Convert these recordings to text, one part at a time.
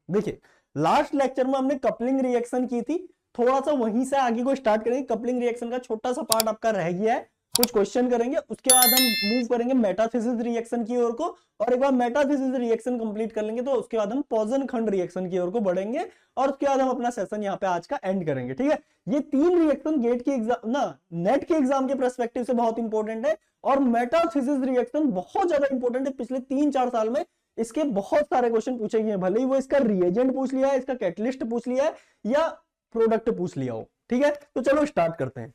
देखिए last lecture में हमने कपलिंग रिएक्शन की थी, थोड़ा सा वहीं से आगे को स्टार्ट करेंगे। कपलिंग रिएक्शन का छोटा सा पार्ट आपका रह गया है, कुछ क्वेश्चन करेंगे, उसके बाद हम मूव करेंगे मेटाथेसिस रिएक्शन की ओर को, और एक बार मेटाथेसिस रिएक्शन कंप्लीट कर लेंगे तो उसके बाद हम पॉइजन खंड रिएक्शन की ओर को बढ़ेंगे, और उसके बाद हम अपना सेशन यहाँ पे आज का एंड करेंगे। ठीक है, ये तीन रिएक्शन गेट के एग्जाम ना नेट के एग्जाम के परस्पेक्टिव से बहुत इंपॉर्टेंट है, और मेटाथेसिस रिएक्शन बहुत ज्यादा इंपॉर्टेंट है। पिछले 3-4 साल में इसके बहुत सारे क्वेश्चन पूछे गए हैं, भले ही वो इसका रिएजेंट पूछ लिया है, इसका कैटलिस्ट पूछ लिया है, या प्रोडक्ट पूछ लिया हो। ठीक है, तो चलो स्टार्ट करते हैं।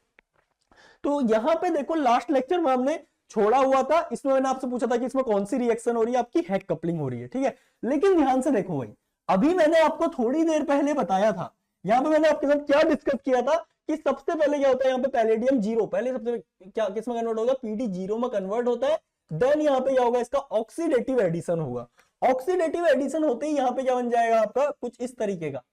तो यहां पे देखो लास्ट लेक्चर में हमने छोड़ा हुआ था, इसमें मैंने आपसे पूछा था कि इसमें कौन सी रिएक्शन हो रही है, आपकी हेक कपलिंग हो रही है। ठीक है, लेकिन ध्यान से देखो भाई, अभी मैंने आपको थोड़ी देर पहले बताया था, यहां पे मैंने आपके साथ क्या डिस्कस किया था कि सबसे पहले क्या होता है, यहाँ पे पैलेडियम जीरो पहले सबसे क्या किसमें कन्वर्ट होगा, पीडी जीरो में कन्वर्ट होता है। देन यहाँ पे क्या होगा, इसका ऑक्सीडेटिव एडिशन होगा। ऑक्सीडेटिव एडिशन होते ही यहाँ पे क्या बन जाएगा आपका, कुछ इस तरीके का।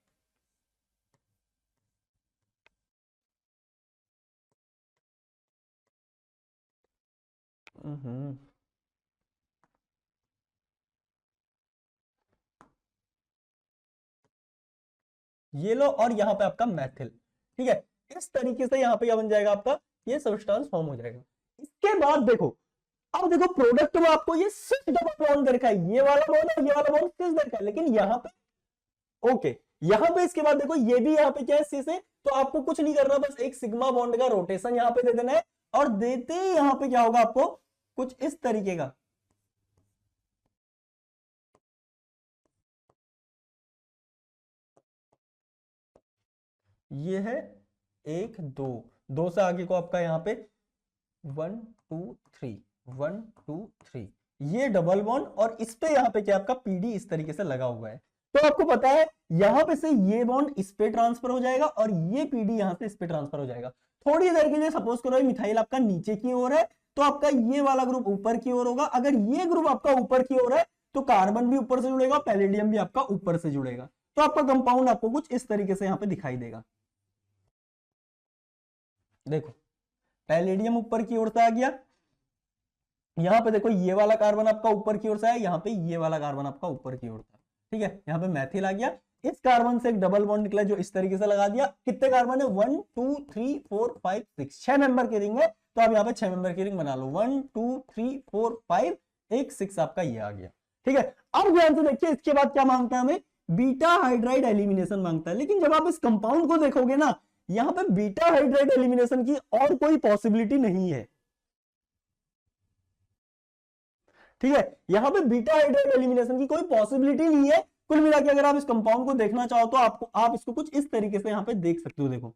ये लो, और यहाँ पे आपका मैथिल। ठीक है, इस तरीके से यहाँ पे क्या बन जाएगा आपका, ये सब्सटेंस फॉर्म हो जाएगा। इसके बाद देखो, अब देखो प्रोडक्ट में आपको ये सिर्फ डबल बॉन्ड दे रखा है, ये वाला बॉन्ड और ये वाला बॉन्ड सिर्फ दे रखा है, लेकिन यहाँ पे ओके, यहाँ पे इसके बाद देखो ये भी यहाँ पे क्या है, सी से, तो आपको कुछ नहीं करना, बस एक सिग्मा बॉन्ड का रोटेशन यहाँ पे दे देना है, और देते ही यहाँ पे क्या होगा आपको, कुछ इस तरीके का। ये है 1 2 से आगे को आपका यहाँ पे 1 2 3 1 2 3, ये डबल बॉन्ड, और इस पे यहाँ पे क्या आपका पीडी इस तरीके से लगा हुआ है। तो आपको पता है यहां पे से ये बॉन्ड इस पे ट्रांसफर हो जाएगा, और ये पीडी यहां से इस पे ट्रांसफर हो जाएगा। थोड़ी देर के लिए सपोज करो मिथाइल आपका नीचे की ओर है, तो आपका ये वाला ग्रुप ऊपर की ओर होगा। अगर ये ग्रुप आपका ऊपर की ओर है तो कार्बन भी ऊपर से जुड़ेगा, पैलेडियम भी आपका ऊपर से जुड़ेगा, तो आपका कंपाउंड आपको कुछ इस तरीके से यहाँ पे दिखाई देगा। देखो पैलेडियम ऊपर की ओर से आ गया, यहां पे देखो ये वाला कार्बन आपका ऊपर की ओर से आया, यहाँ पे ये वाला कार्बन आपका ऊपर की ओर था। ठीक है, यहाँ पे मैथिल आ गया, इस कार्बन से एक डबल बॉन्ड निकला जो इस तरीके से लगा दिया। कितने कार्बन है, 1 2 3 4 5 6, 6 मेंबर की रिंग है, तो आप यहाँ पे 6 मेंबर की रिंग बना लो, 1 2 3 4 5 एक 6 आपका ये आ गया। ठीक है, अब ध्यान से देखिए इसके बाद क्या मांगता है हमें, बीटा हाइड्राइड एलिमिनेशन मांगता है। लेकिन जब आप इस कंपाउंड को देखोगे ना, यहाँ पे बीटा हाइड्राइड एलिमिनेशन की और कोई पॉसिबिलिटी नहीं है। ठीक है, यहां पे बीटा हाइड्राइड एलिमिनेशन की कोई पॉसिबिलिटी नहीं है। कुल मिला के अगर आप इस कंपाउंड को देखना चाहो तो आप इसको कुछ इस तरीके से यहां पे देख सकते हो। देखो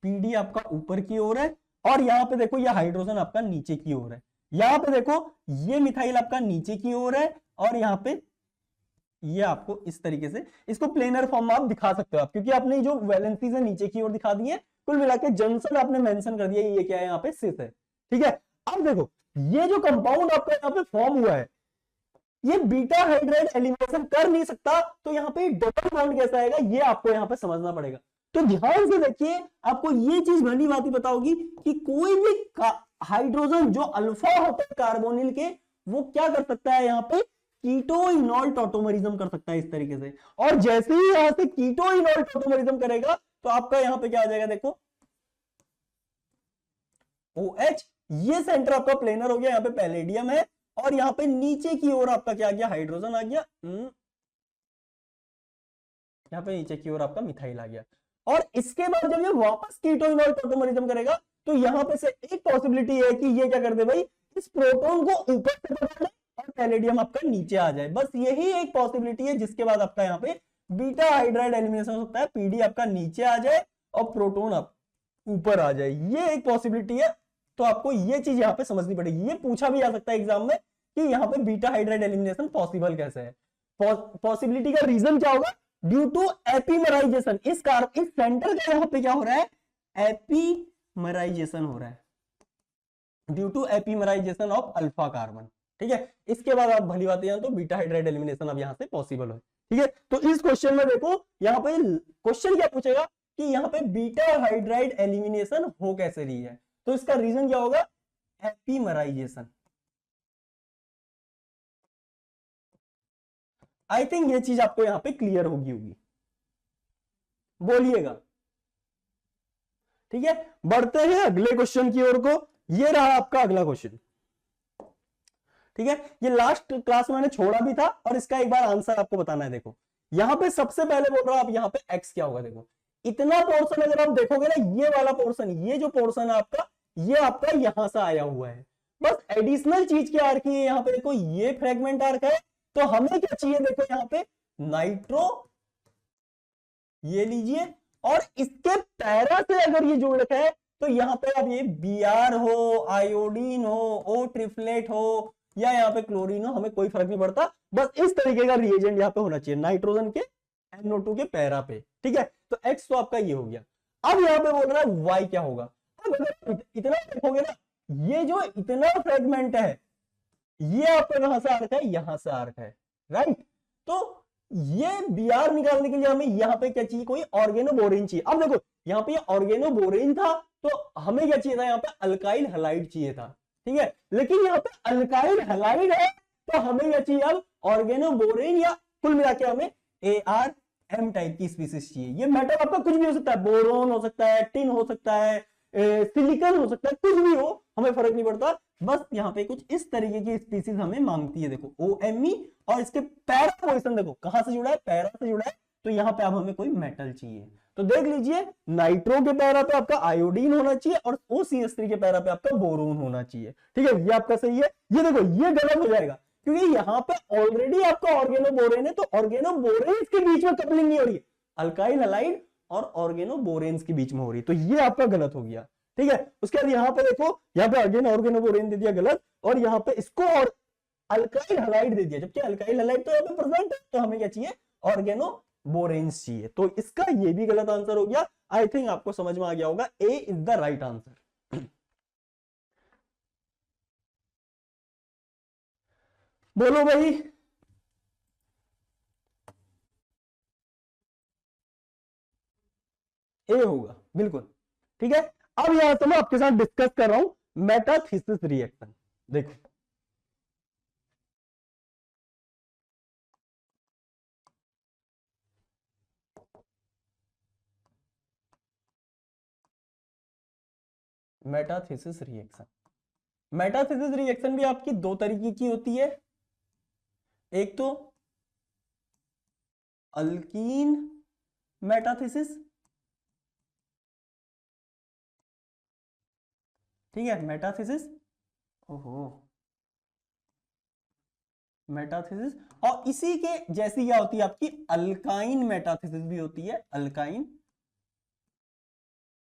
पीडी आपका ऊपर की ओर है, और यहां पे देखो ये हाइड्रोजन आपका नीचे की ओर है। यहां पे देखो ये मिथाइल आपका नीचे की ओर है, और यहां पे ये आपको इस तरीके से इसको प्लेनर फॉर्म में आप दिखा सकते हो आप, क्योंकि आपने जो वैलेंसीज है नीचे की ओर दिखा दी है। कुल मिला के जंक्शन आपने मेंशन कर दिया, ये क्या है यहाँ पे सिस है। ठीक है, अब देखो ये जो कंपाउंड आपका यहाँ पे फॉर्म हुआ है, ये बीटा हाइड्राइड एलिमिनेशन कर नहीं सकता, तो यहाँ पे डबल बॉन्ड कैसा आएगा ये आपको यहाँ पे समझना पड़ेगा। तो ध्यान से देखिए, आपको ये चीज भली बात ही बताओगी कि कोई भी हाइड्रोजन जो अल्फा होता है कार्बोनिल के, वो क्या कर सकता है यहाँ पे, कीटो इनॉल टॉटोमरिज्म कर सकता है इस तरीके से। और जैसे ही यहां से कीटो इनॉल टॉटोमरिज्म करेगा तो आपका यहाँ पे क्या आ जाएगा, देखो OH, ये सेंटर आपका प्लेनर हो गया, यहाँ पे पैलेडियम है, और यहाँ पे नीचे की ओर आपका क्या आ गया, हाइड्रोजन आ गया, यहाँ पे नीचे की ओर आपका मिथाइल आ गया। और इसके बाद जब ये वापस कीटोइनॉल टॉटोमरिज्म करेगा, तो यहाँ पे से एक पॉसिबिलिटी है कि ये क्या कर दे भाई, इस प्रोटॉन को ऊपर से पकड़ ले और पैलेडियम आपका नीचे आ जाए। बस यही एक पॉसिबिलिटी है, जिसके बाद आपका यहाँ पे बीटा हाइड्राइड एलिमिनेशन हो सकता है, पीडी आपका नीचे आ जाए और प्रोटोन आप ऊपर आ जाए, ये एक पॉसिबिलिटी है। तो आपको ये चीज यहाँ पे समझनी पड़ेगी, ये पूछा भी आ सकता है एग्जाम में कि यहाँ पे बीटा हाइड्राइड एलिमिनेशन पॉसिबल कैसे है। पॉसिबिलिटी का रीजन क्या होगा, ड्यू टू एपीमराइजेशन, इस सेंटर का यहाँ पे क्या हो रहा है, एपीमराइजेशन हो रहा है, due to epimerization of alpha carbon. ठीक है, इसके बाद आप भली बात जान तो बीटा हाइड्राइड एलिमिनेशन अब यहाँ से पॉसिबल हो। ठीक है, तो इस क्वेश्चन में देखो यहाँ पे क्वेश्चन क्या पूछेगा कि यहाँ पे बीटा हाइड्राइड एलिमिनेशन हो कैसे रही है, तो इसका रीजन क्या होगा, एपीमराइजेशन। आई थिंक ये चीज आपको यहां पे क्लियर होगी, बोलिएगा। ठीक है, बढ़ते हैं अगले क्वेश्चन की ओर को। ये रहा आपका अगला क्वेश्चन। ठीक है, ये लास्ट क्लास में मैंने छोड़ा भी था और इसका एक बार आंसर आपको बताना है। देखो यहां पे सबसे पहले बोल रहा हूं आप यहाँ पे x क्या होगा। देखो इतना पोर्शन अगर आप देखोगे ना, ये वाला पोर्शन, ये जो पोर्शन है आपका, ये आपका यहां से आया हुआ है। बस एडिशनल चीज क्या आ रखी है यहाँ पे, देखो ये फ्रेगमेंट आर्क है, तो हमें क्या चाहिए, देखो यहाँ पे नाइट्रो, ये लीजिए, और इसके पैरा से अगर ये जोड़ रखा है तो यहाँ पे अब ये Br हो, आयोडीन हो, O ट्रिपलेट हो, या यहाँ पे क्लोरीन हो, हमें कोई फर्क नहीं पड़ता। बस इस तरीके का रिएजेंट यहाँ पे होना चाहिए नाइट्रोजन के NO2 के पैरा पे। ठीक है, तो X तो आपका ये हो गया। अब यहाँ पे बोल रहा है Y क्या होगा। अब अगर इतना देखोगे ना, ये जो इतना फ्रेगमेंट है, ये आपका कहां से आर्क है, यहां से आर्क है, राइट। तो ये Br निकालने के लिए हमें यहाँ पे क्या चाहिए, कोई ऑर्गेनोबोरेन चाहिए। अब देखो यहाँ पे ऑर्गेनोबोरेन था, तो हमें क्या चाहिए था, यहाँ पे अल्काइल हैलाइड चाहिए था। ठीक है, लेकिन यहाँ पे अल्काइल हैलाइड है, तो हमें क्या चाहिए अब, ऑर्गेनोबोरेन, या कुल मिला के हमें ArM टाइप की स्पीसीज चाहिए। ये मेटल आपका कुछ भी हो सकता है, बोरोन हो सकता है, टिन हो सकता है, सिलिकॉन हो सकता है, कुछ भी हो, हमें फर्क नहीं पड़ता। बस यहाँ पे कुछ इस तरीके की स्पीसीज हमें मांगती है। देखो OMe, और इसके पैरा पोजीशन देखो कहां से जुड़ा है, पैरा से जुड़ा है, तो यहाँ पे अब हमें कोई मेटल चाहिए। तो देख लीजिए, नाइट्रो के पैरा पे आपका आयोडीन होना चाहिए और OCH3 के पैरा पे आपका बोरोन होना चाहिए। ठीक है, ये आपका सही है। ये देखो ये गलत हो जाएगा, क्योंकि यहाँ पे ऑलरेडी आपका ऑर्गेनोबोरेन है, तो ऑर्गेनोबोरेन्स के बीच में कपलिंग नहीं हो रही है, अल्काइल हैलाइड और ऑर्गेनोबोरेन्स के बीच में हो रही है, तो ये आपका गलत हो गया। ठीक है, उसके बाद यहाँ पे देखो, यहाँ पे अगेन ऑर्गेनोबोरेन दे दिया गलत, और यहाँ पे इसको और अल्काइल हैलाइड दे दिया, जबकि अल्काइल हैलाइड तो यहाँ पे प्रेजेंट है, तो हमें क्या चाहिए, ऑर्गेनोबोरेन्स चाहिए। तो इसका ये भी गलत आंसर हो गया। आई थिंक आपको समझ में आ गया होगा, ए इज द राइट आंसर। बोलो भाई, ए होगा बिल्कुल। ठीक है, अब यहां से मैं आपके साथ डिस्कस कर रहा हूं मेटाथीसिस रिएक्शन। देखो मेटाथीसिस रिएक्शन, मेटाथीसिस रिएक्शन भी आपकी दो तरीके की होती है। एक तो अल्कीन मेटाथीसिस, ठीक है, मेटाथीसिस, ओहो, मेटाथीसिस, और इसी के जैसी क्या होती है आपकी अल्काइन मेटाथीसिस भी होती है। अल्काइन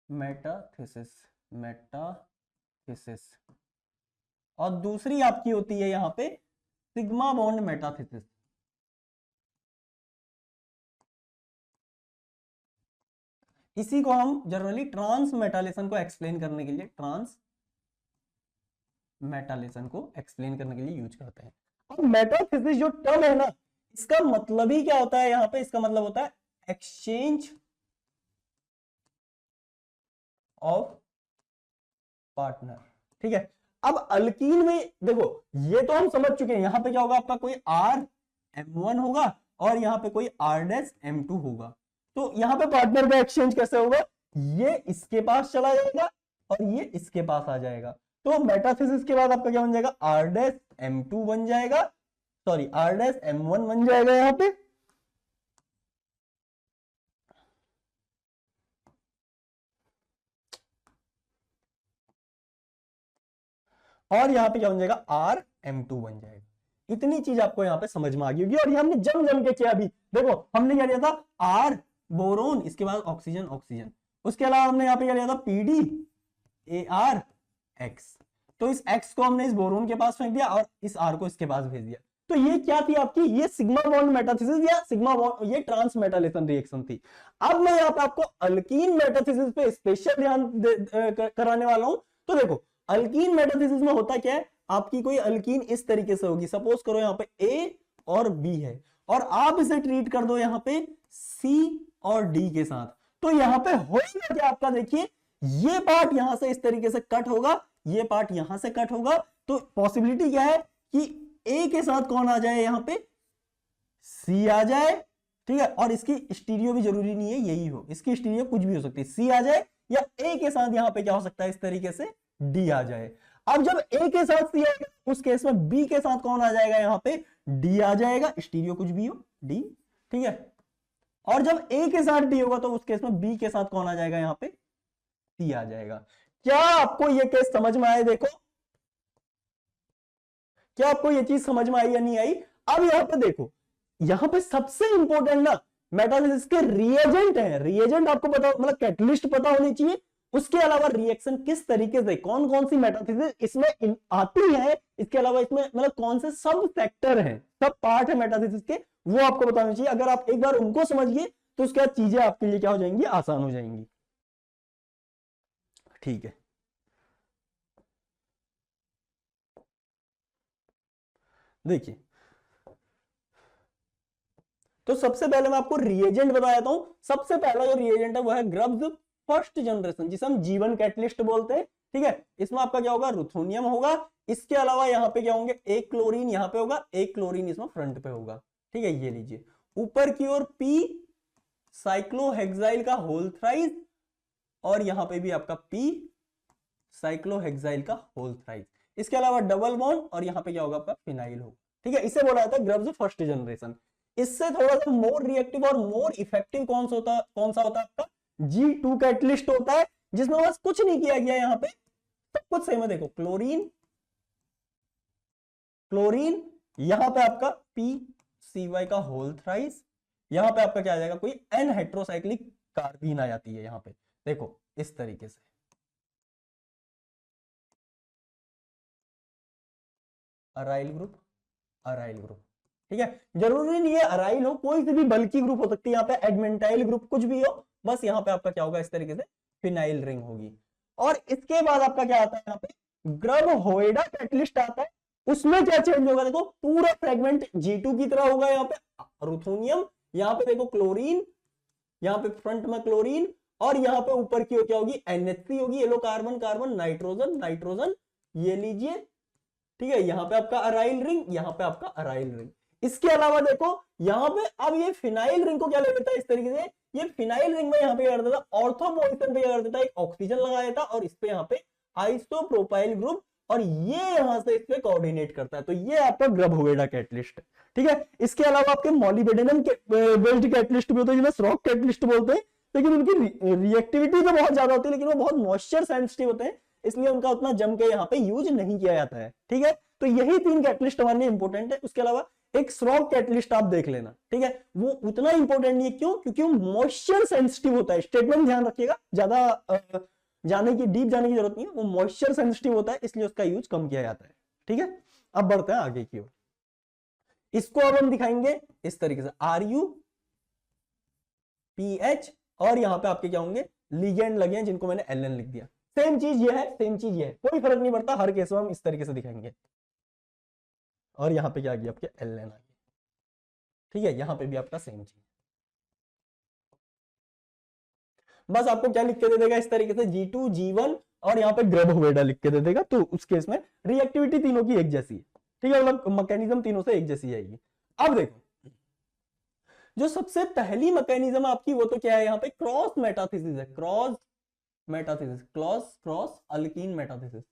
मेटाथीसिस, मेटाथीसिस, और दूसरी आपकी होती है यहां पे सिग्मा बॉन्ड मेटाथीसिस। इसी को हम जनरली ट्रांस मेटालेशन को एक्सप्लेन करने के लिए, ट्रांस मेटालेशन को एक्सप्लेन करने के लिए यूज करते हैं। अब मेटाथीसिस जो टर्म है ना, इसका मतलब ही क्या होता है यहां पे, इसका मतलब होता है एक्सचेंज ऑफ पार्टनर। ठीक है, अब अल्कीन में देखो, ये तो हम समझ चुके हैं, यहां पे क्या होगा आपका, कोई RM1 होगा और यहां पे कोई R-M2 होगा। तो यहां पे पार्टनर का एक्सचेंज कैसे होगा, ये इसके पास चला जाएगा और ये इसके पास आ जाएगा। तो मेटाथीसिस के बाद आपका क्या बन जाएगा, R-M2 बन जाएगा, सॉरी R-M1 बन जाएगा यहां पे, और यहां पे क्या बन जाएगा, R-M2 बन जाएगा। इतनी चीज आपको यहां पे समझ में आ गई होगी। और ये हमने जम जम के किया, अभी देखो हमने क्या लिया था, R बोरोन, इसके बाद ऑक्सीजन ऑक्सीजन, उसके अलावा हमने यहाँ पे क्या लिया था, PdArX। तो इस X को हमने इस बोरोन के पास फेंक दिया और इस R को इसके पास भेज दिया। तो ये क्या थी आपकी, ये सिग्मा बॉन्ड मेटाथीसिस या सिग्मा बॉन्ड, ये ट्रांस मेटालेशन रिएक्शन थी। अब मैं यहाँ पे आपको अल्कीन मेटाथीसिस पे स्पेशल ध्यान कराने वाला हूं। तो देखो अल्कीन मेटाथीसिस में होता क्या है, आपकी कोई अल्कीन इस तरीके से होगी, सपोज करो यहाँ पे A और B है, और आप इसे ट्रीट कर दो यहाँ पे C और D के साथ। तो यहाँ पे होगा क्या आपका, देखिए ये पार्ट यहां से इस तरीके से कट होगा, ये पार्ट यहां से कट होगा। तो पॉसिबिलिटी क्या है कि A के साथ कौन आ जाए, यहाँ पे सी आ जाए, ठीक है, और इसकी स्टीरियो भी जरूरी नहीं है यही हो, इसकी स्टीरियो कुछ भी हो सकती है, सी आ जाए या ए के साथ यहां पे क्या हो सकता है इस तरीके से डी आ जाए। अब जब ए के साथ सी आएगा उस केस में बी के साथ कौन आ जाएगा यहां पे डी आ जाएगा, स्टीरियो कुछ भी हो डी, ठीक है, और जब ए के साथ डी होगा तो उस केस में बी के साथ कौन आ जाएगा यहां पे सी आ जाएगा। क्या आपको ये केस समझ में आए? देखो क्या आपको ये चीज समझ में आई या नहीं आई? अब यहां पे देखो, यहां पे सबसे इंपॉर्टेंट ना मेटालिसिस के रिएजेंट है, रिएजेंट आपको पता मतलब कैटलिस्ट पता होनी चाहिए, उसके अलावा रिएक्शन किस तरीके से कौन कौन सी मेटालिसिस इसमें आती है, इसके अलावा इसमें मतलब कौन से सब सेक्टर हैं, सब पार्ट है मेटालिसिस के, वो आपको बताना चाहिए। अगर आप एक बार उनको समझिए तो उसके बाद चीजें आपके लिए क्या हो जाएंगी, आसान हो जाएंगी। ठीक है, देखिए तो सबसे पहले मैं आपको रिएजेंट बता देता हूं। सबसे पहला जो रिएजेंट है वो है ग्रब्स फर्स्ट जनरेशन, जिसे हम जीवन कैटलिस्ट बोलते हैं, ठीक है। इसमें आपका क्या होगा, रुथोनियम होगा, इसके अलावा यहाँ पे क्या होंगे, एक क्लोरीन यहाँ पे होगा, एक क्लोरीन इसमें फ्रंट पे होगा, ठीक है। ये लीजिए ऊपर की ओर पी साइक्लोहेक्साइल का होल थ्राइस, और यहां पे भी आपका पी साइक्लोहेक्साइल का होल थ्राइस, इसके अलावा डबल बॉन्ड, और यहां पे क्या होगा आपका फिनाइल होगा, ठीक है। इसे बोला जाता है ग्रब्स फर्स्ट जनरेशन। इससे थोड़ा सा मोर रिएक्टिव और मोर इफेक्टिव कौन सा होता है आपका G2 कैटलिस्ट होता है, जिसमें बस कुछ नहीं किया गया, यहाँ पे सब कुछ सेम है। देखो क्लोरीन क्लोरीन, यहां पे आपका PCY का होल थ्राइस, यहां पे आपका क्या आ जाएगा, कोई एन हेट्रोसाइक्लिक कार्बीन आ जाती है यहां पे, देखो इस तरीके से, अराइल ग्रुप अराइल ग्रुप, ठीक है। जरूरी नहीं है अराइल हो, कोई से भी बल्कि ग्रुप हो सकती है, यहाँ पे एडमेंटाइल ग्रुप कुछ भी हो, बस यहाँ पे आपका क्या होगा इस तरीके से फिनाइल रिंग होगी। और इसके बाद आपका क्या आता है यहाँ पे ग्रब होएडा कैटलिस्ट आता है, उसमें क्या चेंज होगा, देखो पूरा फ्रेगमेंट G2 की तरह होगा, यहाँ पे रुथोनियम, यहाँ पे देखो क्लोरीन, यहाँ पे फ्रंट में क्लोरीन, और यहाँ पे ऊपर की क्या होगी NH3 होगी, yellow carbon carbon nitrogen nitrogen, ये लीजिए, ठीक है। यहाँ पे आपका अराइल रिंग, यहाँ पे आपका अराइल रिंग। इसके अलावा देखो यहाँ पे अब ये फिनाइल रिंग को क्या ले लेता है इस तरीके से, ये फिनाइल रिंग में यहाँ पे क्या कर देता है, ऑर्थो पोजीशन पे क्या कर देता है, एक ऑक्सीजन लगा देता, और इस पे यहाँ पे आइसोप्रोपाइल ग्रुप, और ये यहां से इस पे कोऑर्डिनेट करता है, तो ये आपका ग्रब-होवेडा कैटलिस्ट, ठीक है। इसके अलावा आपके मॉलिबेडेनम बेस्ड कैटलिस्ट भी होते हैं, जिन्हें स्रॉक कैटलिस्ट बोलते हैं, लेकिन उनकी रिएक्टिविटी तो बहुत ज्यादा होती है, लेकिन वो बहुत मॉइस्चर सेंसिटिव होते हैं, इसलिए उनका उतना जम के यहाँ पे यूज नहीं किया जाता है, ठीक है। तो यही 3 कैटलिस्ट हमारे लिए इंपॉर्टेंट है। उसके अलावा एक स्रॉक कैटलिस्ट आप देख लेना, ठीक है, वो उतना इंपॉर्टेंट नहीं है, क्यों, क्योंकि वो मॉइस्चर सेंसिटिव होता है। स्टेटमेंट ध्यान रखिएगा, ज्यादा जाने की डीप जाने की जरूरत नहीं है, वो मॉइस्चर सेंसिटिव होता है, इसलिए उसका यूज कम किया जाता है, ठीक है। अब बढ़ते हैं आगे की ओर, इसको अब हम दिखाएंगे इस तरीके से RuPH, और यहां पे आपके क्या होंगे लिगेंड लगे हैं, जिनको मैंने LN लिख दिया। सेम चीज ये है, सेम चीज ये है, कोई फर्क नहीं पड़ता, हर केस में हम इस तरीके से दिखाएंगे। और यहां पे क्या आ गया आपके LN आ गया, ठीक है। यहां पे भी आपका सेम चीज, बस आपको क्या लिख के दे देगा इस तरीके से G2 G1, और यहाँ पे ग्रब-होवेडा लिख के दे देगा, तो उस केस में रिएक्टिविटी तीनों की एक जैसी है, ठीक है, मतलब मैकेनिज्म तीनों से एक जैसी आएगी। अब देखो जो सबसे पहली मैकेनिज्म आपकी वो तो क्या है, यहाँ पे क्रॉस मेटाथीसिस है, cross metathesis, cross alkene metathesis.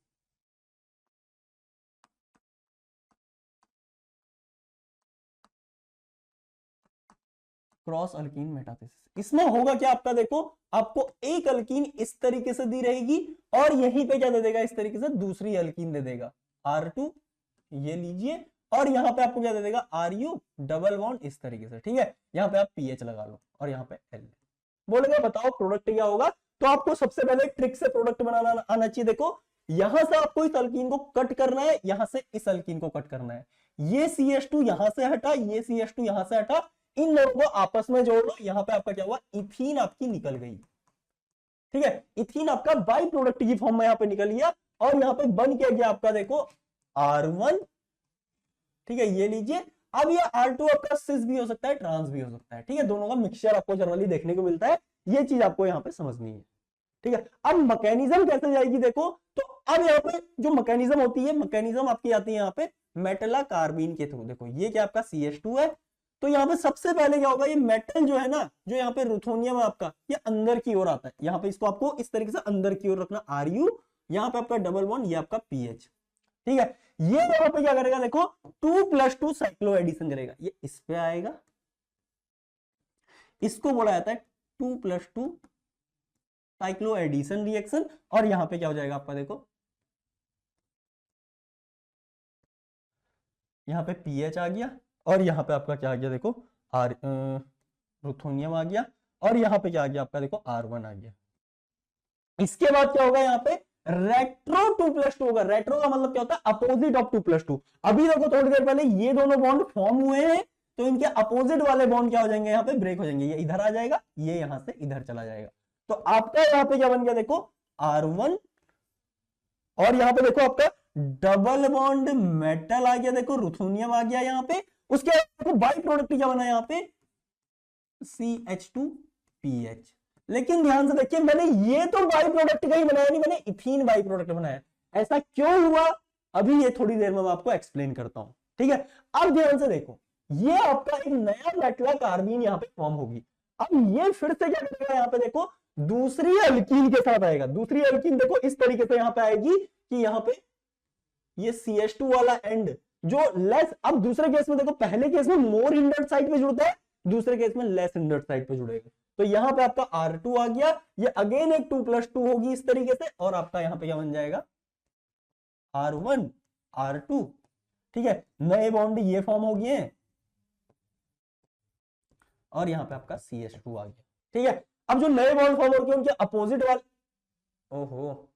Cross alkene metathesis, इसमें होगा क्या आपका, देखो आपको एक अल्कीन इस तरीके से दी रहेगी, और यहीं पे क्या दे देगा इस तरीके से दूसरी अल्कीन दे देगा R2, ये लीजिए, और यहाँ पे आपको क्या दे देगा RU डबल बॉन्ड इस तरीके से, ठीक है। यहाँ पे आप PH लगा लो, और यहाँ पे L बोलेगा बताओ प्रोडक्ट क्या होगा, तो आपको सबसे पहले ट्रिक से प्रोडक्ट बनाना आना चाहिए। देखो यहां से आपको इस अल्कीन को कट करना है, यहां से इस अल्कीन को कट करना है, ये CH2 यहां से हटा, ये CH2 यहां से हटा, इन दोनों को आपस में जोड़ लो, यहां पे आपका क्या हुआ, इथीन आपकी निकल गई, ठीक है। इथीन आपका बाई प्रोडक्ट की फॉर्म में यहां पे निकल गया, और यहां पे बन क्या गया आपका, देखो R1, ठीक है, ये लीजिए। अब ये R2 आपका सिस भी हो सकता है, ट्रांस भी हो सकता है, ठीक है, दोनों का मिक्सचर आपको जनरली देखने को मिलता है, ये चीज आपको यहाँ पे समझनी है, ठीक है। अब मैकेनिज्म कैसे जाएगी, देखो तो अब यहाँ पे जो मैकेनिज्म होती है, मैकेनिज्म आपकी आती है यहाँ पे मेटला कार्बीन के थ्रू। देखो ये क्या आपका CH2 है, तो यहाँ पे सबसे पहले क्या होगा, ये मेटल जो है ना, जो यहाँ पे रुथोनियम है आपका, ये अंदर की ओर आता है। यहाँ पे इसको आपको इस तरीके से अंदर की ओर रखना, Ru, यहाँ पे आपका डबल बॉन्ड, ये आपका पीएच, ठीक है। ये यहाँ पे क्या करेगा देखो, 2+2 साइक्लो एडिशन करेगा, ये इस पे आएगा, इसको बोला जाता है 2+2 साइक्लो एडिशन रिएक्शन। और यहाँ पे क्या हो जाएगा आपका देखो, यहाँ पे पीएच आ गया, और यहाँ पे आपका क्या आ गया देखो, रुथोनियम आ गया, और यहाँ पे क्या आ गया आपका देखो, R1 आ गया। इसके बाद क्या होगा, यहाँ पे रेट्रो 2+2 होगा। रेट्रो का मतलब क्या होता है, अपोजिट ऑफ 2+2। अभी देखो थोड़ी देर पहले ये दोनों बॉन्ड फॉर्म हुए हैं, तो इनके अपोजिट वाले बॉन्ड क्या हो जाएंगे, यहाँ पे ब्रेक हो जाएंगे, ये इधर आ जाएगा, ये यहां से इधर चला जाएगा। तो आपका यहाँ पे क्या बन गया देखो, R1, और यहाँ पे देखो आपका डबल बॉन्ड मेटल आ गया, देखो रुथोनियम आ गया यहाँ पे। उसके बाद देखो बाई प्रोडक्ट क्या बना यहाँ पे, CH2PH। लेकिन ध्यान से देखिए, मैंने ये तो बाई प्रोडक्ट का ही बनाया नहीं, मैंने इथीन बाई प्रोडक्ट बनाया। ऐसा क्यों हुआ, अभी ये थोड़ी देर में मैं आपको एक्सप्लेन करता हूं, ठीक है। अब ध्यान से देखो, ये आपका एक नया मेटला कार्बीन यहाँ पे फॉर्म होगी। अब ये फिर से क्या करेगा, यहाँ पे देखो दूसरी अल्कीन के साथ आएगा। दूसरी अल्कीन देखो इस तरीके से यहाँ पे आएगी कि यहाँ पे ये CH2 वाला एंड जो लेस, अब दूसरे केस में देखो, पहले केस में मोर हिंडर्ड साइड पे जुड़ता है, दूसरे केस में लेस हिंडर्ड साइड पे जुड़ेगा। तो यहाँ पे आपका R2 आ गया, ये अगेन एक 2+2 होगी इस तरीके से, और आपका यहाँ पे क्या बन जाएगा, R1 R2, ठीक है। नए बॉन्ड ये फॉर्म हो गए हैं, और यहाँ पे आपका CH2 आ गया, ठीक है। अब जो नए बॉन्ड फॉर्म हो गए उनके अपोजिट वाले, ओहो,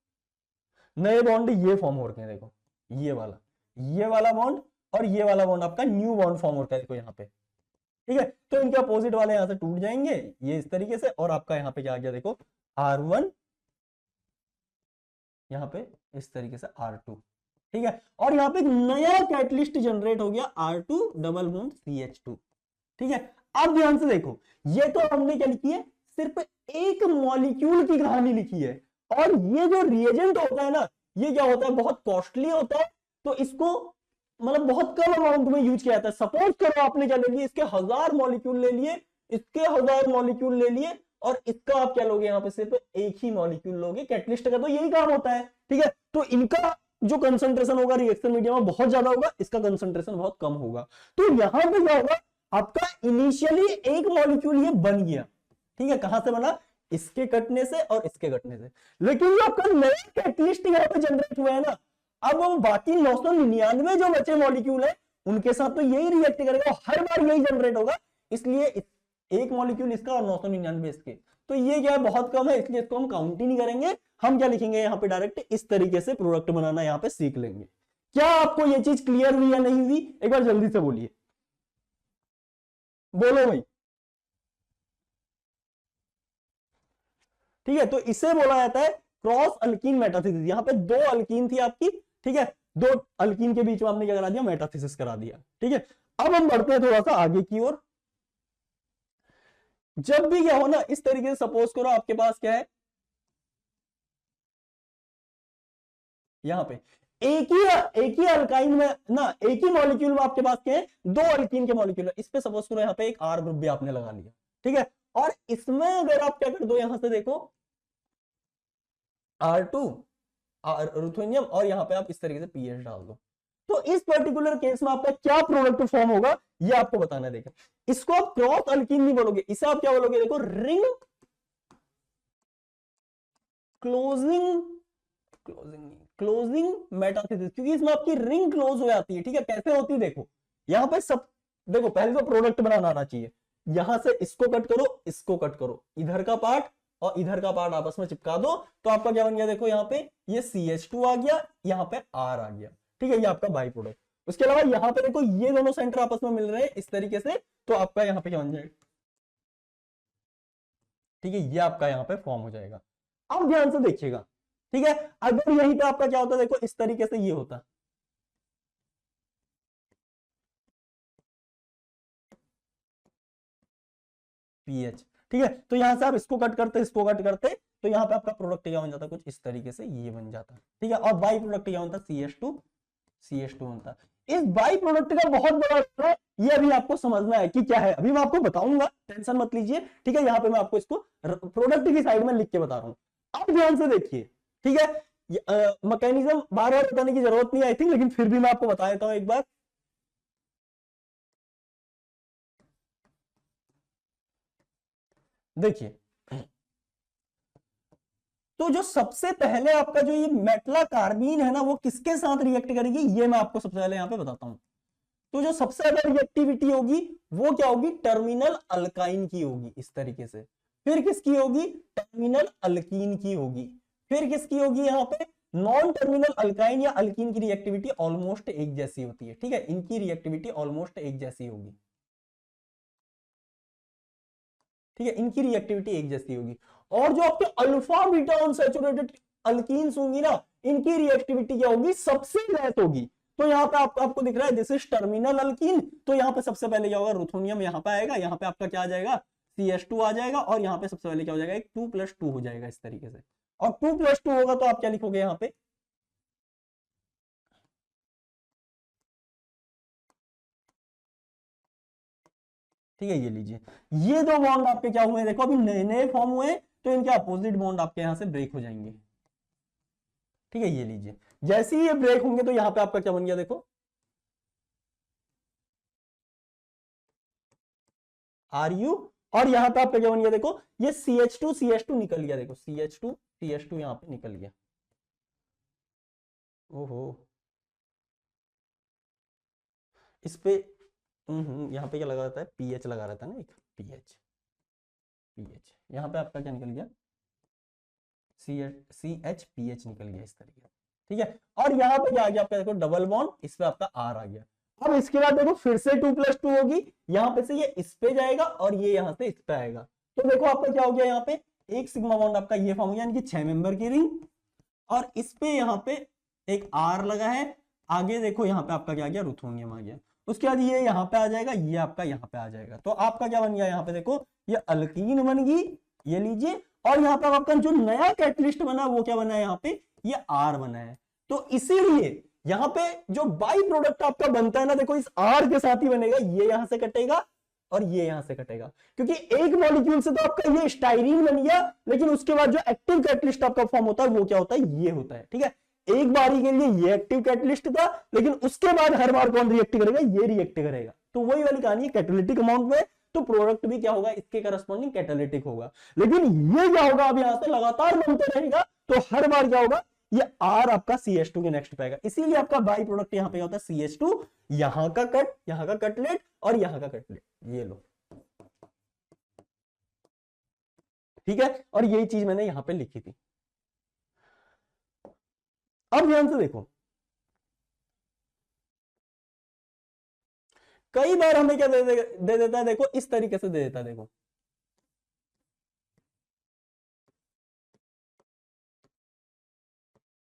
नए बॉन्ड ये फॉर्म हो रखे हैं, देखो ये वाला बॉन्ड और ये वाला बॉन्ड आपका न्यू बॉन्ड फॉर्म होता है, देखो यहाँ पे, ठीक है। तो इनके अपोजिट वाले यहां से टूट जाएंगे, ये इस तरीके से, और आपका यहाँ पे क्या आ गया देखो, R1, यहाँ पे इस तरीके से R2, ठीक है। और यहाँ पे एक नया कैटलिस्ट जनरेट हो गया, R2 डबल बॉन्ड CH2, ठीक है। अब ध्यान से देखो, ये तो हमने क्या लिखी है, सिर्फ एक मॉलिक्यूल की कहानी लिखी है, और ये जो रिएजेंट होता है ना, ये क्या होता है, बहुत कॉस्टली होता है, तो इसको मतलब बहुत कम अमाउंट में यूज किया जाता है। सपोज करो आपने क्या ले लिए, इसके 1000 मॉलिक्यूल ले लिए, इसके 1000 मॉलिक्यूल ले लिए, और इसका आप क्या लोगे, यहाँ पे सिर्फ एक ही मॉलिक्यूल लोगे। कैटलिस्ट का तो यही काम होता है, ठीक है। तो इनका जो कंसंट्रेशन होगा रिएक्शन मीडियम में बहुत ज्यादा होगा, इसका कंसंट्रेशन बहुत कम होगा। तो यहां पे क्या होगा, आपका इनिशियली एक मॉलिक्यूल ये बन गया, ठीक है। कहां से बना, इसके कटने से और इसके कटने से। लेकिन जो आपका नया कैटलिस्ट यहाँ पे जनरेट हुआ है ना, अब वो बाकी 999 जो बचे मॉलिक्यूल है उनके साथ तो यही रिएक्ट करेगा, हर बार यही जनरेट होगा, इसलिए एक मॉलिक्यूल इसका और 999 इसके, तो ये क्या है, बहुत कम है, इसलिए इसको हम काउंट ही नहीं करेंगे। हम क्या लिखेंगे यहाँ पे, डायरेक्ट इस तरीके से प्रोडक्ट बनाना यहाँ पे सीख लेंगे। क्या आपको ये चीज क्लियर हुई या नहीं हुई, एक बार जल्दी से बोलिए, बोलो भाई, ठीक है। तो इसे बोला जाता है क्रॉस अल्कीन मेटाथेसिस। यहाँ पे दो अल्कीन थी आपकी, ठीक है, दो अल्कीन के बीच में आपने क्या करा दिया, मेटाथेसिस करा दिया, ठीक है। अब हम बढ़ते हैं थोड़ा सा आगे की ओर। जब भी क्या हो ना, इस तरीके से सपोज करो आपके पास क्या है, यहाँ पे एक ही अल्काइन में ना, एक ही मॉलिक्यूल में आपके पास क्या है, दो अल्कीन के मॉलिक्यूल है। इस पे सपोज करो यहाँ पे एक R ग्रुप भी आपने लगा लिया, ठीक है। और इसमें अगर आप क्या कर दो, यहां से देखो R2 रुथेनियम, और यहाँ पे आप इस तरीके से पीएच डाल दो, तो इस पर्टिकुलर केस में आपका क्या प्रोडक्ट फॉर्म होगा, ये आपको बताना है। देखो, इसको आप क्रॉस अल्कीन नहीं बोलोगे, इसे आप क्या बोलोगे, देखो रिंग क्लोजिंग मेटाथेसिस, क्योंकि इसमें आपकी रिंग क्लोज हो जाती है, ठीक है। कैसे होती है देखो, यहाँ पे सब देखो, पहले तो प्रोडक्ट बनाना आना चाहिए। यहां से इसको कट करो, इसको कट करो, इधर का पार्ट और इधर का पार्ट आपस में चिपका दो, तो आपका क्या बन गया, देखो यहाँ पे ये CH2 आ गया, यहाँ पे R आ गया, ठीक है, ये आपका बाई प्रोडक्ट। उसके अलावा यहाँ पे देखो ये दोनों सेंटर आपस में मिल रहे हैं इस तरीके से, तो आपका यहाँ पे क्या बन जाएगा, ठीक है, ये आपका यहाँ पे फॉर्म हो जाएगा। अब ध्यान से देखिएगा, ठीक है, अगर यहीं पे आपका क्या होता है, देखो इस तरीके से ये होता, पीएच, ठीक है। तो यहां से आप इसको कट करते, इसको कट करते, तो यहाँ पे आपका प्रोडक्ट क्या बन जाता, कुछ इस तरीके से ये बन जाता, ठीक है। और बाई प्रोडक्ट क्या बनता, CH2 बनता। इस बाई प्रोडक्ट का बहुत बड़ा रोल है, ये अभी आपको समझना है कि क्या है, अभी मैं आपको बताऊंगा, टेंशन मत लीजिए, ठीक है। यहाँ पे मैं आपको इसको प्रोडक्ट की साइड में लिख के बता रहा हूं, अब ध्यान से देखिए, ठीक है। मैकेनिज्म बार बार बताने की जरूरत नहीं आई थिंक, लेकिन फिर भी मैं आपको बता देता हूं एक बार। देखिए, तो जो सबसे पहले आपका जो ये मेटला कार्बीन है ना, वो किसके साथ रिएक्ट करेगी, ये मैं आपको सबसे पहले यहां पे बताता हूं। तो जो सबसे ज्यादा रिएक्टिविटी होगी वो क्या होगी, टर्मिनल अल्काइन की होगी, इस तरीके से। फिर किसकी होगी, टर्मिनल अल्कीन की होगी। फिर किसकी होगी, यहाँ पे नॉन टर्मिनल अल्काइन या अल्कीन की रिएक्टिविटी ऑलमोस्ट एक जैसी होती है, ठीक है। इनकी रिएक्टिविटी ऑलमोस्ट एक जैसी होगी, ठीक है, इनकी रिएक्टिविटी एक जैसी होगी। और जो आपके अल्फा बीटा अनसैचुरेटेड अल्कीन्स होंगी ना, इनकी रिएक्टिविटी क्या होगी, सबसे लेस होगी। तो यहाँ पे आपको दिख रहा है दिस इज टर्मिनल अल्कीन, तो यहाँ पे सबसे पहले क्या होगा, रुथोनियम यहाँ पे आएगा, यहाँ पे आपका क्या आ जाएगा, CH2 आ जाएगा, और यहाँ पे सबसे पहले क्या हो जाएगा, एक 2+2 हो जाएगा इस तरीके से। और 2+2 होगा तो आप क्या लिखोगे यहाँ पे, ठीक है, ये लीजिए, ये दो बॉन्ड आपके क्या हुए, देखो अभी नए नए फॉर्म हुए, तो इनके अपोजिट बॉन्ड आपके यहां से ब्रेक हो जाएंगे, ठीक है, ये लीजिए। जैसे ही ये ब्रेक होंगे तो यहां पे आपका क्या बन गया, देखो Ru, और यहां पे आपका क्या बन गया, देखो ये CH2 निकल गया, देखो CH2 यहां पे निकल गया। ओहो, इस पे यहां पे क्या लगा रहता है, पीएच लगा रहता है ना, एक पीएच यहां पे आपका क्या निकल गया, CHPH निकल गया इस तरीके से, ठीक है। और यहाँ पे क्या आ गया आपका, देखो डबल बॉन्ड, इस पे आपका R आ गया। अब इसके बाद देखो फिर से 2+2 होगी, यहाँ पे से ये इस पे जाएगा और ये यहाँ से इस पे आएगा, तो देखो आपका क्या हो गया, यहाँ पे एक सिग्मा बॉन्ड आपका ये फॉर्म हो गया, यानी कि 6 मेंबर की रिंग, और इस पे यहाँ पे एक R लगा है। आगे देखो यहाँ पे आपका क्या आ गया, रुथोनियम आ गया। उसके बाद ये यहाँ पे आ जाएगा, ये आपका यहाँ पे आ जाएगा, तो आपका क्या बन गया, यहाँ पे देखो ये अल्कीन बन गई, ये लीजिए। और यहाँ पे आपका जो नया कैटलिस्ट बना वो क्या बना है, यहाँ पे ये R बना है। तो इसीलिए यहाँ पे जो बाई प्रोडक्ट आपका बनता है ना, देखो इस R के साथ ही बनेगा, ये यहां से कटेगा और ये यहां से कटेगा, क्योंकि एक मॉलिक्यूल से तो आपका ये स्टाइरीन बन गया, लेकिन उसके बाद जो एक्टिव कैटलिस्ट आपका फॉर्म होता है वो क्या होता है, ये होता है, ठीक है। एक बारी के लिए ये एक्टिव कैटलिस्ट था, लेकिन उसके बाद हर बार कौन रिएक्ट करेगा, ये रिएक्ट करेगा। तो वही वाली कहानी है कैटालिटिक अमाउंट में, तो प्रोडक्ट भी क्या होगा, इसके करस्पॉन्डिंग कैटालिटिक होगा। लेकिन ये क्या होगा, अब यहां से लगातार बनते रहेगा, तो हर बार क्या होगा, ये R आपका CH2 के नेक्स्ट पे आएगा। इसीलिए आपका बाई प्रोडक्ट यहां पे होता है CH2, यहां का कट, यहां का कटलेट और यहां का कटलेट, ये लो, ठीक है। और यही चीज मैंने यहां पे लिखी थी। अब ध्यान से देखो, कई बार हमें क्या दे देता है, देखो इस तरीके से दे देता है, देखो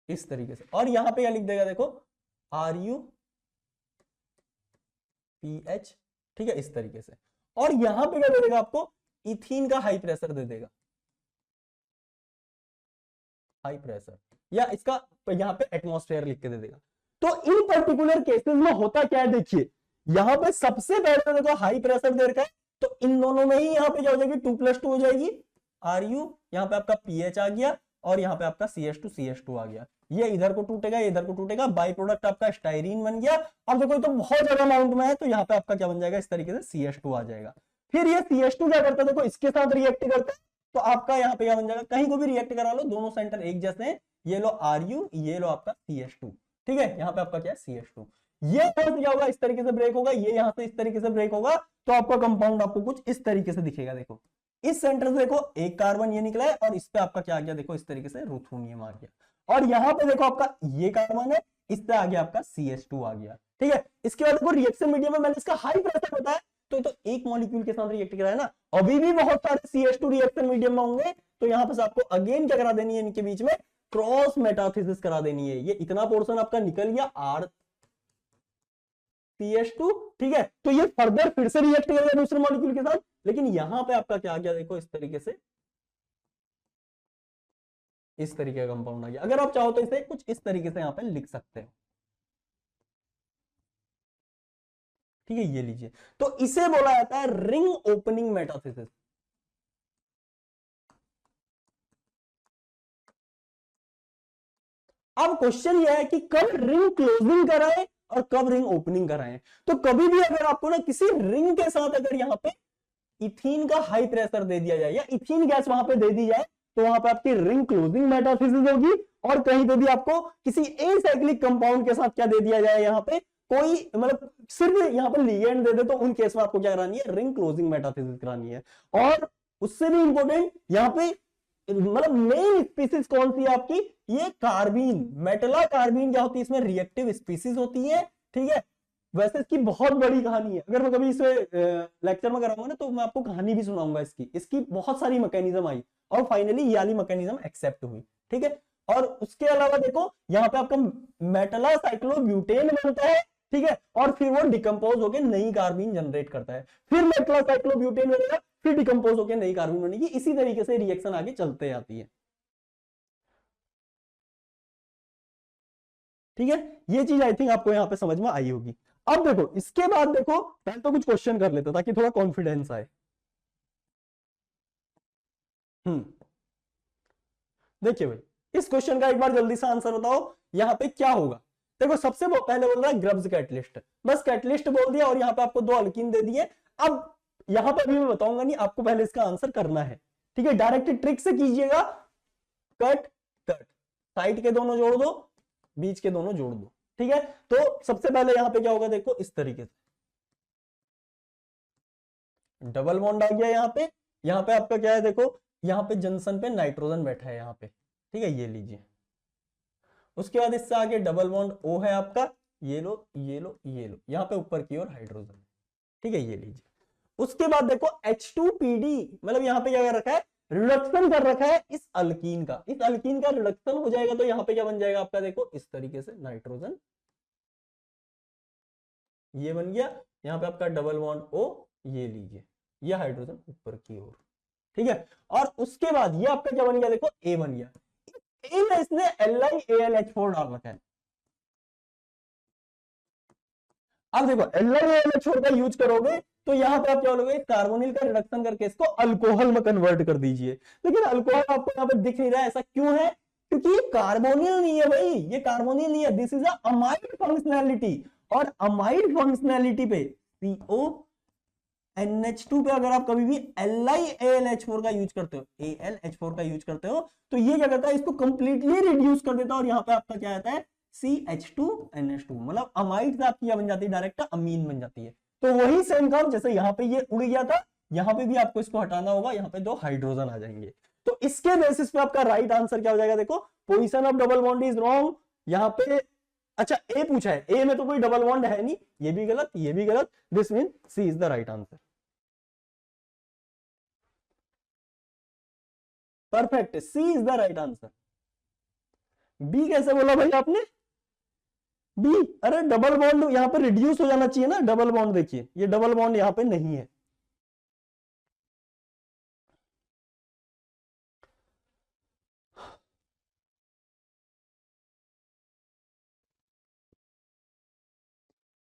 इस तरीके से, और यहां पे क्या लिख देगा, देखो RuPH, ठीक है, इस तरीके से। और यहां पे क्या दे देगा आपको, इथीन का हाई प्रेशर दे देगा, हाई प्रेशर, या इसका यहां पे एटमॉस्फेयर लिख के दे देगा। तो इन पर्टिकुलर केसेस में होता क्या है, देखिए यहां पे सबसे पहले देखो हाई प्रेशर दे रखा है, तो इन दोनों में ही यहां पे क्या हो जाएगी, 2+2 हो जाएगी। Ru, यहाँ पे आपका पीएच आ गया, और यहाँ पे आपका CH2 आ गया, ये इधर को टूटेगा, इधर को टूटेगा, बाई प्रोडक्ट आपका स्टाइरीन बन गया। अब देखो तो बहुत ज्यादा अमाउंट में है, तो यहाँ पे आपका क्या बन जाएगा, इस तरीके से CH2 आ जाएगा। फिर ये CH2 क्या करता है, देखो इसके साथ रिएक्ट करता है, तो आपका यहाँ पे क्या बन जाएगा, कहीं को भी रिएक्ट करा लो, दोनों सेंटर एक जैसे हैं, ये लो Ru, ये लो आपका CH2, ठीक है। यहाँ पे आपका क्या है, CH2, ये क्या होगा, इस तरीके से ब्रेक होगा, ये यहां से इस तरीके से ब्रेक होगा, तो आपका कंपाउंड आपको कुछ इस तरीके से दिखेगा। देखो इस सेंटर से देखो एक कार्बन ये निकला है, और इस पे आपका क्या आ गया, देखो इस तरीके से रुथोनियम आ गया, और यहां पे देखो आपका ये कार्बन है, इस पे आ गया आपका CH2 आ गया, ठीक है। इसके बाद देखो रिएक्शन मीडियम में मैंने इसका हाई प्रेशर बताया, तो एक मॉलिक्यूल के साथ रिएक्ट करा है ना, अभी भी बहुत सारे CH2 रिएक्शन मीडियम में होंगे, तो यहां पर आपको अगेन क्या करा देनी है, इनके बीच में क्रॉस मेटाथेसिस करा देनी है। ये इतना पोर्शन आपका निकल गया CH2, ठीक है, तो ये फर्दर फिर से रिएक्ट करेगा दूसरे मॉलिक्यूल के साथ, लेकिन यहां पे आपका क्या आ गया, देखो इस तरीके से, इस तरीके का कंपाउंड आ गया। अगर आप चाहो तो इसे कुछ इस तरीके से यहां पे लिख सकते हो, ठीक है, ये लीजिए। तो इसे बोला जाता है रिंग ओपनिंग मेटाथेसिस। अब क्वेश्चन यह है कि कब रिंग क्लोजिंग कराएं और कब रिंग ओपनिंग कराएं। तो कभी भी अगर आपको ना किसी रिंग के साथ अगर यहां पे इथीन का हाई प्रेशर दे दिया जाए या इथीन गैस वहां पे दे दी जाए तो वहां पे आपकी रिंग क्लोजिंग मेटाथेसिस होगी। और कहीं पे भी आपको किसी एसाइक्लिक कंपाउंड के साथ क्या दे दिया जाए, यहाँ पे कोई मतलब सिर्फ यहाँ पे लिगेंड दे दे, तो उन केस में आपको क्या करानी है, रिंग क्लोजिंग मेटाथेसिस करानी है। और उससे भी इंपॉर्टेंट यहाँ पे मतलब मेन स्पीसीज कौन सी है आपकी, ये कार्बीन, मेटला कार्बीन क्या होती है, इसमें रिएक्टिव स्पीसीज होती है। ठीक है, वैसे इसकी बहुत बड़ी कहानी है, अगर मैं कभी इसे लेक्चर में कराऊंगा ना तो मैं आपको कहानी भी सुनाऊंगा इसकी। इसकी बहुत सारी मैकेनिज्म आई और फाइनली ये वाली मैकेनिज्म एक्सेप्ट हुई। ठीक है, और उसके अलावा देखो यहाँ पे आपका मेटला साइक्लोब्यूटेन बनता है। ठीक है, और फिर वो डिकम्पोज होकर नई कार्बीन जनरेट करता है, फिर मेटला साइक्लोब्यूटेन बनेगा, फिर डिकम्पोज होकर नई कार्बन बनेगी। इसी तरीके से रिएक्शन आगे चलते जाती है। ठीक है, ये चीज आई थिंक आपको यहां पे समझ में आई होगी। अब देखो इसके बाद देखो, पहले तो कुछ क्वेश्चन कर लेते ताकि थोड़ा कॉन्फिडेंस आए। हम्म, देखिए भाई इस क्वेश्चन का एक बार जल्दी से आंसर बताओ, यहाँ पे क्या होगा। देखो सबसे पहले बोल रहा है ग्रब्स कैटलिस्ट, बस कैटलिस्ट बोल दिया और यहाँ पे आपको दो अल्कीन दे दिए। अब यहाँ पर भी मैं बताऊंगा नहीं, आपको पहले इसका आंसर करना है। ठीक है, डायरेक्ट ट्रिक से कीजिएगा, कट कट, साइड के दोनों जोड़ दो, बीच के दोनों जोड़ दो। ठीक है, तो सबसे पहले यहाँ पे क्या होगा, देखो इस तरीके से डबल बॉन्ड आ गया यहाँ पे आपका क्या है, देखो यहाँ पे जंक्शन पे नाइट्रोजन बैठा है यहाँ पे। ठीक है, ये लीजिए। उसके बाद इससे आगे डबल बॉन्ड O है आपका, ये लो ये लो ये लो, यहाँ पे ऊपर की ओर हाइड्रोजन। ठीक है, ये लीजिए। उसके बाद देखो H2PD, मतलब यहाँ पे क्या कर रखा है, रिडक्शन कर रखा है इस अल्कीन का। इस अल्कीन का रिडक्शन हो जाएगा तो यहाँ पे क्या बन जाएगा आपका, देखो इस तरीके से नाइट्रोजन, ये बन गया। यहाँ पे आपका डबल बॉन्ड O, ये लीजिए, ये हाइड्रोजन ऊपर की ओर। ठीक है, और उसके बाद ये आपका क्या बन गया, देखो A बन गया। ए में इसने LiAlH4 डाल रखा है। अब देखो LiAlH4 का यूज करोगे तो यहां पे आप क्या बोलोगे, कार्बोनिल का रिडक्शन करके इसको अल्कोहल में कन्वर्ट कर दीजिए। लेकिन अल्कोहल आपको यहाँ पे दिख नहीं रहा है, ऐसा क्यों है, क्योंकि ये कार्बोनिल नहीं है भाई, ये कार्बोनिल नहीं है, दिस इज अमाइड फंक्शनैलिटी। और अमाइड फंक्शनैलिटी पे CO NH2 पे अगर आप कभी भी LiAlH4 का यूज करते हो, AlH4 का यूज करते हो, तो ये क्या करता है, इसको कंप्लीटली रिड्यूस कर देता है और यहाँ पे आपका क्या आता है, CH2NH2, मतलब अमाइड से आपकी क्या बन जाती है, डायरेक्ट अमीन बन जाती है। तो वही सेम काम जैसे यहाँ पे ये उड़ गया था, यहाँ पे भी आपको इसको हटाना होगा, यहाँ पे दो हाइड्रोजन आ जाएंगे। तो इसके बेसिस पे आपका राइट आंसर क्या हो जाएगा, देखो position of double bond is wrong यहाँ पे। अच्छा ए पूछा है, ए में तो कोई डबल बॉन्ड है नहीं, ये भी गलत ये भी गलत, this mean C is the right answer. Perfect, C is the right answer. B कैसे बोला भाई आपने, बी, अरे डबल बॉन्ड यहां पे रिड्यूस हो जाना चाहिए ना, डबल बॉन्ड देखिए ये डबल बॉन्ड यहां पे नहीं है।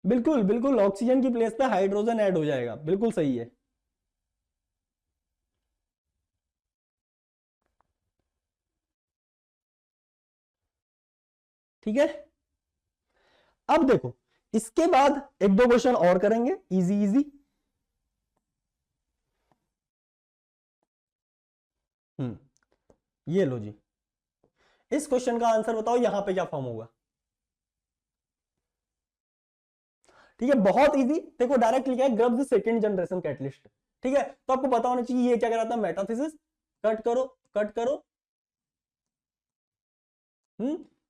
बिल्कुल बिल्कुल, ऑक्सीजन की प्लेस पे हाइड्रोजन ऐड हो जाएगा, बिल्कुल सही है। ठीक है, अब देखो इसके बाद एक दो क्वेश्चन और करेंगे, इजी इजी। ये लो जी, इस क्वेश्चन का आंसर बताओ यहां पे क्या फॉर्म होगा। ठीक है, बहुत इजी, देखो डायरेक्ट लिखा है ग्रब्स सेकंड जनरेशन कैटलिस्ट। ठीक है, तो आपको पता होना चाहिए ये क्या कराता है, मेटाथेसिस। कट करो कट करो,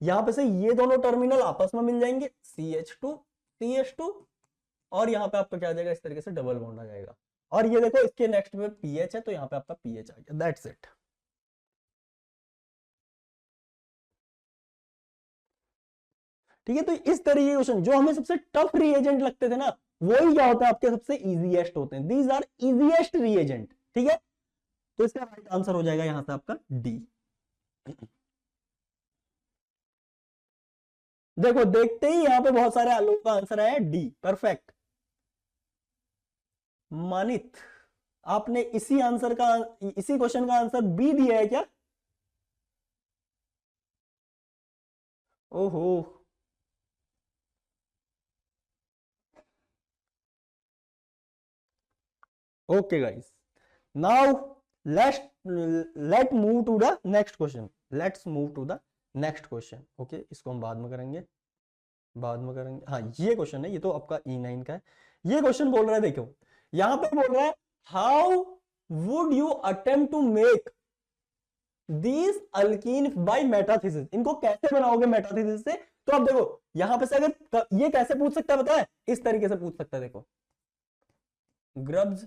यहां पे से ये दोनों टर्मिनल आपस में मिल जाएंगे, CH2 CH2, और यहां पे आपका क्या आ जाएगा, इस तरीके से डबल बॉन्ड आ जाएगा। और ये देखो इसके नेक्स्ट पे पीएच है, तो यहाँ पे आपका पीएच आ गया, दैट्स इट। ठीक है, तो इस तरीके के क्वेश्चन जो हमें सबसे टफ रिएजेंट लगते थे ना, वही क्या होता है आपके सबसे इजीएस्ट होते हैं, दीज आर इजीएस्ट रिएजेंट। ठीक है, तो इसका राइट आंसर हो जाएगा यहां से आपका डी। देखो देखते ही यहां पे बहुत सारे लोगों का आंसर आया डी, परफेक्ट। मानित, आपने इसी आंसर का, इसी क्वेश्चन का आंसर बी दिया है क्या? ओहो, okay guys, now let's let move to the next question, let's move to the next question. Okay, इसको हम बाद में करेंगे, बाद में करेंगे। हाँ, ये क्वेश्चन है, ये तो आपका E9 का है। ये क्वेश्चन बोल रहा है, देखो यहां पे बोल रहा है how would you attempt to make these alkene by metathesis, इनको कैसे बनाओगे मेटाथेसिस से? तो अब देखो यहां पे से अगर ये कैसे पूछ सकता है, पता है? इस तरीके से पूछ सकता है, देखो ग्रब्स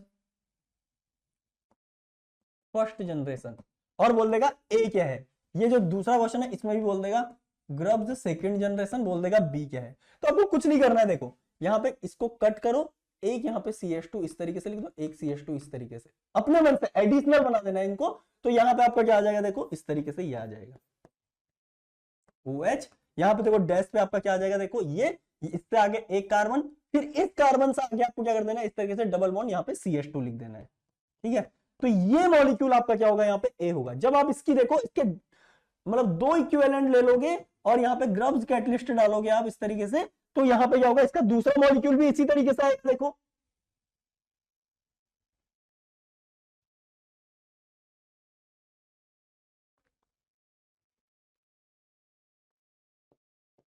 फर्स्ट जनरेशन, और बोल देगा ए क्या है। ये जो दूसरा क्वेश्चन है इसमें भी बोल देगा ग्रब्स सेकंड जनरेशन, बोल देगा बी क्या है। तो आपको कुछ नहीं करना है, देखो यहां पे इसको कट करो, एक यहाँ पे CH2 इस तरीके से लिख दो, एक CH2 इस तरीके से, अपने मन से एडिशनल बना देना है इनको। तो यहाँ पे आपका क्या आ जाएगा, देखो इस तरीके से ये आ जाएगा OH। यहाँ पे देखो डैश पे आपका क्या आ जाएगा, देखो ये इससे आगे एक कार्बन, फिर इस कार्बन से आगे आपको क्या कर देना है, इस तरीके से डबल बॉन्ड यहाँ पे CH2 लिख देना है, ठीक है। तो ये मॉलिक्यूल आपका क्या होगा, यहाँ पे ए होगा। जब आप इसकी देखो, इसके मतलब दो इक्विवेलेंट ले लोगे और यहाँ पे ग्रब्स कैटलिस्ट डालोगे आप इस तरीके से, तो यहाँ पे क्या होगा, इसका दूसरा मॉलिक्यूल भी इसी तरीके से आएगा, देखो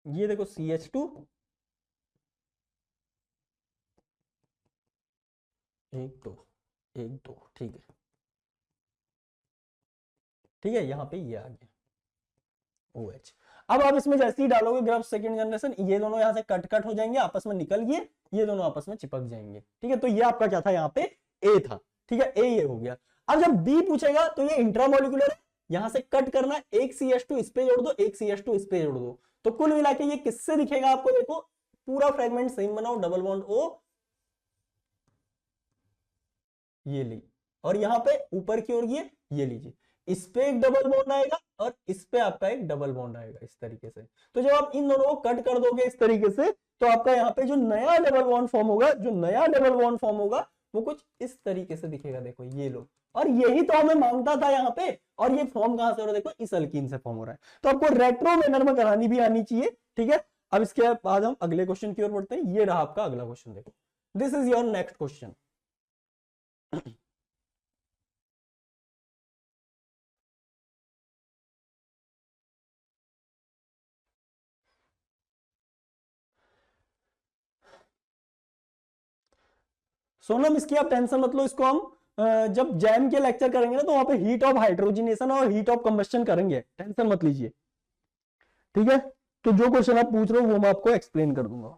ये देखो CH2, एक दो, एक दो, ठीक है, ठीक है, यहाँ पे ये आ गया OH। अब आप इसमें जैसे ही डालोगे ग्रब सेकंड जनरेशन, ये दोनों यहाँ से कट कट हो जाएंगे, आपस में निकल गए, ये दोनों आपस में चिपक जाएंगे, ठीक है। तो ये आपका क्या था, यहाँ पे ए था, ठीक है, ए ये हो गया। अब जब बी पूछेगा तो ये इंट्रामोलिकुलर है, यहां से कट करना, एक CH2 इस पे जोड़ दो, एक CH2 इस पे जोड़ दो, तो कुल मिला के ये किससे दिखेगा आपको, देखो पूरा फ्रेगमेंट सेम बनाओ, डबल बॉन्ड O, ये ली, और यहाँ पे ऊपर की ओर ये लीजिए, इस पे एक डबल बॉन्ड आएगा और इस पे आपका एक डबल बॉन्ड आएगा इस तरीके से। तो जब आप इन दोनों को कट कर दोगे इस तरीके से, तो आपका यहाँ पे जो नया डबल बॉन्ड फॉर्म होगा, जो नया डबल बॉन्ड फॉर्म होगा वो कुछ इस तरीके से दिखेगा, देखो ये लो। और यही तो हमें मांगता था यहाँ पे, और ये फॉर्म कहां से हो रहा है, देखो इस अल्कीन से फॉर्म हो रहा है। तो आपको रेट्रो मैनर में करानी भी आनी चाहिए, ठीक है। अब इसके बाद हम अगले क्वेश्चन की ओर बढ़ते हैं। ये रहा आपका अगला क्वेश्चन, देखो this is your next question. Sonam, इसकी आप टेंशन मत लो, इसको हम जब जैम के लेक्चर करेंगे ना, तो वहां पे हीट ऑफ हाइड्रोजनेशन और हीट ऑफ कंबस्शन करेंगे, टेंशन मत लीजिए, ठीक है। तो जो क्वेश्चन आप पूछ रहे हो वो मैं आपको एक्सप्लेन कर दूंगा।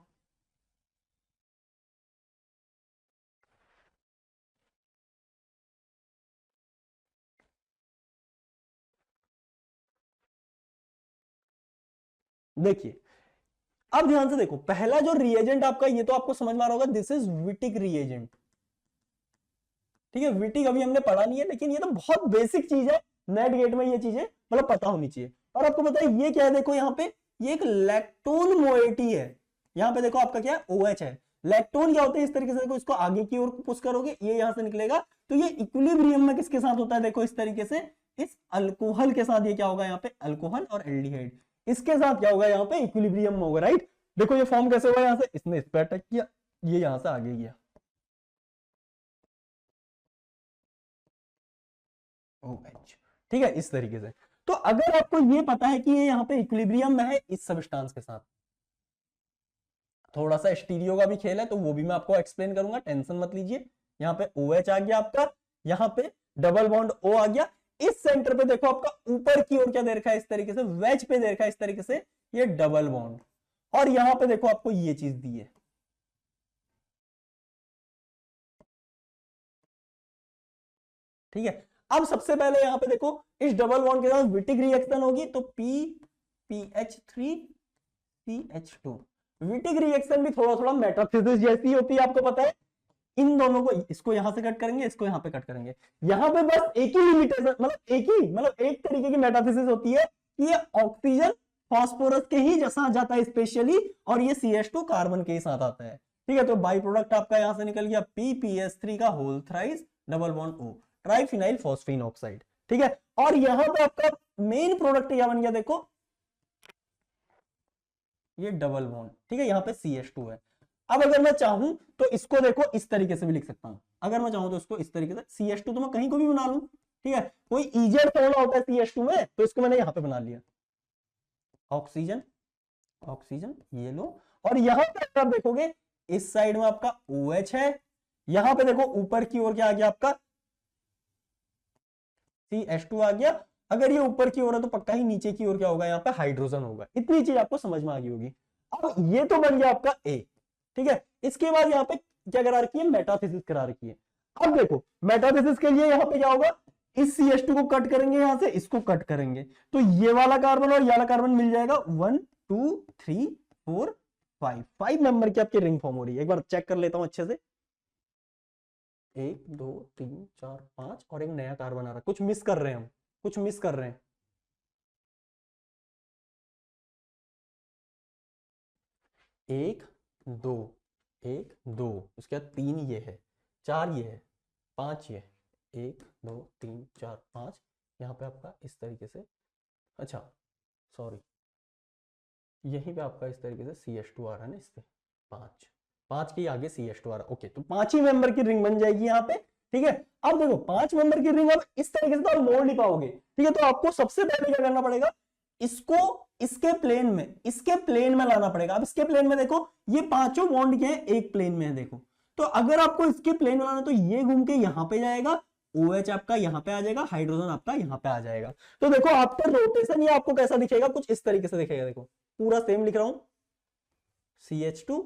देखिए अब ध्यान से देखो, पहला जो रिएजेंट आपका, ये तो आपको समझ में आ रहा होगा, दिस इज विटिक रिएजेंट, ठीक है। विटिक अभी हमने पढ़ा नहीं है, लेकिन ये तो बहुत बेसिक चीज है, नेट गेट में ये चीजें मतलब पता होनी चाहिए। और आपको पता है ये क्या है, देखो यहाँ पे ये एक लैक्टोन मोएटी है, यहाँ पे देखो आपका क्या है, OH है। लैक्टोन क्या होता है, इस तरीके से देखो, इसको आगे की ओर पुश करोगे, ये यहां से निकलेगा, तो ये इक्विलिब्रियम में किसके साथ होता है, देखो इस तरीके से, इस अल्कोहल के साथ। ये क्या होगा यहाँ पे, अल्कोहल और एल्डिहाइड, इसके साथ क्या होगा यहाँ पे, इक्विलिब्रियम में होगा, राइट। देखो ये फॉर्म कैसे हुआ, यहाँ से इसने इस पे अटैक किया, ये यहां से आगे गया, OH, ठीक है, इस तरीके से। तो अगर आपको ये पता है कि ये यहाँ पे इक्विलिब्रियम में है इस सबस्टांस के साथ, थोड़ा सा स्टीरियो का भी खेल है, तो वो भी मैं आपको एक्सप्लेन करूंगा, टेंशन मत लीजिए। यहाँ पे OH आ गया आपका, यहाँ पे डबल बॉन्ड O आ गया, इस सेंटर पे देखो आपका ऊपर की ओर क्या दे रखा है, इस तरीके से वेज पे दे रखा है इस तरीके से, ये डबल बॉन्ड, और यहाँ पे देखो आपको ये चीज दी है, ठीक है। अब सबसे पहले यहाँ पे देखो, इस डबल बॉन्ड के साथ विटिक रिएक्शन होगी, तो PPH3CH2, विटिक रिएक्शन भी थोड़ा थोड़ा मेटाथेसिस जैसी होती है, आपको पता है। इन दोनों को, इसको यहां से कट करेंगे, इसको यहां पे कट करेंगे, यहां पे बस एक ही लिमिटेशन, मतलब एक तरीके की मेटाथेसिस होती है कि ये ऑक्सीजन फास्फोरस के ही साथ जाता है स्पेशली, और ये CH2 कार्बन के ही साथ आता है, ठीक है, तो बाई प्रोडक्ट आपका यहां से निकल गया PPS3 का whole thrice double bond O, triphenyl phosphine oxide. ठीक है, और यहां पे आपका मेन प्रोडक्ट क्या बन गया, देखो ये डबल बॉन्ड। ठीक है, यहाँ पे CH2 है। अब अगर मैं चाहूं तो इसको देखो इस तरीके से भी लिख सकता हूं, अगर मैं चाहूं तो इसको इस तरीके से CH2 तो मैं कहीं को भी बना लूं। ठीक है, कोई इजेड थोड़ा होता है CH2 में, तो इसको मैंने यहां पे बना लिया ऑक्सीजन, ऑक्सीजन ये लो। और यहां पे आप देखोगे इस साइड में आपका OH है, यहां पे देखो ऊपर की ओर क्या आ गया आपका CH2 आ गया। अगर ये ऊपर की ओर है तो पक्का ही नीचे की ओर क्या होगा, यहाँ पे हाइड्रोजन होगा। इतनी चीज आपको समझ में आ गई होगी। अब ये तो बन गया आपका A। ठीक है, इसके बाद यहाँ पे क्या करा रखी है, मेटाथेसिस करा रखी है। अब देखो मेटाथेसिस के लिए यहाँ पे क्या होगा, इस CH2 को कट करेंगे, यहां से इसको कट करेंगे, तो ये वाला कार्बन और ये वाला कार्बन मिल जाएगा 1 2 3 4 5, 5 मेंबर की आपकी रिंग फॉर्म हो रही है। एक बार चेक कर लेता हूं अच्छे से, 1 2 3 4 5 और एक नया कार्बन आ रहा है। कुछ मिस कर रहे हैं हम, कुछ मिस कर रहे हैं। 1 2 1 2, उसके बाद 3 ये है, 4 ये है, 5 ये, 1 2 3 4 5, यहाँ पे आपका इस तरीके से, अच्छा सॉरी यहीं पे आपका इस तरीके से CH2 आ रहा है ना, इस पे 5 के आगे CH2 आ रहा है। ओके, तो 5 ही मेंबर की रिंग बन जाएगी यहाँ पे। ठीक है, अब देखो 5 मेंबर की रिंग अब इस तरीके से तो आप मोड़ नहीं पाओगे। ठीक है, तो आपको सबसे पहले क्या करना पड़ेगा, इसको इसके प्लेन में लाना पड़ेगा। अब इसके प्लेन में देखो ये पांचों बॉन्ड क्या है, एक प्लेन में है। देखो तो अगर आपको इसके प्लेन में लाना तो ये घूम के यहां पे जाएगा, OH आपका यहां पे आ जाएगा, हाइड्रोजन आपका यहां पे आ जाएगा। तो देखो आपका रोटेशन ये आपको कैसा दिखेगा, कुछ इस तरीके से दिखेगा। देखो पूरा सेम लिख रहा हूं, CH2।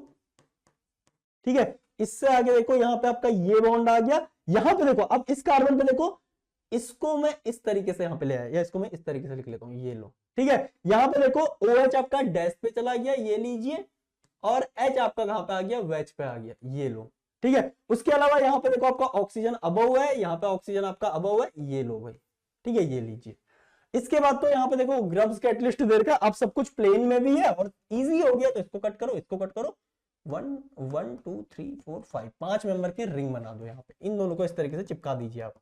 ठीक है, इससे आगे देखो यहाँ पे आपका ये बॉन्ड आ गया। यहां पे देखो अब इस कार्बन पे देखो, इसको मैं इस तरीके से यहां पे ले आया, या इसको मैं इस तरीके से लिख लेता हूं, ये लो। ठीक है, यहां पे देखो OH आपका डैश पे चला गया, ये लीजिए, और H आपका कहां पे आ गया, वेज पे आ गया, ये लो। ठीक है, उसके अलावा यहां पे देखो आपका ऑक्सीजन अबव है, यहां पे ऑक्सीजन आपका अबव है, ये लो भाई। ठीक है, ये लीजिए। इसके बाद तो यहाँ पे देखो ग्रब्स कैटलिस्ट दे रखा, अब सब कुछ प्लेन में भी है और इजी हो गया, तो इसको कट करो, इसको कट करो। 1 1 2 3 4 5, 5 मेंबर की रिंग बना दो। यहाँ पे इन दोनों को इस तरीके से चिपका दीजिए आप।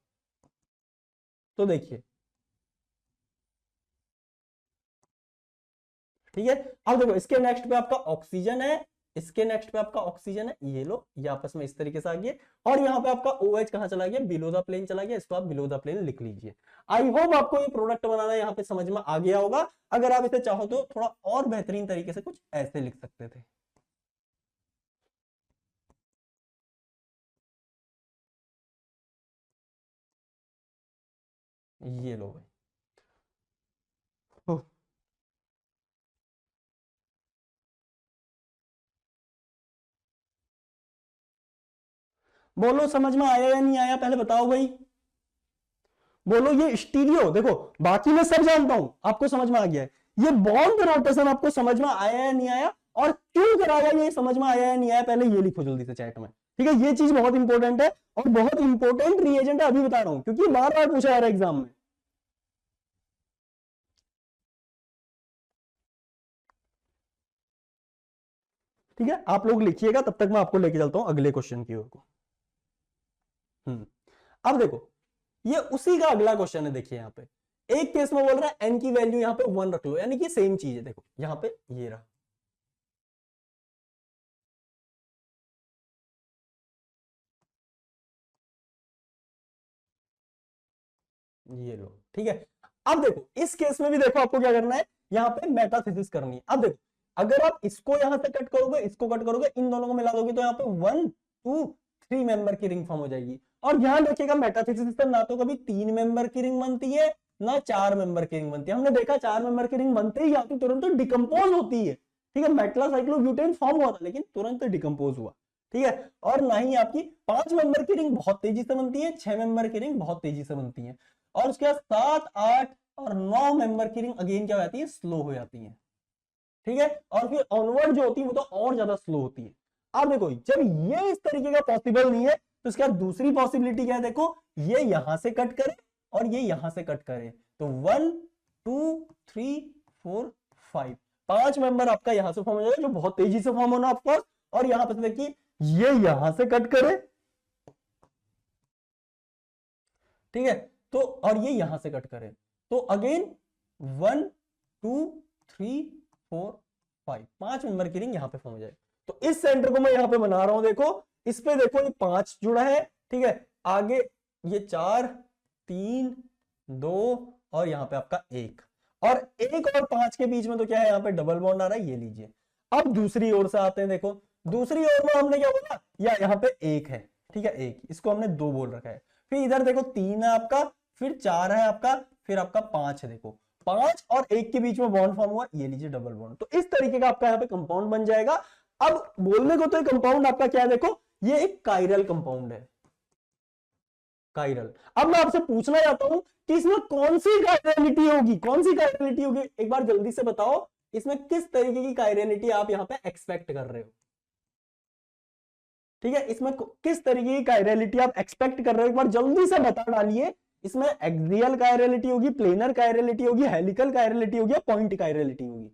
तो देखिए, ठीक है, अब देखो इसके नेक्स्ट पे आपका ऑक्सीजन है, इसके नेक्स्ट पे आपका ऑक्सीजन है, ये लो, ये आपस में इस तरीके से आ गया। और यहाँ पे आपका OH कहां चला गया, बिलो द प्लेन चला गया, इसको आप बिलो द प्लेन लिख लीजिए। आई होप आपको ये प्रोडक्ट बनाना यहाँ पे समझ में आ गया होगा। अगर आप इसे चाहो तो थोड़ा और बेहतरीन तरीके से कुछ ऐसे लिख सकते थे। ये लो भाई, बोलो समझ में आया या नहीं आया, पहले बताओ भाई, बोलो। ये स्टीरियो देखो, बाकी मैं सब जानता हूं, आपको समझ में आ गया है। ये बॉन्ड रोटेशन आपको समझ में आया या नहीं आया, और क्यों कराया ये समझ में आया या नहीं आया, पहले ये लिखो जल्दी से चैट में। ठीक है, ये चीज बहुत इंपॉर्टेंट है और बहुत इंपॉर्टेंट रिएजेंट है, अभी बता रहा हूं, क्योंकि बार बार पूछा जा रहा है एग्जाम में। ठीक है, आप लोग लिखिएगा, तब तक मैं आपको लेके चलता हूं अगले क्वेश्चन की ओर को। अब देखो ये उसी का अगला क्वेश्चन है। देखिए यहाँ पे एक केस में बोल रहा है n की वैल्यू यहाँ पे 1 रख लो, यानी कि सेम चीज है। देखो यहाँ पे ये रहा, ये लो। ठीक है, अब देखो इस केस में भी देखो आपको क्या करना है, यहाँ पे मेटाथेसिस करनी है। अब देखो अगर आप इसको यहां से कट करोगे, इसको कट करोगे, इन दोनों को मिला दोगे, तो यहाँ पे 1 2 3 मेंबर की रिंग फॉर्म हो जाएगी। और ध्यान रखिएगा मेटाथेसिस से ना तो कभी 3 मेंबर की रिंग बनती है, ना 4 मेंबर की रिंग बनती है। हमने देखा 4 मेंबर की रिंग बनते ही आती तुरंत डिकम्पोज होती है। ठीक है, मेटलासाइक्लोब्यूटेन फॉर्म हुआ था लेकिन तुरंत डिकम्पोज हुआ। ठीक है, और ना ही आपकी 5 मेंबर की रिंग बहुत तेजी से बनती है, 6 मेंबर की रिंग बहुत तेजी से बनती है, और उसके बाद 7 8 और 9 मेंबर की रिंग अगेन क्या हो जाती है, स्लो हो जाती है। ठीक है, और फिर ऑनवर्ड जो होती है वो तो और ज्यादा स्लो होती है। अब देखो जब ये इस तरीके का पॉसिबल नहीं है, तो इसके बाद दूसरी पॉसिबिलिटी क्या है, देखो ये यहां से कट करे और ये यहां से कट करे, तो 1 2 3 4 5, 5 मेंबर आपका यहां से फॉर्म हो जाएगा, जो बहुत तेजी से फॉर्म होना ऑफकोर्स। और यहां पर देखिए ये यहां से कट करे, ठीक है, तो और ये यहां से कट करे, तो अगेन 1 2 3 4 5, 5 मेंबर की रिंग यहां पे फॉर्म हो जाए। तो इस सेंटर को मैं यहां पे बना रहा हूं, देखो इस पे देखो ये 5 जुड़ा है, ठीक है, आगे ये 4 3 2 और यहां पे आपका 1 और 1 और 5 के बीच में तो क्या है, यहां पे डबल बॉन्ड आ रहा है, ये लीजिए। अब दूसरी ओर से आते हैं, देखो दूसरी ओर में हमने क्या बोला, या यहां पे 1 है, ठीक है, 1 इसको हमने 2 बोल रखा है, फिर इधर देखो 3 है आपका, फिर 4 है आपका, फिर आपका 5 है, देखो 5 और 1 के बीच में बॉन्ड फॉर्म हुआ, ये लीजिए डबल बॉन्ड। तो इस तरीके का आपका यहाँ पे कंपाउंड बन जाएगा। अब बोलने को तो ये कंपाउंड आपका क्या है, देखो ये एक कायरल कंपाउंड है, कायरल। अब मैं आपसे पूछना चाहता हूं कि इसमें कौन सी कायरलिटी होगी, कौन सी कायरलिटी होगी, एक बार जल्दी से बताओ, इसमें किस तरीके की कायरलिटी आप यहां पे एक्सपेक्ट कर रहे हो, ठीक है, इसमें किस तरीके की कायरलिटी आप एक्सपेक्ट कर रहे हो, एक बार जल्दी से बता डालिए। इसमें एक्सियल कायरलिटी होगी, प्लेनर कायरलिटी होगी, हेलिकल कायरलिटी होगी, पॉइंट कायरलिटी होगी।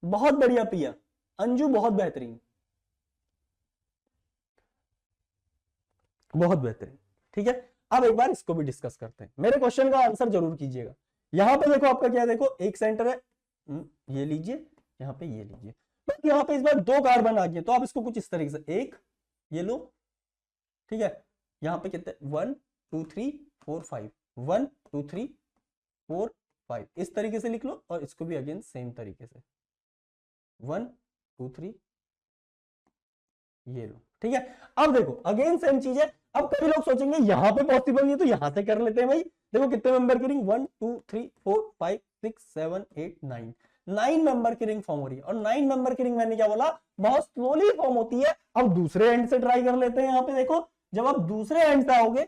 बहुत बढ़िया प्रिया, अंजू बहुत बेहतरीन, बहुत बेहतरीन, ठीक है। अब एक बार इसको भी डिस्कस करते हैं, मेरे क्वेश्चन का आंसर जरूर कीजिएगा। यहां पे देखो आपका क्या है, देखो एक सेंटर है, ये लीजिए, यहां पे ये लीजिए, बट यहां पे इस बार 2 कार्बन आ गए, तो आप इसको कुछ इस तरीके से, एक ये लो, ठीक है, यहां पे कितने 1 2 3 4 5, 1 2 3 4 5 इस तरीके से लिख लो, और इसको भी अगेन सेम तरीके से 1 2 3 ये लो, ठीक है। अब देखो अगेन सेम चीज है, अब कई लोग सोचेंगे यहां पे पॉसिबल नहीं है, तो यहां से कर लेते हैं भाई। देखो कितने मेंबर की रिंग 1 2 3 4 5 6 7 8 9, 9 मेंबर की रिंग फॉर्म हो रही है, और 9 मेंबर की रिंग मैंने क्या बोला, बहुत स्लोली फॉर्म होती है। अब दूसरे एंड से ट्राई कर लेते हैं, यहां पे देखो जब आप दूसरे एंड से आओगे,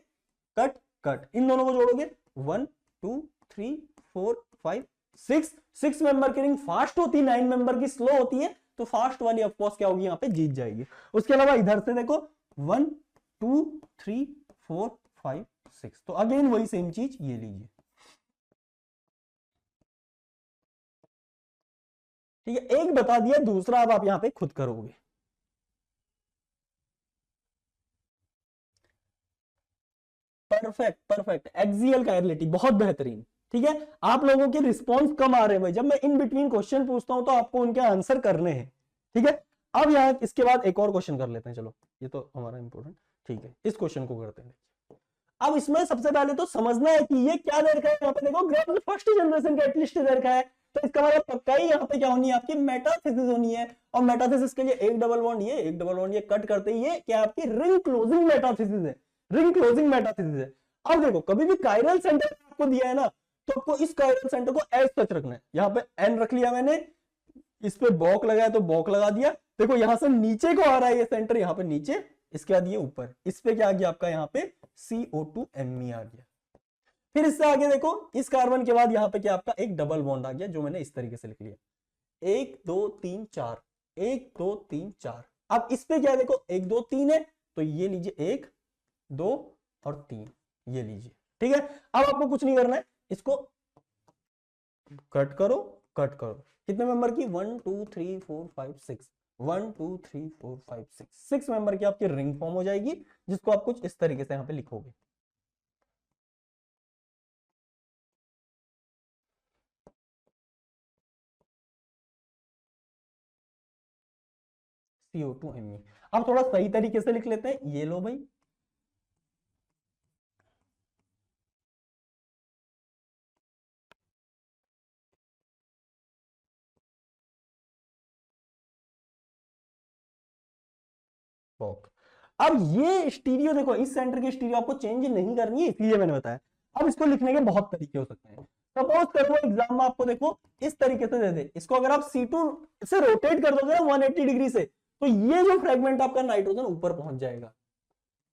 कट कट, इन दोनों को जोड़ोगे 1 2 3 4 5 6, 6 मेंबर की रिंग फास्ट होती है, 9 मेंबर की स्लो होती है, तो फास्ट वाली ऑफकोर्स क्या होगी, यहां पे जीत जाएगी। उसके अलावा इधर से देखो 1 2 3 4 5 6, तो अगेन वही सेम चीज, ये लीजिए, ठीक है। एक बता दिया, दूसरा अब आप यहां पे खुद करोगे। परफेक्ट परफेक्ट, एक्सियल कायरलिटी बहुत बेहतरीन, ठीक है। आप लोगों के रिस्पॉन्स कम आ रहे हैं भाई, जब मैं इन बिटवीन क्वेश्चन पूछता हूं तो आपको उनके आंसर करने हैं, ठीक है। अब यहां इसके बाद एक और क्वेश्चन कर लेते हैं, चलो ये तो हमारा इंपॉर्टेंट, ठीक है, इस क्वेश्चन को करते हैं। अब इसमें सबसे पहले तो समझना है कि ये क्या दे रखा है, यहाँ पे देखो ग्राफ फर्स्ट जनरेशन का एटलीस्ट दे रखा है, तो इसका मतलब पक्का ही यहाँ पे क्या होनी है, आपकी मेटाथेसिस होनी है। और मेटाथेसिस के लिए एक डबल बॉन्ड, ये एक डबल बॉन्ड, ये कट करते ही ये क्या आपकी रिंग क्लोजिंग मेटाथेसिस है, रिंग क्लोजिंग मेटाथेसिस है। अब देखो कभी भी कायरल सेंटर आपको दिया है ना, तो आपको इस कायरल सेंटर को एज सच रखना है। यहाँ पे एन रख लिया मैंने, इस पे बॉक लगाया तो बॉक लगा दिया, देखो यहां से नीचे को आ रहा है ये सेंटर, यहाँ पे नीचे, इसके बाद ये ऊपर, इस पे क्या आ गया आपका यहाँ पे CO2Me आ गया। फिर इससे आगे देखो इस कार्बन के बाद यहाँ पे क्या आपका एक डबल बॉन्ड आ गया, जो मैंने इस तरीके से लिख लिया, 1 2 3 4, 1 2 3 4। अब इस पे क्या देखो 1 2 3 है, तो ये लीजिए 1 2 और 3, ये लीजिए, ठीक है। अब आपको कुछ नहीं करना है, इसको कट करो, कट करो, कितने मेंबर की 1 2 3 4 5 6, 1 2 3 4 5 6, 6 मेंबर की आपकी रिंग फॉर्म हो जाएगी, जिसको आप कुछ इस तरीके से यहां पे लिखोगे। CO2Me, अब थोड़ा सही तरीके से लिख लेते हैं, ये लो भाई, बॉक। अब ये स्टीरियो देखो, इस सेंटर की स्टीरियो आपको चेंज नहीं करनी है, इसलिए मैंने बताया। अब इसको लिखने के बहुत तरीके हो सकते हैं। सपोज करो एग्जाम में आपको देखो इस तरीके से दे दे, इसको अगर आप C2 से रोटेट कर दोगे 180 डिग्री से, तो ये जो फ्रेगमेंट आपका नाइट्रोजन ऊपर पहुंच जाएगा,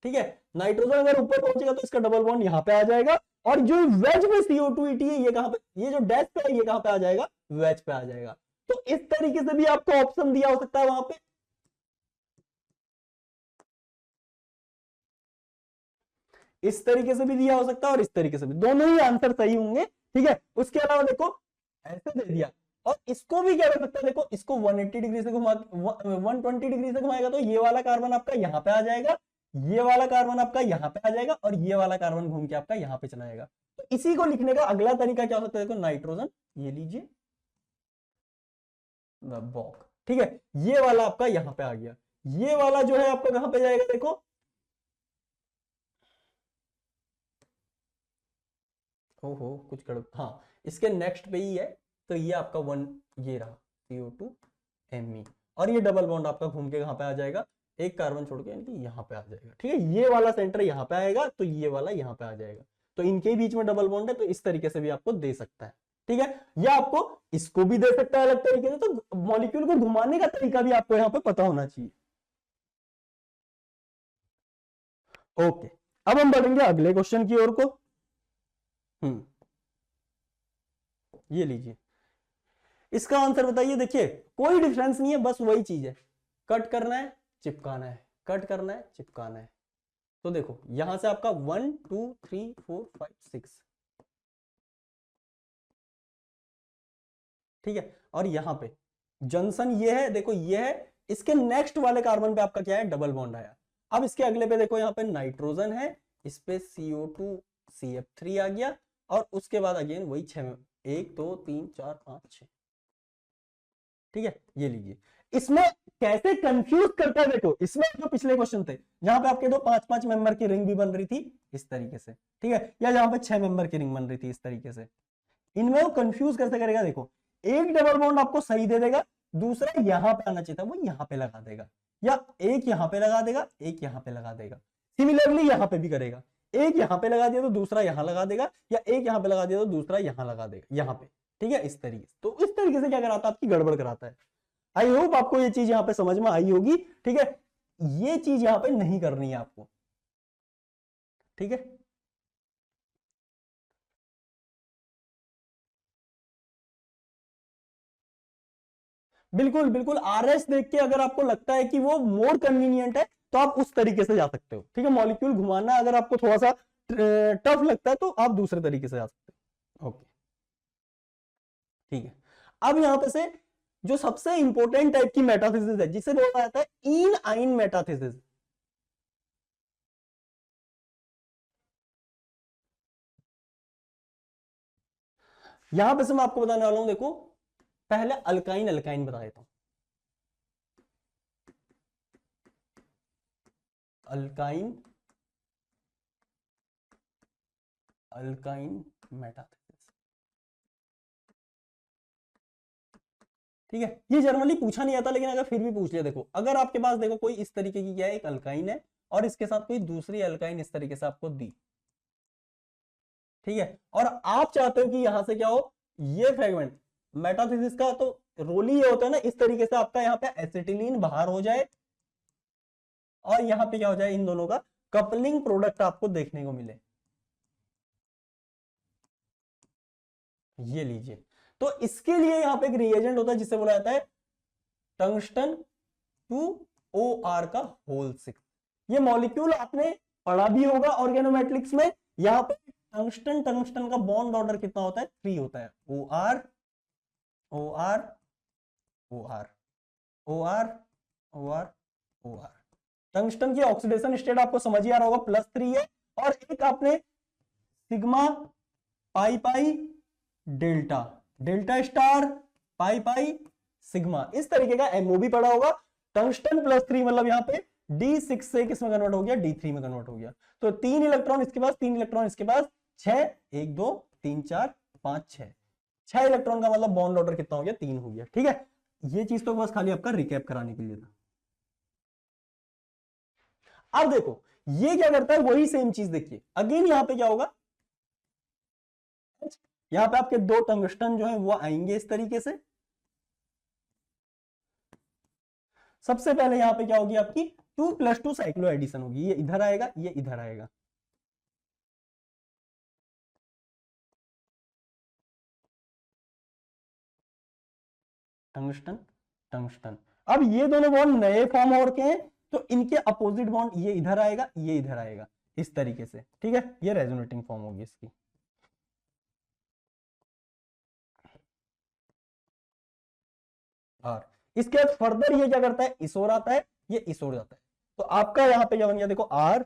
ठीक है। नाइट्रोजन अगर ऊपर पहुंचेगा तो इसका डबल बॉन्ड यहाँ पे आ जाएगा, और जो वेज में CO2 है ये कहां पे, ये जो डैश पे है ये कहां पे आ जाएगा, वेज पे आ जाएगा। तो इस तरीके से भी आपको ऑप्शन दिया हो सकता है वहां पे, इस तरीके से भी दिया हो सकता है और इस तरीके से भी, दोनों ही आंसर सही होंगे, ठीक है। उसके अलावा देखो ऐसे दे दिया, और इसको भी क्या कर सकता है, देखो इसको 180 डिग्री से घुमा 120 डिग्री से घुमाएगा तो ये वाला कार्बन आपका यहाँ पे आ जाएगा, ये वाला कार्बन आपका यहाँ पे आ जाएगा, और ये वाला कार्बन घूम के आपका यहाँ पे चला जाएगा। तो इसी को लिखने का अगला तरीका क्या हो सकता है, देखो नाइट्रोजन, ये लीजिए बॉक, ठीक है, ये वाला आपका यहाँ पे आ गया, ये वाला जो है आपका कहां पे जाएगा, देखो ओहो कुछ गड़बड़, हाँ इसके नेक्स्ट पे ही है, तो ये आपका वन, ये रहा CO2 Me, और ये डबल बॉन्ड आपका घूम के कहां पे आ जाएगा, एक कार्बन छोड़ के, यानी कि यहाँ पे आ जाएगा, ठीक है, ये वाला सेंटर यहाँ पे आएगा तो ये वाला यहाँ पे आ जाएगा, तो इनके बीच में डबल बॉन्ड है, तो इस तरीके से भी आपको दे सकता है, ठीक है, या आपको इसको भी दे सकता है अलग तरीके से, तो मॉलिक्यूल को घुमाने का तरीका भी आपको यहाँ पे पता होना चाहिए। ओके, अब हम बढ़ेंगे अगले क्वेश्चन की ओर को। ये लीजिए, इसका आंसर बताइए, देखिए कोई डिफरेंस नहीं है, बस वही चीज है, कट करना है चिपकाना है, कट करना है चिपकाना है। तो देखो यहां से आपका 1 2 3 4 5 6, ठीक है, और यहां पे जंक्शन ये है, देखो ये है, इसके नेक्स्ट वाले कार्बन पे आपका क्या है, डबल बॉन्ड आया। अब इसके अगले पे देखो यहाँ पे नाइट्रोजन है, इस पे CO2 CF3 आ गया, और उसके बाद अगेन वही 6, 1 2 3 4 5 6, ठीक है, ये लीजिए। इसमें कैसे कंफ्यूज करता है, देखो इसमें जो पिछले क्वेश्चन थे जहां पे आपके दो 5-5 मेंबर की रिंग भी बन रही थी इस तरीके से, ठीक है, या जहां पे 6 मेंबर की रिंग बन रही थी इस तरीके से, इनमें वो कंफ्यूज कैसे करेगा, देखो एक डबल बॉन्ड आपको सही दे देगा, दूसरा यहां पे आना चाहिए था वो यहां पे लगा देगा, या एक यहां पे लगा देगा, एक यहां पे लगा देगा, सिमिलरली यहां पे भी करेगा, एक यहां पे लगा दिया तो दूसरा यहां लगा देगा, या एक यहां पे लगा दिया तो दूसरा यहां लगा देगा, यहां पे, ठीक है, इस तरीके से। तो इस तरीके से क्या कराता है, आपकी गड़बड़ कराता है। आई होप आपको ये चीज यहां पे समझ में आई होगी, ठीक है, ये चीज यहां पे नहीं करनी है आपको, ठीक है। बिल्कुल बिल्कुल, RS देख के अगर आपको लगता है कि वो मोर कन्वीनियंट है तो आप उस तरीके से जा सकते हो, ठीक है, मॉलिक्यूल घुमाना अगर आपको थोड़ा सा टफ लगता है तो आप दूसरे तरीके से जा सकते हो। ओके, ठीक है, अब यहां पे से जो सबसे इंपॉर्टेंट टाइप की मेटाथीसिस है जिसे बोला जाता है इन आइन मेटाथीसिस। यहां पे से मैं आपको बताने वाला हूं, देखो पहले अल्काइन अल्काइन बता देता हूं, अल्काइन अल्काइन मेटाथीसिस, ठीक है, ये जनरली पूछा नहीं आता लेकिन अगर फिर भी पूछ लिया, देखो अगर आपके पास देखो कोई इस तरीके की क्या है, एक अल्काइन है और इसके साथ कोई दूसरी अल्काइन इस तरीके से आपको दी, ठीक है, और आप चाहते हो कि यहां से क्या हो, ये फ्रेगमेंट, मेटाथीसिस का तो रोल ही ये होता है ना, इस तरीके से आपका यहाँ पे एसिटिलीन बाहर हो जाए और यहाँ पे क्या हो जाए, इन दोनों का कपलिंग प्रोडक्ट आपको देखने को मिले, ये लीजिए। तो इसके लिए यहाँ पे एक रिएजेंट होता है जिसे बोला जाता है टंगस्टन 2OR का होल 6। ये मॉलिक्यूल आपने पढ़ा भी होगा ऑर्गेनोमेट्रिक्स में, यहाँ पे टंगस्टन टंगस्टन का बॉन्ड ऑर्डर कितना होता है, 3 होता है, OR OR OR OR OR OR। Tungsten की ऑक्सीडेशन स्टेट आपको समझ ही आ रहा होगा, +3 है, और एक आपने sigma pi pi delta, delta star pi pi sigma, इस तरीके का MO भी पड़ा होगा। टंगस्टन +3 मतलब यहाँ पे D6 से किसमें कन्वर्ट हो गया, D3 में कन्वर्ट हो गया, तो 3 इलेक्ट्रॉन इसके पास, 3 इलेक्ट्रॉन इसके पास, 6 1 2 3 4 5 6 इलेक्ट्रॉन का मतलब बॉन्ड ऑर्डर कितना हो गया, 3 हो गया, ठीक है। ये चीज तो बस खाली आपका रिकैप कराने के लिए था। अब देखो ये क्या करता है, वही सेम चीज देखिए, अगेन यहां पे क्या होगा, यहां पे आपके दो टंगस्टन जो है वो आएंगे इस तरीके से। सबसे पहले यहां पे क्या होगी, आपकी 2+2 साइक्लो एडिशन होगी, ये इधर आएगा, ये इधर आएगा, टंगस्टन टंगस्टन। अब ये दोनों बॉन्ड नए फॉर्म हो रखे हैं, तो इनके अपोजिट बॉन्ड ये इधर आएगा, ये इधर आएगा, इस तरीके से, ठीक है, ये रेजोनेटिंग फॉर्म होगी इसकी। R। इसके बाद फर्दर ये क्या करता है, इस ओर आता है, ये इस ओर जाता है। तो आपका यहां पे क्या बन गया देखो, R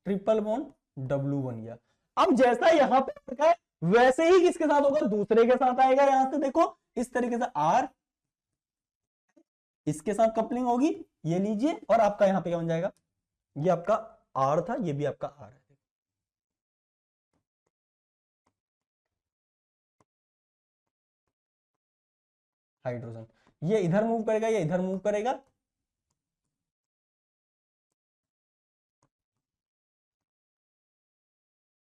ट्रिपल बॉन्ड W बन गया। अब जैसा यहां पे रखा है वैसे ही किसके साथ होगा, दूसरे के साथ आएगा। यहां से देखो इस तरीके से R इसके साथ कपलिंग होगी, ये लीजिए, और आपका यहां पे क्या बन जाएगा, ये आपका R था, ये भी आपका R है। हाइड्रोजन ये इधर मूव करेगा, ये इधर मूव करेगा,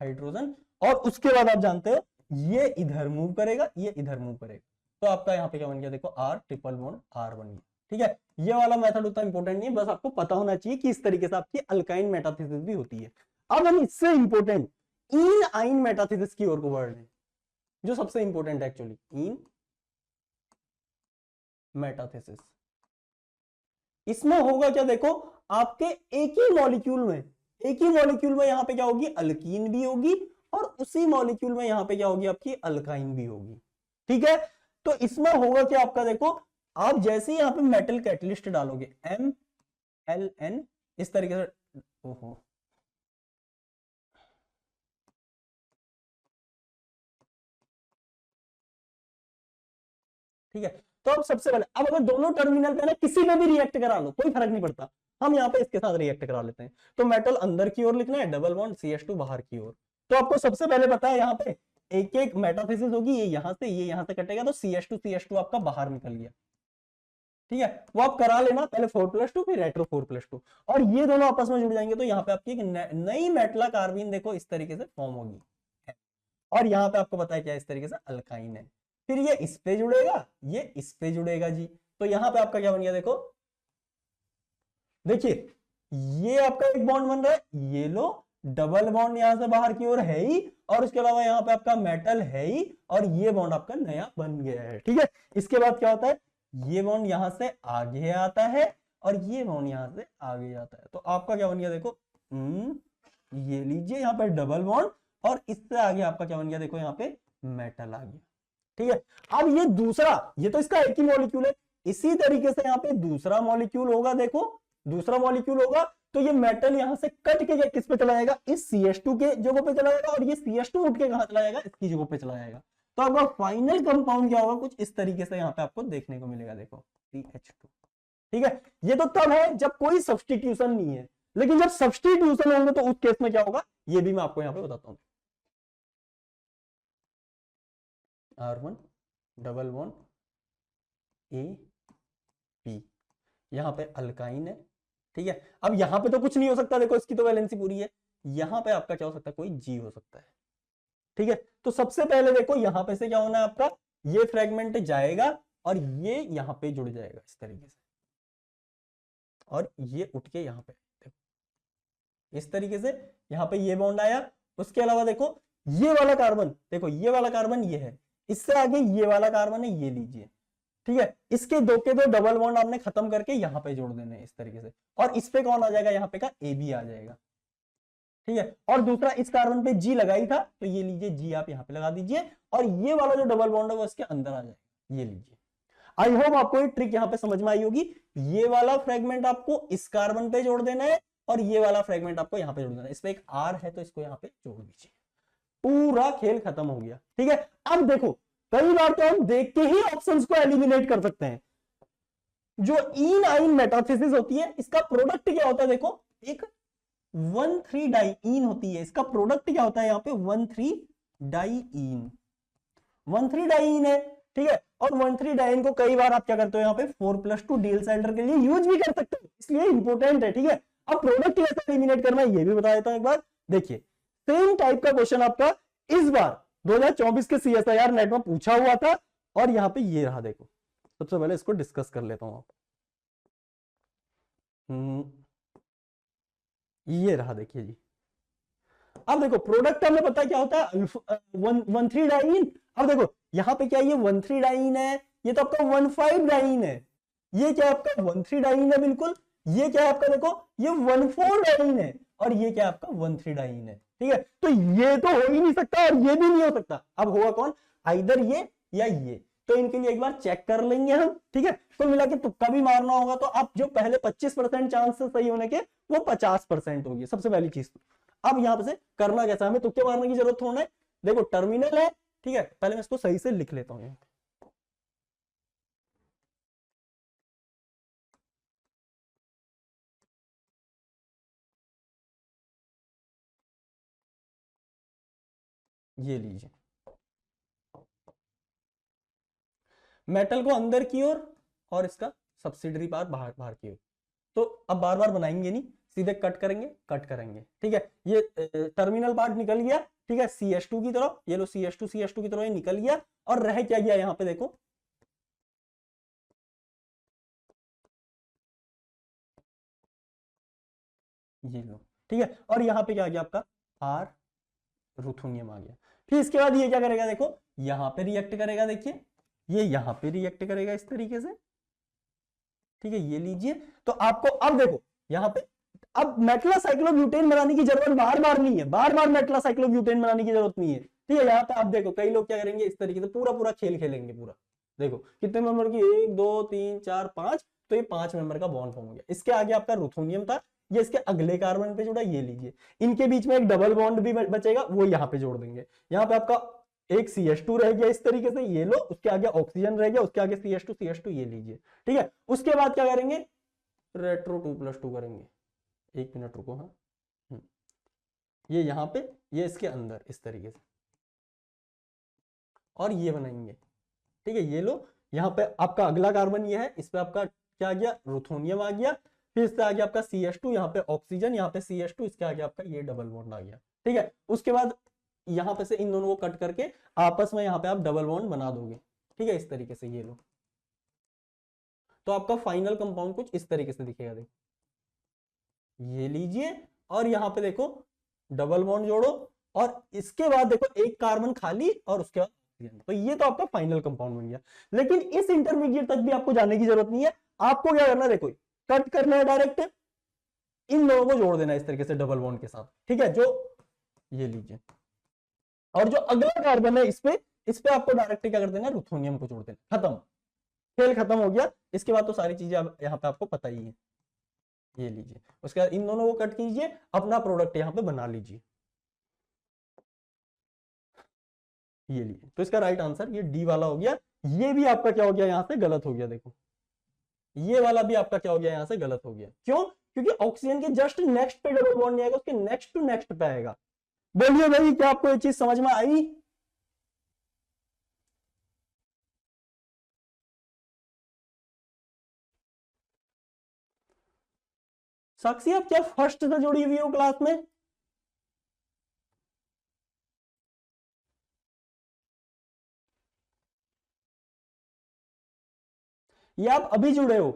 हाइड्रोजन, और उसके बाद आप जानते हो ये इधर मूव करेगा, ये इधर मूव करेगा। तो आपका यहाँ पे क्या बन गया देखो, R ट्रिपल बॉन्ड R बन गया। ठीक है, ये वाला मेथड उतना इंपॉर्टेंट नहीं है, बस आपको पता होना चाहिए कि इस तरीके से आपकी अल्काइन मेटाथेसिस भी होती है। अब हम इससे इंपॉर्टेंट इन आइन मेटाथेसिस की ओर को बढ़ रहे हैं, जो सबसे इंपॉर्टेंट है एक्चुअली, इन मेटाथेसिस। इसमें होगा क्या देखो, आपके एक ही मॉलिक्यूल में यहां पे क्या होगी, अल्कीन भी होगी, और उसी मॉलिक्यूल में यहां पे क्या होगी, आपकी अल्काइन भी होगी। ठीक है, तो इसमें होगा क्या आपका देखो, आप जैसे ही यहां पे मेटल कैटलिस्ट डालोगे MLN इस तरीके से, ओहो ठीक है। तो अब सबसे पहले, अब अगर दोनों टर्मिनल पे ना किसी में भी रिएक्ट करा लो कोई फर्क नहीं पड़ता, हम यहाँ पे इसके साथ रिएक्ट करा लेते हैं। तो मेटल अंदर की ओर लिखना है, डबल बॉन्ड CH2 बाहर की ओर। तो आपको सबसे पहले पता है यहाँ पे एक एक मेटाथेसिस होगी, ये यहां से कटेगा, तो CH2 आपका बाहर निकल गया। ठीक है, वो आप करा लेना, पहले 4+2 फिर रेट्रो 4+2, और ये दोनों आपस में जुड़ जाएंगे, तो यहाँ पे आपकी एक नई मेटला कार्बीन देखो इस तरीके से फॉर्म होगी, और यहाँ पे आपको पता है क्या, इस तरीके से अल्काइन है। फिर ये इस पे जुड़ेगा, ये इस पे जुड़ेगा जी, तो यहां पे आपका क्या बन गया देखो, देखिए ये आपका एक बॉन्ड बन रहा है, ये लो, डबल बॉन्ड यहां से बाहर की ओर है ही, और उसके अलावा यहाँ पे आपका मेटल है ही, और ये बॉन्ड आपका नया बन गया है। ठीक है, इसके बाद क्या होता है, ये बॉन्ड यहां से आगे आता है, और ये बॉन्ड यहां से आगे जाता है, तो आपका क्या बन गया देखो, ये लीजिए यहाँ पे डबल बॉन्ड, और इससे आगे आपका क्या बन गया देखो, यहाँ पे मेटल आ गया। ठीक है, अब ये दूसरा, ये तो इसका एक ही मॉलिक्यूल है, इसी तरीके से यहाँ पे दूसरा मॉलिक्यूल होगा, देखो दूसरा मॉलिक्यूल होगा, तो ये मेटल यहां से कट के किस पे चला जाएगा, इस CH2 के जगह पे चला जाएगा, और ये CH2 उठ के कहां चला जाएगा, इसकी जगह पे चला जाएगा। तो आपका फाइनल कंपाउंड क्या होगा, कुछ इस तरीके से यहाँ पे आपको देखने को मिलेगा, देखो CH2। ठीक है, ये तो तब है जब कोई सब्सटीट्यूशन नहीं है, लेकिन जब सब्सटीट्यूशन होंगे तो उस केस में क्या होगा, ये भी मैं आपको यहाँ पे बताता हूँ। R1 डबल बॉन्ड AP, यहां पे अल्काइन है। ठीक है, अब यहां पे तो कुछ नहीं हो सकता, देखो इसकी तो वैलेंसी पूरी है, यहां पे आपका क्या हो सकता है, कोई G हो सकता है। ठीक है, तो सबसे पहले देखो यहां पे से क्या होना है आपका, ये फ्रेगमेंट जाएगा और ये यहां पे जुड़ जाएगा इस तरीके से, और ये उठ के यहां पे देखो इस तरीके से यहां पे ये बॉन्ड आया। उसके अलावा देखो ये वाला कार्बन, देखो ये वाला कार्बन ये है, इससे आगे ये वाला कार्बन है, ये लीजिए। ठीक है, इसके दो के दो डबल बॉन्ड आपने खत्म करके यहां पे जोड़ देने इस तरीके से, और इस पे कौन आ जाएगा, यहाँ पे का AB आ जाएगा। ठीक है, और दूसरा इस कार्बन पे G लगाई था, तो ये लीजिए G आप यहाँ पे लगा दीजिए, और ये वाला जो डबल बॉन्ड है वो इसके अंदर आ जाएगा, ये लीजिए। आई होप आपको ये ट्रिक यहाँ पे समझ में आई होगी। ये वाला फ्रेगमेंट आपको इस कार्बन पे जोड़ देना है, और ये वाला फ्रेगमेंट आपको यहाँ पे जोड़ देना है। इस पे एक R है तो इसको यहाँ पे जोड़ दीजिए, पूरा खेल खत्म हो गया। ठीक है, अब देखो कई बार तो हम देख के ही ऑप्शंस को एलिमिनेट कर सकते हैं। जो इन आइन मेटाथेसिस होती है, इसका प्रोडक्ट क्या होता है, देखो एक 1,3 डाइईन होती है, इसका प्रोडक्ट क्या होता है यहाँ पे 1,3 डाइईन, 1,3 डाइईन है। ठीक है, और 1,3 डाइईन को कई बार आप क्या करते हो, यहाँ पे 4+2 डील साइडर के लिए यूज भी कर सकते हो, इसलिए इंपॉर्टेंट है। ठीक है, अब प्रोडक्ट कैसे एलिमिनेट करना है ये भी बता देता हूं एक बार। देखिए सेम टाइप का क्वेश्चन आपका इस बार 2024 के CSIR नेट में पूछा हुआ था, और यहाँ पे ये रहा, देखो सबसे पहले इसको डिस्कस कर लेता हूं आप। ये रहा, देखिए जी। अब देखो प्रोडक्ट हमें पता क्या होता है, 1,3 डाइईन। अब देखो यहाँ पे क्या, ये 1,3 डाइईन है, ये तो आपका 1,5 डाइईन है, ये क्या आपका 1,3 डाइईन है बिल्कुल, ये क्या है आपका देखो ये 1,4 डाइईन है, और ये क्या आपका 1,3 डाइईन है। ठीक है, तो ये तो हो ही नहीं सकता और ये भी नहीं हो सकता। अब होगा कौन, आइदर ये या ये, तो इनके लिए एक बार चेक कर लेंगे हम, ठीक है। कुल मिला के तुक्का भी मारना होगा तो आप जो पहले 25% चांस सही होने के वो 50% होगी, सबसे पहली चीज। अब यहां से करना कैसा, हमें तुक्के मारने की जरूरत थोड़ा है। देखो टर्मिनल है, ठीक है, पहले मैं इसको सही से लिख लेता हूं। ये लीजिए, मेटल को अंदर की ओर और इसका सब्सिडरी पार्ट बाहर बाहर की ओर। तो अब बार बार बनाएंगे नहीं, सीधे कट करेंगे, कट करेंगे, ठीक है। ये टर्मिनल पार्ट निकल गया, ठीक है, CH2 की तरह, ये लो CH2 की तरह ये निकल गया। और रह क्या गया यहाँ पे देखो, ये लो, ठीक है। और यहाँ पे क्या आ गया आपका आर रुथोनियम आ गया। फिर इसके बाद ये क्या करेगा देखो, यहाँ पे रिएक्ट करेगा, देखिए ये यहाँ पे रिएक्ट करेगा इस तरीके से, ठीक है। ये लीजिए, तो आपको अब देखो यहाँ पे अब मेटलासाइक्लोब्यूटेन बनाने की जरूरत बार बार नहीं है, बार बार मेटलासाइक्लोब्यूटेन बनाने की जरूरत नहीं है, ठीक है। यहाँ पे आप देखो कई लोग क्या करेंगे, इस तरीके से पूरा पूरा खेल खेलेंगे पूरा। देखो कितने मेंबर की, 1 2 3 4 5, तो ये 5 मेंबर का बॉन्ड फॉर्म हो गया। इसके आगे आपका रुथोनियम था, ये इसके अगले कार्बन पे जुड़ा, ये लीजिए। इनके बीच में एक डबल बॉन्ड भी बचेगा, वो यहाँ पे जोड़ देंगे। यहाँ पे आपका एक CH2 रह गया इस तरीके से, ये लो, उसके आगे ऑक्सीजन रह गया, उसके आगे CH2 ये लीजिए, ठीक है। उसके बाद क्या करेंगे, रेट्रो 2+2 करेंगे। 1 मिनट रुको, हाँ, ये यहाँ पे, ये इसके अंदर इस तरीके से, और ये बनाएंगे, ठीक है। ये लो, यहाँ पे आपका अगला कार्बन ये है, इस पे आपका क्या आ गया, रुथोनियम आ गया। फिर इससे आगे आपका CH2, यहाँ पे ऑक्सीजन, यहाँ पे CH2, इसके आगे आपका ये डबल बॉन्ड आ गया, ठीक है। उसके बाद यहाँ पे से इन दोनों को कट करके आपस में यहाँ पे आप डबल बॉन्ड बना दोगे, ठीक है, इस तरीके से। ये लो, तो आपका फाइनल कंपाउंड कुछ इस तरीके से दिखेगा, देखो ये लीजिए। और यहाँ पे देखो डबल बॉन्ड जोड़ो, और इसके बाद देखो एक कार्बन खाली, और उसके बाद तो ये तो आपका फाइनल कंपाउंड बन गया। लेकिन इस इंटरमीडिएट तक भी आपको जाने की जरूरत नहीं है, आपको क्या करना है, देखो कट करना है डायरेक्ट, इन दोनों को जोड़ देना है इस तरीके से डबल बॉन्ड के साथ, ठीक है। जो ये लीजिए, और जो अगला कार्बन है इस पे आपको डायरेक्ट क्या कर देना है, रुथोनियम को जोड़ देना, खत्म, खेल खत्म हो गया। इसके बाद तो सारी चीजें यहाँ पे आपको पता ही है। ये लीजिए, उसके बाद इन दोनों को कट कीजिए, अपना प्रोडक्ट यहाँ पे बना लीजिए। ये लीजिए, तो इसका राइट आंसर ये डी वाला हो गया। ये भी आपका क्या हो गया, यहाँ से गलत हो गया, देखो ये वाला भी आपका क्या हो गया, यहाँ से गलत हो गया। क्यों, क्योंकि ऑक्सीजन के जस्ट नेक्स्ट पे डबल बॉन्ड नहीं आएगा, उसके नेक्स्ट टू नेक्स्ट पे आएगा। बोलिए भाई, क्या आपको ये चीज समझ में आई? साक्षी, आप क्या फर्स्ट से जुड़ी हुई हो क्लास में? या आप अभी जुड़े हो?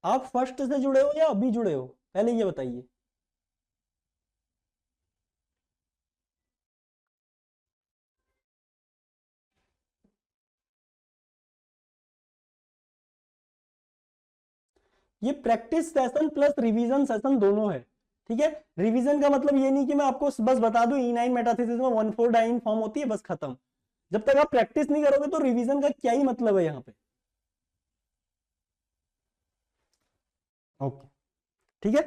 आप फर्स्ट से जुड़े हो या अभी जुड़े हो, पहले ये बताइए। ये practice session plus revision session दोनों है, ठीक है। रिवीजन का मतलब ये नहीं कि मैं आपको बस बता दूं E9 मेटाथेसिस में 1,4 डाइन फॉर्म होती है, बस खत्म। जब तक आप प्रैक्टिस नहीं करोगे तो रिवीजन का क्या ही मतलब है यहाँ पे। ओके, ठीक है।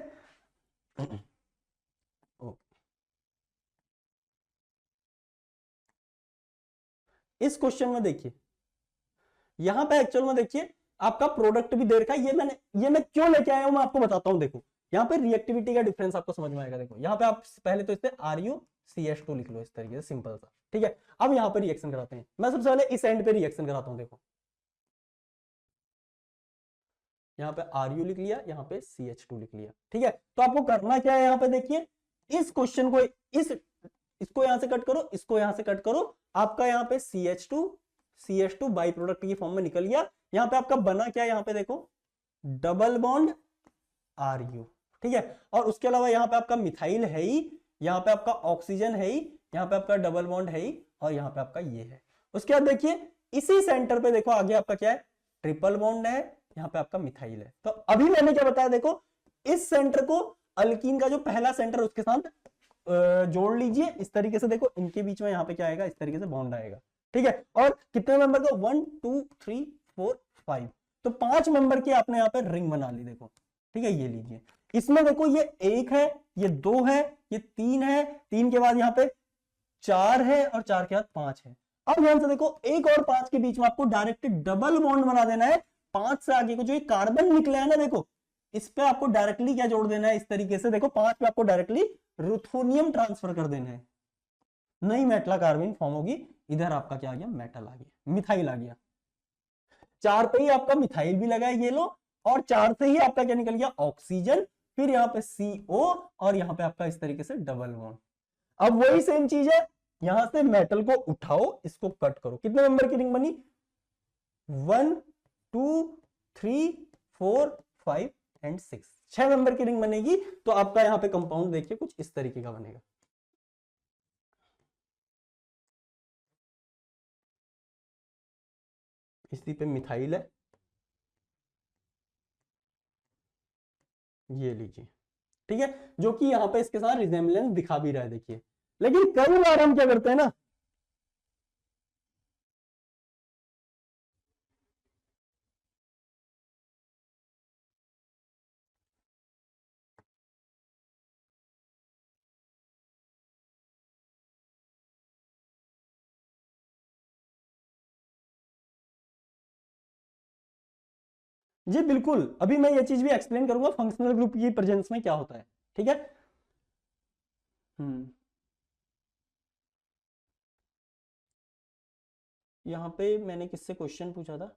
इस क्वेश्चन में देखिए, यहां पे एक्चुअल में देखिए आपका प्रोडक्ट भी दे रखा है। ये मैं क्यों लेके आया हूं, मैं आपको बताता हूं। देखो यहाँ पे रिएक्टिविटी का डिफरेंस आपको समझ में आएगा। देखो यहाँ पे आप पहले तो इससे RuCH2 लिख लो इस तरीके से, सिंपल सा, ठीक है। अब यहाँ पे रिएक्शन कराते हैं, मैं सबसे पहले इस एंड पे रिएक्शन कराता हूं। देखो यहाँ पे Ru लिख लिया, यहाँ पे CH2 लिख लिया, ठीक है। तो आपको करना क्या है, यहाँ पे देखिए इस क्वेश्चन को, इसको यहां से कट करो, इसको यहां से कट करो, आपका यहाँ पे CH2 बाई प्रोडक्ट की फॉर्म में निकल गया। यहाँ पे आपका बना क्या, यहाँ पे देखो डबल बॉन्ड Ru, ठीक है। और उसके अलावा यहाँ पे आपका मिथाइल है ही, यहाँ पे आपका ऑक्सीजन है ही, यहाँ पे आपका डबल बॉन्ड है ही, और यहाँ पे आपका ये है। उसके बाद देखिए इसी सेंटर पे देखो आगे आपका क्या है, ट्रिपल बॉन्ड है, यहाँ पे आपका मिथाइल है। तो अभी मैंने क्या बताया, देखो इस सेंटर को अल्कीन का जो पहला सेंटर उसके साथ जोड़ लीजिए इस तरीके से। देखो इनके बीच में यहाँ पे क्या आएगा, इस तरीके से बॉन्ड आएगा, ठीक है। और कितने मेंबर का, 1 2 3 4 5, तो 5 मेंबर की आपने यहाँ पे रिंग बना ली। देखो ठीक है, ये लीजिए। इसमें देखो ये 1 है, ये 2 है, ये 3 है, 3 के बाद यहाँ पे 4 है और 4 के बाद 5 है। अब ध्यान से देखो 1 और 5 के बीच में आपको डायरेक्ट डबल बॉन्ड बना देना है। 5 से आगे को जो ये कार्बन निकला है ना, देखो इस पे आपको डायरेक्टली क्या जोड़ देना है, इस तरीके से। देखो 5 पे आपको डायरेक्टली रुथोनियम ट्रांसफर कर देना है, नई मेटला कार्बाइन फॉर्म होगी। इधर आपका क्या आ गया, मेटल आ गया, मिथाइल आ गया। 4 पे ही आपका मिथाइल भी लगा है, ये लो, और 4 से ही आपका क्या निकल गया, ऑक्सीजन। फिर यहाँ पे CO और यहाँ पे आपका इस तरीके से डबल बॉन्ड। अब वही सेम चीज है, यहां से मेटल को उठाओ, इसको कट करो। कितने नंबर की रिंग बनी, 1 2 3 4 5 एंड 6, 6 नंबर की रिंग बनेगी। तो आपका यहाँ पे कंपाउंड देखिए कुछ इस तरीके का बनेगा। इसी पे मिथाइल है, ये लीजिए, ठीक है, जो कि यहाँ पे इसके साथ रिजेम्बलेंस दिखा भी रहा है, देखिए। लेकिन कई बार हम क्या करते हैं ना, जी बिल्कुल, अभी मैं ये चीज भी एक्सप्लेन करूंगा फंक्शनल ग्रुप की प्रेजेंस में क्या होता है, ठीक है। यहाँ पे मैंने किससे क्वेश्चन पूछा था,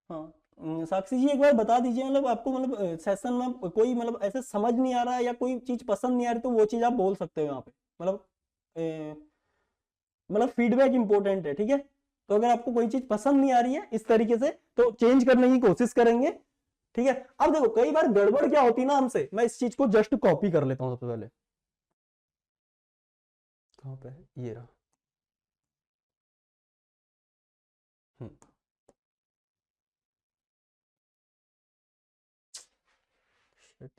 हाँ साक्षी जी एक बार बता दीजिए, मतलब आपको मतलब सेशन में कोई मतलब ऐसे समझ नहीं आ रहा है या कोई चीज पसंद नहीं आ रही, तो वो चीज आप बोल सकते हो यहाँ पे। मतलब मतलब फीडबैक इंपॉर्टेंट है, ठीक है। तो अगर आपको कोई चीज पसंद नहीं आ रही है इस तरीके से, तो चेंज करने की कोशिश करेंगे, ठीक है। अब देखो कई बार गड़बड़ क्या होती है ना हमसे, मैं इस चीज को जस्ट कॉपी कर लेता हूँ सबसे पहले। कहाँ पे है, ये रहा। Shit.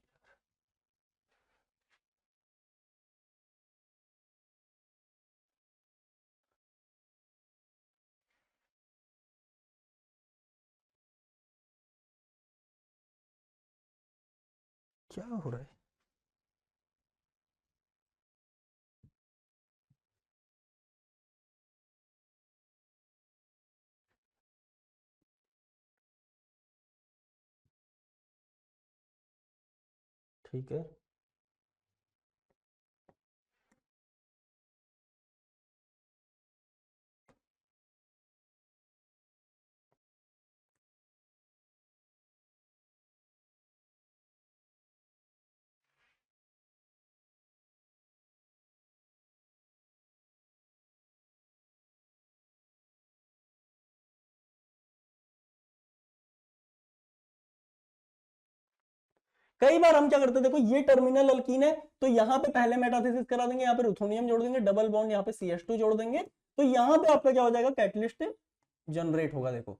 क्या हो रहा है, ठीक है। कई बार हम क्या करते हैं, देखो ये टर्मिनल अल्कीन है, तो यहाँ पे पहले मेटाथेसिस करा देंगे, यहाँ पे रुथोनियम जोड़ देंगे, डबल बॉन्ड यहाँ पे CH2 जोड़ देंगे, तो यहाँ पे आपका क्या हो जाएगा, कैटलिस्ट जनरेट होगा। देखो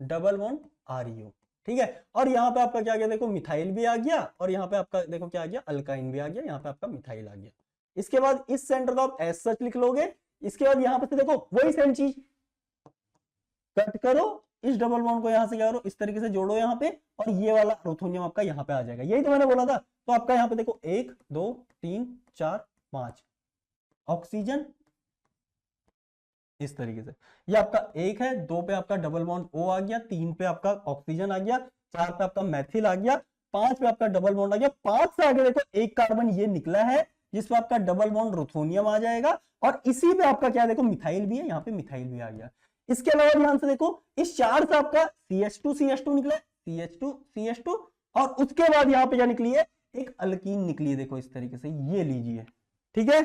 डबल बॉन्ड ReO, ठीक है। और यहाँ पे आपका क्या आ गया, देखो मिथाइल भी आ गया, और यहाँ पे आपका देखो क्या आ गया, अल्काइन भी आ गया, यहाँ पे आपका मिथाइल आ गया। इसके बाद इस सेंटर को आप एज सच लिख लोगे। इसके बाद यहाँ पे देखो वही सेम चीज, कट करो, इस डबल बॉन्ड को यहां से क्या करो, इस तरीके से जोड़ो यहाँ पे, और ये वाला रुथोनियम आपका यहाँ पे आ जाएगा। यही तो मैंने बोला था। तो आपका यहाँ पे देखो 1 2 3 4 5 ऑक्सीजन, इस तरीके से। ये आपका 1 है, 2 पे आपका डबल बॉन्ड O आ गया, 3 पे आपका ऑक्सीजन आ गया, 4 पे आपका मैथिल आ गया, 5 पे आपका डबल बॉन्ड आ गया। 5 से आगे देखो एक कार्बन ये निकला है, जिस पे आपका डबल बॉन्ड रुथोनियम आ जाएगा, और इसी पे आपका क्या देखो मिथाइल भी है, यहाँ पे मिथाइल भी आ गया। इसके अलावा ध्यान से देखो इस 4 से आपका CH2 निकला, CH2 और उसके बाद यहाँ पे क्या निकली है, एक अल्कीन निकली है, देखो इस तरीके से, ये लीजिए, ठीक है।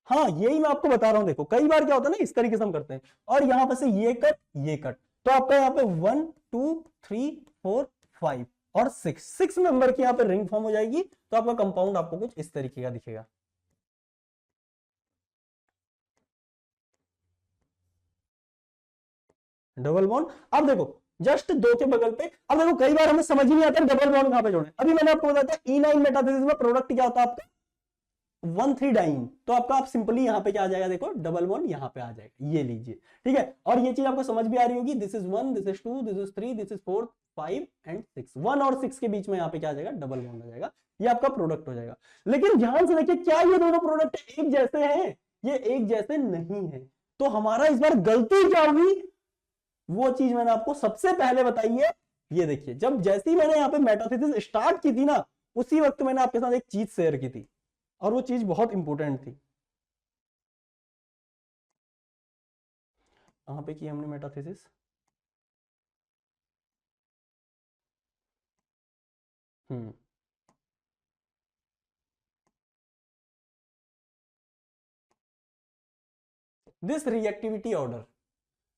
हाँ यही मैं आपको बता रहा हूं, देखो कई बार क्या होता है ना, इस तरीके से हम करते हैं, और यहां पर से ये कट ये कट, तो आपका यहाँ पे 1 2 3 4 5 और 6 मेंबर की यहाँ पे रिंग फॉर्म हो जाएगी। तो आपका कंपाउंड आपको कुछ इस तरीके का दिखेगा। डबल बॉन्ड, अब देखो जस्ट दो के बगल पे, अब देखो कई बार हमें समझ ही नहीं आता डबल बॉन्ड कहां पे जोड़े। अभी मैंने आपको बताया था E9 मेटाथेसिस में प्रोडक्ट क्या होता है आपका 1,3 डाइन, तो आपका आप सिंपली यहां पे क्या आ जाएगा, देखो डबल बॉन्ड यहां पे आ जाएगा, ये लीजिए, ठीक है। और ये चीज आपको समझ भी आ रही होगी, this is 1, this is 2, this is 3, this is 4, 5 and 6, 1 और 6 के बीच में यहाँ पे क्या आ जाएगा, डबल बॉन्ड आ जाएगा, ये आपका प्रोडक्ट हो जाएगा। लेकिन ध्यान से देखिए, क्या ये दोनों प्रोडक्ट एक जैसे हैं? ये एक जैसे नहीं है। तो हमारा इस बार गलती क्या हुई, वो चीज मैंने आपको सबसे पहले बताई है। ये देखिए, जब जैसे ही मैंने यहाँ पे मेटाथेसिस स्टार्ट की थी ना, उसी वक्त मैंने आपके साथ एक चीज शेयर की थी, और वो चीज बहुत इंपॉर्टेंट थी। कहां पे की हमने मेटाथेसिस, दिस रिएक्टिविटी ऑर्डर,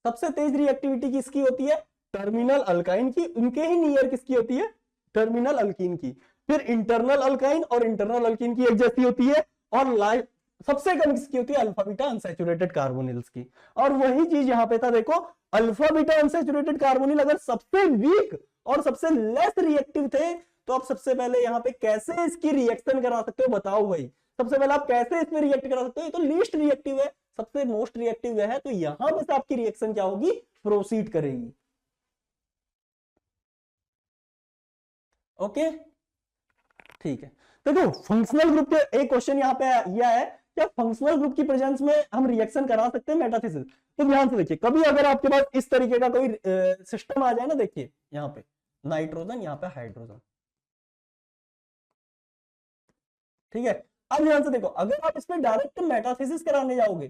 सबसे तेज रिएक्टिविटी किसकी होती है, टर्मिनल अल्काइन की, उनके ही नियर किसकी होती है, टर्मिनल अल्कीन की। फिर इंटरनल अल्काइन और इंटरनल अल्कीन की एक जैसी होती है, और लाइफ सबसे कम किसकी होती है, अल्फा बीटा अनसैचुरेटेड कार्बोनिल्स की। और वही चीज यहां पे था, देखो अल्फा बीटा अनसैचुरेटेड कार्बोनिल अगर सबसे वीक और सबसे लेस रिएक्टिव थे, तो आप सबसे पहले यहाँ पे कैसे इसकी रिएक्शन करा सकते हो, बताओ भाई। सबसे पहले आप कैसे इसमें रिएक्ट करा सकते हो, ये तो लीस्ट रिएक्टिव है, सबसे मोस्ट रिएक्टिव है, तो यहां पे से आपकी रिएक्शन क्या होगी, प्रोसीड करेगी। ओके, ठीक है। देखो फंक्शनल ग्रुप के एक क्वेश्चन यहाँ पे यह है, क्या फंक्शनल ग्रुप की प्रेजेंस में हम रिएक्शन करा सकते हैं मेटाथेसिस? तो ध्यान से देखिए, कभी अगर आपके पास इस तरीके का कोई सिस्टम आ जाए ना, देखिए यहाँ पे नाइट्रोजन, यहाँ पे हाइड्रोजन, ठीक है। अब ध्यान से देखो, अगर आप इसमें डायरेक्ट मेटाथेसिस कराने जाओगे,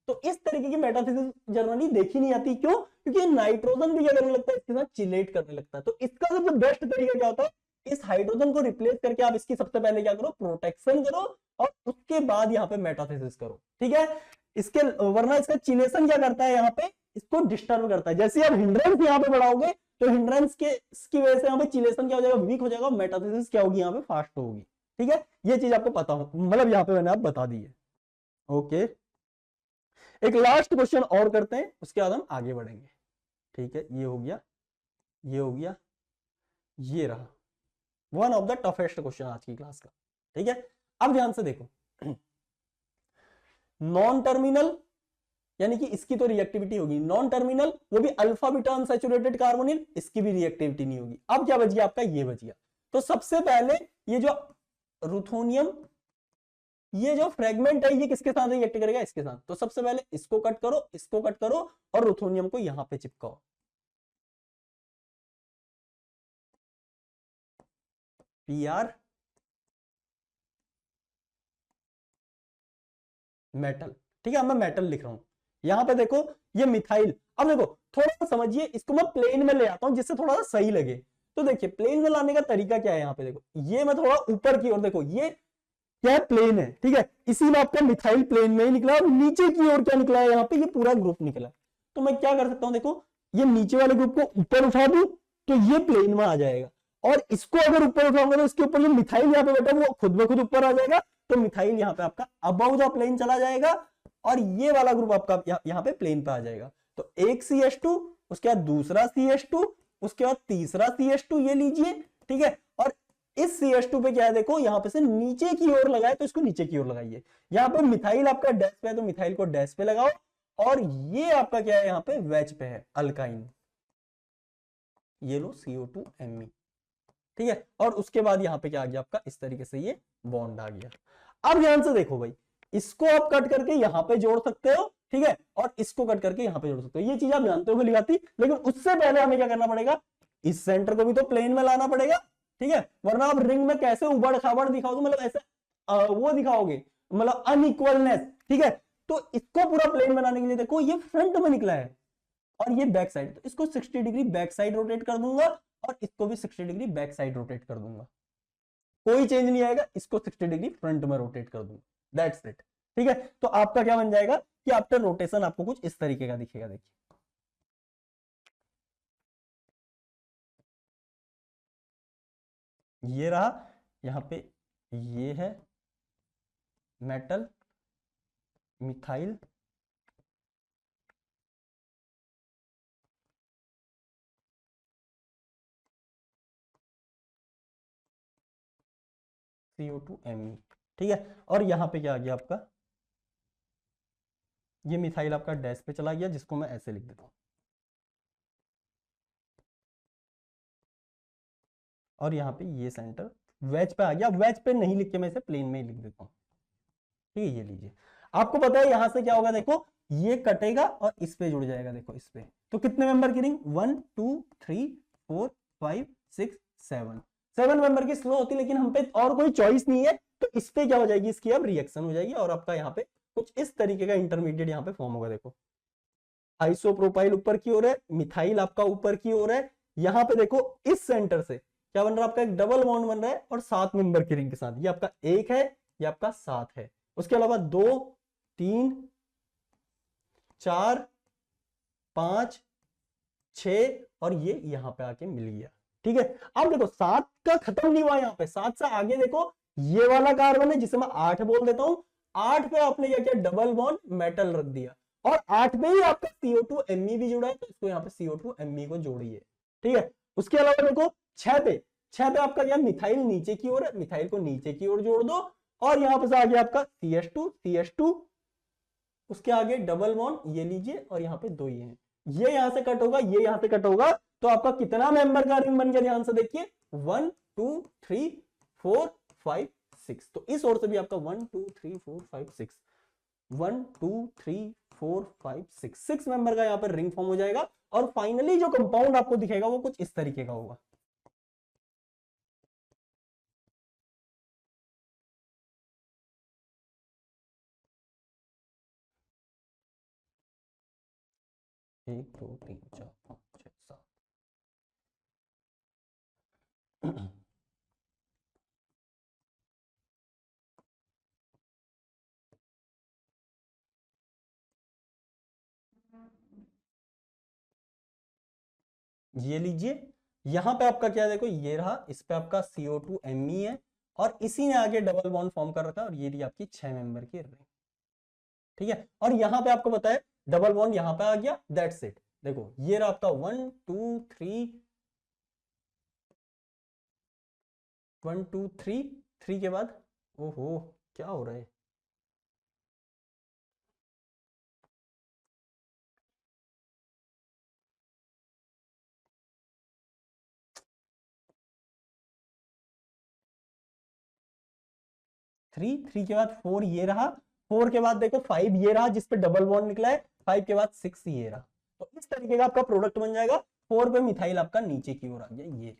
तो इस तरीके की मेटाथेसिस जनरली देखी नहीं आती, क्यों? क्योंकि नाइट्रोजन भी क्या करने लगता है, इसके साथ चिलेट करने लगता है। तो इसका सबसे बेस्ट तरीका क्या होता है, इस हाइड्रोजन को रिप्लेस करके आप इसकी सबसे पहले क्या करो, प्रोटेक्शन करो, और उसके बाद यहाँ पे मेटाथेसिस करो, ठीक है। इसके वरना इसका चिनेशन क्या करता है, यहाँ पे इसको डिस्टर्ब करता है। जैसे आप हिंड्रेंस यहाँ पे बढ़ाओगे, तो हिंड्रेंस के इसकी वजह से यहाँ पे चिलेशन क्या हो जाएगा, वीक हो जाएगा, मेटाथेसिस क्या होगी, यहाँ पे फास्ट होगी, ठीक है। ये चीज आपको पता हो, मतलब यहाँ पे मैंने आप बता दी है। ओके, एक लास्ट क्वेश्चन और करते हैं, उसके बाद हम आगे बढ़ेंगे, ठीक है। ये हो गया, ये हो गया, ये रहा one of the toughest question आज की क्लास का, ठीक है। अब ध्यान से देखो, नॉन टर्मिनल, यानी कि इसकी तो रिएक्टिविटी होगी, नॉन टर्मिनल, वो भी अल्फा बीटा अनसैचुरेटेड कार्बोनिल, इसकी भी रिएक्टिविटी नहीं होगी। अब क्या बच गया आपका, ये बच गया। तो सबसे पहले ये जो रुथोनियम, ये जो फ्रेगमेंट है, ये किसके साथ रिएक्ट करेगा, इसके साथ। तो सबसे पहले इसको कट करो, इसको कट करो, और रुथोनियम को यहां पे चिपकाओ, Pr मेटल, ठीक है। मैं मेटल लिख रहा हूं, यहां पे देखो ये मिथाइल। अब देखो थोड़ा सा समझिए, इसको मैं प्लेन में ले आता हूं, जिससे थोड़ा सा सही लगे। तो देखिए प्लेन में लाने का तरीका क्या है, यहाँ पे देखो, ये मैं थोड़ा ऊपर की ओर, देखो ये क्या है, प्लेन है, ठीक है। इसीलिए आपका मिथाइल प्लेन में ही निकला, और नीचे की ओर क्या निकला है, यहाँ पे ये पूरा ग्रुप निकला। तो मैं क्या कर सकता हूं, देखो ये नीचे वाले ग्रुप को ऊपर उठा दूं, तो ये प्लेन में आ जाएगा, और इसको अगर ऊपर उठाऊंगा, तो इसके ऊपर जो मिथाइल यहाँ पे बैठा वो खुद ब खुद ऊपर आ जाएगा। तो मिथाइल यहाँ पे आपका अबव द प्लेन चला जाएगा, और ये वाला ग्रुप आपका यहाँ पे प्लेन पे आ जाएगा। तो एक CH2, उसके बाद दूसरा CH2, उसके बाद तीसरा CH2, ये लीजिए, ठीक है। और इस CH2 पे क्या है, देखो यहाँ पे से नीचे की ओर लगाए, तो इसको नीचे की ओर लगाइए। यहाँ पे मिथाइल आपका डैश पे है, तो मिथाइल को डैश पे लगाओ, और ये आपका क्या है, यहाँ पे वेज पे है, अल्काइन, ये लो CO2Me, ठीक है। और उसके बाद यहाँ पे क्या आ गया आपका, इस तरीके से ये बॉन्ड आ गया। अब ध्यान से देखो भाई, इसको आप कट करके यहाँ पे जोड़ सकते हो, ठीक है, और इसको कट करके यहाँ पे जोड़ सकते हो। ये चीज आप जानते हो भली बात, लेकिन उससे पहले हमें क्या करना पड़ेगा, इस सेंटर को भी तो प्लेन में लाना पड़ेगा, ठीक है। वरना आप रिंग में कैसे उबड़ खाबड़ दिखाओगे, मतलब ऐसे वो दिखाओगे, मतलब अनइक्वलनेस, ठीक है। तो इसको पूरा प्लेन बनाने के लिए देखो, ये फ्रंट में निकला है, और ये बैक साइड, तो इसको 60 डिग्री बैक साइड रोटेट कर दूंगा, और इसको भी 60 डिग्री बैक साइड रोटेट कर दूंगा, कोई चेंज नहीं आएगा। इसको 60 डिग्री फ्रंट में रोटेट कर दूंगा, दैट्स इट, ठीक है। तो आपका क्या बन जाएगा कि आफ्टर रोटेशन आपको कुछ इस तरीके का दिखेगा, देखिए ये रहा, यहाँ पे ये है मेटल मिथाइल CO2Me, ठीक है। और यहां पे क्या आ गया आपका, ये मिथाइल आपका डैश पे चला गया, जिसको मैं ऐसे लिख देता हूं, और यहाँ पे ये सेंटर वेज पे आ गया। वेज पे नहीं लिख के मैं इसे प्लेन में ही लिख देता हूँ, ठीक है। ये लीजिए, आपको पता है यहां से क्या होगा, देखो ये कटेगा और इस पे जुड़ जाएगा, देखो इस पे। तो कितने मेंबर की रिंग, 1 2 3 4 5 6 7, 7 मेंबर की स्लो होती, लेकिन हम पे और कोई चॉइस नहीं है, तो इस पे क्या हो जाएगी, इसकी अब रिएक्शन हो जाएगी, और आपका यहाँ पे कुछ इस तरीके का इंटरमीडिएट यहाँ पे फॉर्म होगा। देखो आइसोप्रोपाइल ऊपर की ओर है, मिथाइल आपका ऊपर की ओर है, यहाँ पे देखो इस सेंटर से क्या बन रहा है, आपका एक डबल बॉन्ड बन रहा है, और 7 मेंबर की रिंग के साथ। ये आपका 1 है, ये आपका 7 है। उसके अलावा 2 3 4 5 6, और ये यहां पे आके मिल गया, ठीक है। अब देखो 7 का खत्म नहीं हुआ, यहां पे 7 से आगे देखो ये वाला कार्बन है, जिसे मैं 8 बोल देता हूं। 8 पे आपने क्या किया, डबल बॉन्ड मेटल रख दिया, और 8 पे ही आपका CO2Me भी जुड़ा है, तो इसको यहाँ पे CO2Me को जोड़िए, ठीक है। उसके अलावा देखो 6 पे आपका क्या, मिथाइल नीचे की ओर है, मिथाइल को नीचे की ओर जोड़ दो, और यहां पर आ गया आपका CH2, उसके आगे डबल बॉन्ड ये लीजिए, और यहाँ पे 2 ये हैं, ये यहां से कट होगा, ये यहां से कट होगा, तो आपका कितना मेंबर का रिंग बन गया, ध्यान से देखिए, 1 2 3 4 5 6। तो इस ओर से भी आपका 1 2 3 4 5 6, 1 2 3 4 5 6, 6 मेंबर का यहाँ पर रिंग फॉर्म हो जाएगा, और फाइनली जो कंपाउंड आपको दिखेगा वो कुछ इस तरीके का होगा। एक दो तीन चार पाँच छह सात ये लीजिए, यहां पे आपका क्या, देखो ये रहा, इस पे आपका CO2Me है, और इसी ने आगे डबल बॉन्ड फॉर्म कर रखा है, और ये रही आपकी 6 मेंबर की रिंग, ठीक है। और यहां पे आपको पता है डबल बॉन्ड यहां पे आ गया, दैट्स इट। देखो ये रहा आपका 1 2 3 1 2 3, 3 के बाद, ओहो क्या हो रहा है, 3 के बाद 4 ये रहा, 4 के बाद देखो 5 ये रहा, जिसपे डबल बॉन्ड निकला है, 5 के बाद 6 ये रहा, तो इस तरीके का आपका प्रोडक्ट बन जाएगा। 4 पे मिथाइल आपका नीचे की ओर आ गया, ये,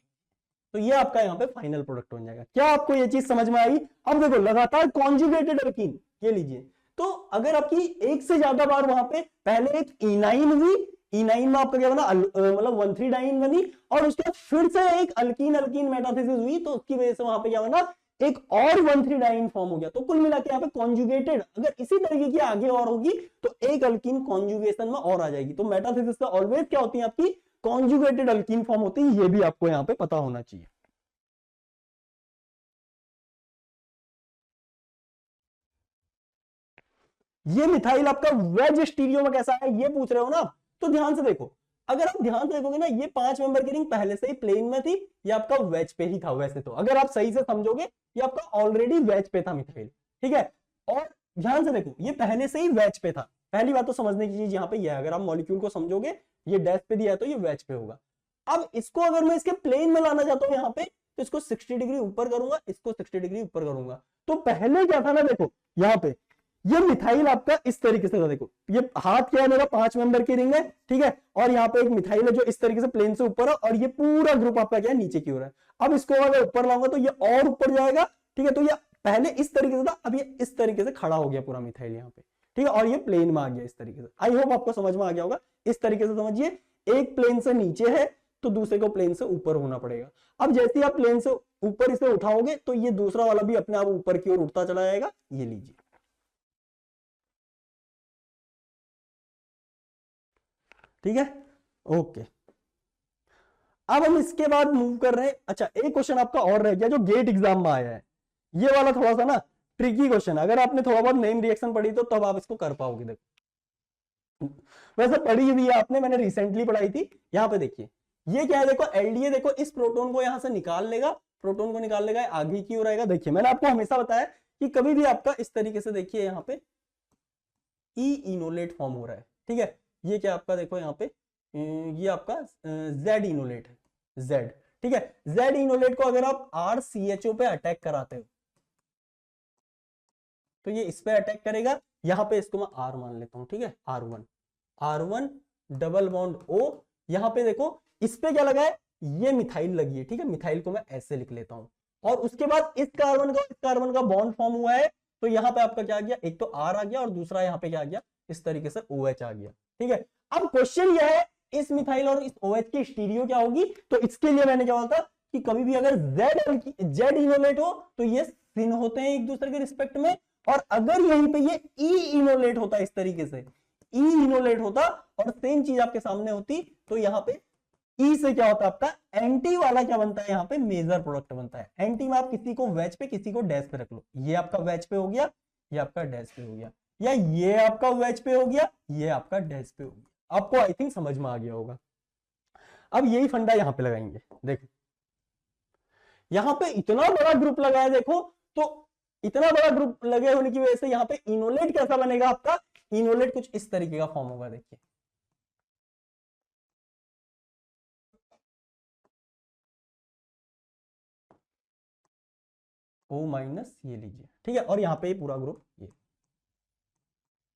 तो ये आपका यहाँ पे फाइनल प्रोडक्ट बन जाएगा। क्या आपको ये चीज समझ में आई? अब देखो लगातार कॉन्जुगेटेड अल्कीन, ये लीजिए, तो अगर आपकी एक से ज्यादा बार वहां पे पहले एक इनाइन हुई, इनाइन में आपका क्या बना, मतलब 1,3 डाइन बनी, और उसके बाद फिर से एक अल्कीन अल्कीन मेटाथेसिस हुई, तो उसकी वजह से वहां पे क्या बना, एक और 1,3 डाइन फॉर्म हो गया। तो कुल मिला के यहाँ पे कॉन्जुगेटेड अगर इसी तरीके की आगे और होगी, तो एक अल्कीन कॉन्जुगेशन में और आ जाएगी। तो मेटाथेसिस से ऑलवेज क्या होती है, आपकी कॉन्जुगेटेड अल्कीन फॉर्म होती है, ये भी आपको यहाँ पे पता होना चाहिए। ये मिथाइल आपका वेज स्टीरियो में कैसा है, ये पूछ रहे हो ना आप, तो ध्यान से देखो, अगर आप ध्यान से देखोगे ना, ये 5 मेंबर की रिंग पहले से ही प्लेन में थी, ये आपका वेज पे ही था वैसे तो, अगर आप सही से समझोगे ये आपका ऑलरेडी वेज पे था मिथाइल, ठीक है। और ध्यान से देखो, ये पहले से ही वेज पे था, पहली बात तो समझने की चीज यहाँ पे ये है, अगर आप मॉलिक्यूल को समझोगे, ये डैश पे दिया है तो ये वेज पे होगा। अब इसको अगर मैं इसके प्लेन में लाना चाहता हूं यहाँ पे, तो इसको 60 डिग्री ऊपर करूंगा, इसको 60 डिग्री ऊपर करूंगा, तो पहले क्या था ना, देखो यहाँ पे ये मिथाइल आपका इस तरीके से था, देखो ये हाथ क्या है मेरा, 5 मेंबर की रिंग है, ठीक है, और यहाँ पे एक मिथाइल है जो इस तरीके से प्लेन से ऊपर है, और ये पूरा ग्रुप आपका क्या है, नीचे की ओर है। अब इसको अगर ऊपर लाऊंगा तो ये और ऊपर जाएगा, ठीक है, तो ये पहले इस तरीके से था, अब ये इस तरीके से खड़ा हो गया पूरा मिथाइल यहाँ पे, ठीक है, और ये प्लेन में आ गया इस तरीके से। आई होप आपको समझ में आ गया होगा, इस तरीके से समझिए, एक प्लेन से नीचे है तो दूसरे को प्लेन से ऊपर होना पड़ेगा। अब जैसे आप प्लेन से ऊपर इसे उठाओगे, तो ये दूसरा वाला भी अपने आप ऊपर की ओर उठता चला जाएगा, ये लीजिए, ठीक है, ओके। अब हम इसके बाद मूव कर रहे हैं। अच्छा एक क्वेश्चन आपका और रह गया जो गेट एग्जाम में आया है, ये वाला थोड़ा सा ना ट्रिकी क्वेश्चन, अगर आपने थोड़ा बहुत नेम रिएक्शन पढ़ी तो तब आप इसको कर पाओगे। देखो वैसे पढ़ी भी है आपने, मैंने रिसेंटली पढ़ाई थी। यहाँ पे देखिए ये क्या है, देखो एलडीए, देखो इस प्रोटॉन को यहां से निकाल लेगा, प्रोटॉन को निकाल लेगा, आगे की ओर आएगा। देखिए मैंने आपको हमेशा बताया कि कभी भी आपका इस तरीके से देखिए यहाँ पे ई इनोलेट फॉर्म हो रहा है, ठीक है। ये क्या आपका देखो यहाँ पे ये आपका जेड इनोलेट है, जेड, ठीक है। जेड इनोलेट को अगर आप आर सी एच ओ पे अटैक कराते हो तो ये इस पे अटैक करेगा। यहाँ पे इसको मैं आर मान लेता हूं, ठीक है, R1 डबल बॉन्ड O। यहाँ पे देखो इस पे क्या लगा है, ये मिथाइल लगी है, ठीक है। मिथाइल को मैं ऐसे लिख लेता हूं, और उसके बाद इस कार्बन का बॉन्ड फॉर्म हुआ है, तो यहाँ पे आपका क्या आ गया, एक तो R आ गया और दूसरा यहाँ पे क्या आ गया, इस तरीके से OH आ गया, ठीक है। अब क्वेश्चन यह है इस मिथाइल और इस OH की स्टीरियो क्या होगी, तो इसके लिए मैंने क्या बोला था कि कभी भी अगर जेड इनोलेट हो तो ये सिन होते हैं एक दूसरे के रिस्पेक्ट में, और अगर यहीं पे ये ई इनोलेट होता इस तरीके से, ई इनोलेट होता और सेम चीज आपके सामने होती, तो यहाँ पे ई से क्या होता है आपका एंटी वाला क्या बनता है, यहाँ पे मेजर प्रोडक्ट बनता है। एंटी में आप किसी को वेज पे किसी को डैश पे रख लो, ये आपका वेज पे हो गया, ये आपका डैश पे हो गया, या ये आपका वेज पे हो गया, ये आपका डैश पे हो गया। आपको आई थिंक समझ में आ गया होगा। अब यही फंडा यहाँ पे लगाएंगे। देखो यहाँ पे इतना बड़ा ग्रुप लगाया, देखो तो इतना बड़ा ग्रुप लगे होने की वजह से यहाँ पे इनोलेट कैसा बनेगा आपका, इनोलेट कुछ इस तरीके का फॉर्म होगा। देखिए O माइनस ये लीजिए, ठीक है, और यहाँ पे पूरा ग्रुप ये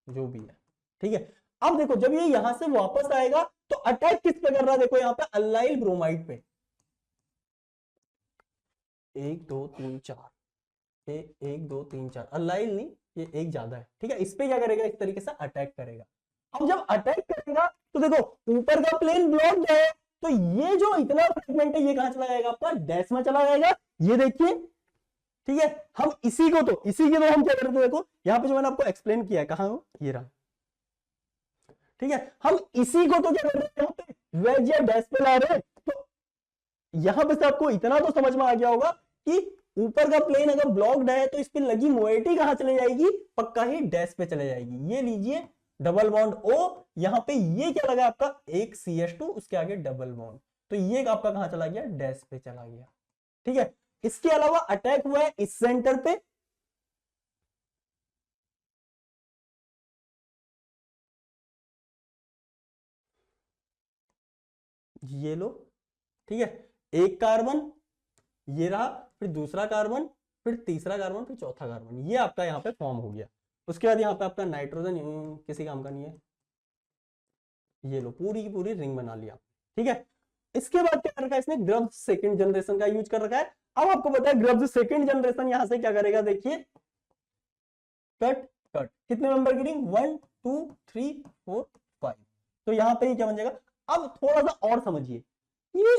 जो भी है, ठीक है। अब देखो जब ये यहां से वापस आएगा तो अटैक किस पे कर रहा है, देखो यहाँ पे अल्लाइल ब्रोमाइड पे, 1 2 3 4, 1 2 3 4, अल्लाइल नहीं, ये एक ज्यादा है, ठीक है। इस पे क्या करेगा, इस तरीके से अटैक करेगा। अब जब अटैक करेगा तो देखो ऊपर का प्लेन ब्लॉक है, तो ये जो इतना फ्रेगमेंट है ये कहां चला जाएगा, आपका डैश में चला जाएगा। ये देखिए, ठीक है। हम इसी के तो हम क्या करते हैं, देखो यहाँ पे जो मैंने आपको एक्सप्लेन किया है, कहां हो, ये रहा, ठीक है। हम इसी को तो क्या कर रहे हैं, वेज या डैश पे ला रहे हैं। तो यहां पे से आपको इतना तो समझ में आ गया होगा कि ऊपर का प्लेन अगर ब्लॉक्ड है तो इस पे लगी मोइटी कहां चले जाएगी, पक्का ही डैश पे चले जाएगी। ये लीजिए डबल बॉन्ड O, यहां पे ये क्या लगा आपका एक CH2, उसके आगे डबल बॉन्ड, तो ये आपका कहां चला गया, डैश पे चला गया, ठीक है। इसके अलावा अटैक हुआ है इस सेंटर पे, ये लो, ठीक है। एक कार्बन ये रहा, फिर दूसरा कार्बन, फिर तीसरा कार्बन, फिर चौथा कार्बन, ये आपका यहाँ पे फॉर्म हो गया। उसके बाद यहाँ पे आपका नाइट्रोजन किसी काम का नहीं है, ये लो पूरी की पूरी रिंग बना लिया, ठीक है। इसके बाद क्या रखा है इसने, ग्रब्स सेकंड जनरेशन का यूज कर रखा है। अब आपको पता है ग्रब्स सेकंड जनरेशन यहां से क्या करेगा, देखिए कट कट, कितने मेंबर की रिंग, 1 2 3 4 5, तो यहाँ पे क्या बन जाएगा। अब थोड़ा सा और समझिए, ये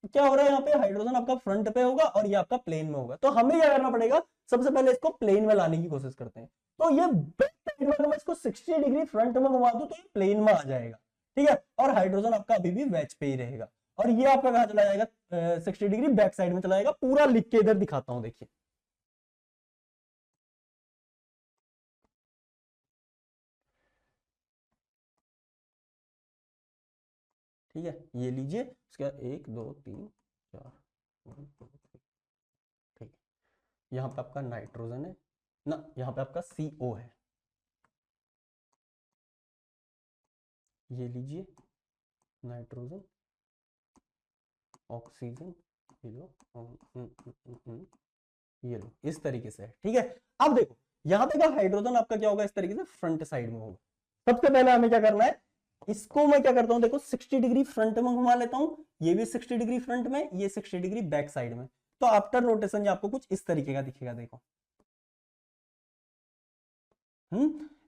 क्या हो रहा है, यहाँ पे हाइड्रोजन आपका फ्रंट पे होगा और ये आपका प्लेन में होगा, तो हमें क्या करना पड़ेगा, सबसे पहले इसको प्लेन में लाने की कोशिश करते हैं। तो ये बैक साइड में, अगर मैं इसको 60 डिग्री फ्रंट में घुमा दूं तो ये प्लेन में आ जाएगा, ठीक है। और हाइड्रोजन आपका अभी भी वेज पे ही रहेगा, और ये आपका कहां चला जाएगा, 60 डिग्री बैक साइड में चला जाएगा। पूरा लिख के इधर दिखाता हूं, देखिए ठीक है। ये लीजिए, इसका 1 2 3 4 1 2 3, ठीक है। यहाँ पे आपका नाइट्रोजन है ना, यहाँ पे आपका CO है, ये लीजिए नाइट्रोजन, ऑक्सीजन, ये लो, ये लो, इस तरीके से है, ठीक है। अब देखो यहाँ पे का हाइड्रोजन आपका क्या होगा, इस तरीके से फ्रंट साइड में होगा। सबसे पहले हमें क्या करना है, इसको मैं क्या करता हूं, देखो 60 डिग्री फ्रंट में घुमा लेता हूं, ये भी 60 डिग्री फ्रंट में, ये 60 डिग्री बैक साइड में, तो आफ्टर रोटेशन ये आपको कुछ इस तरीके का दिखेगा। देखो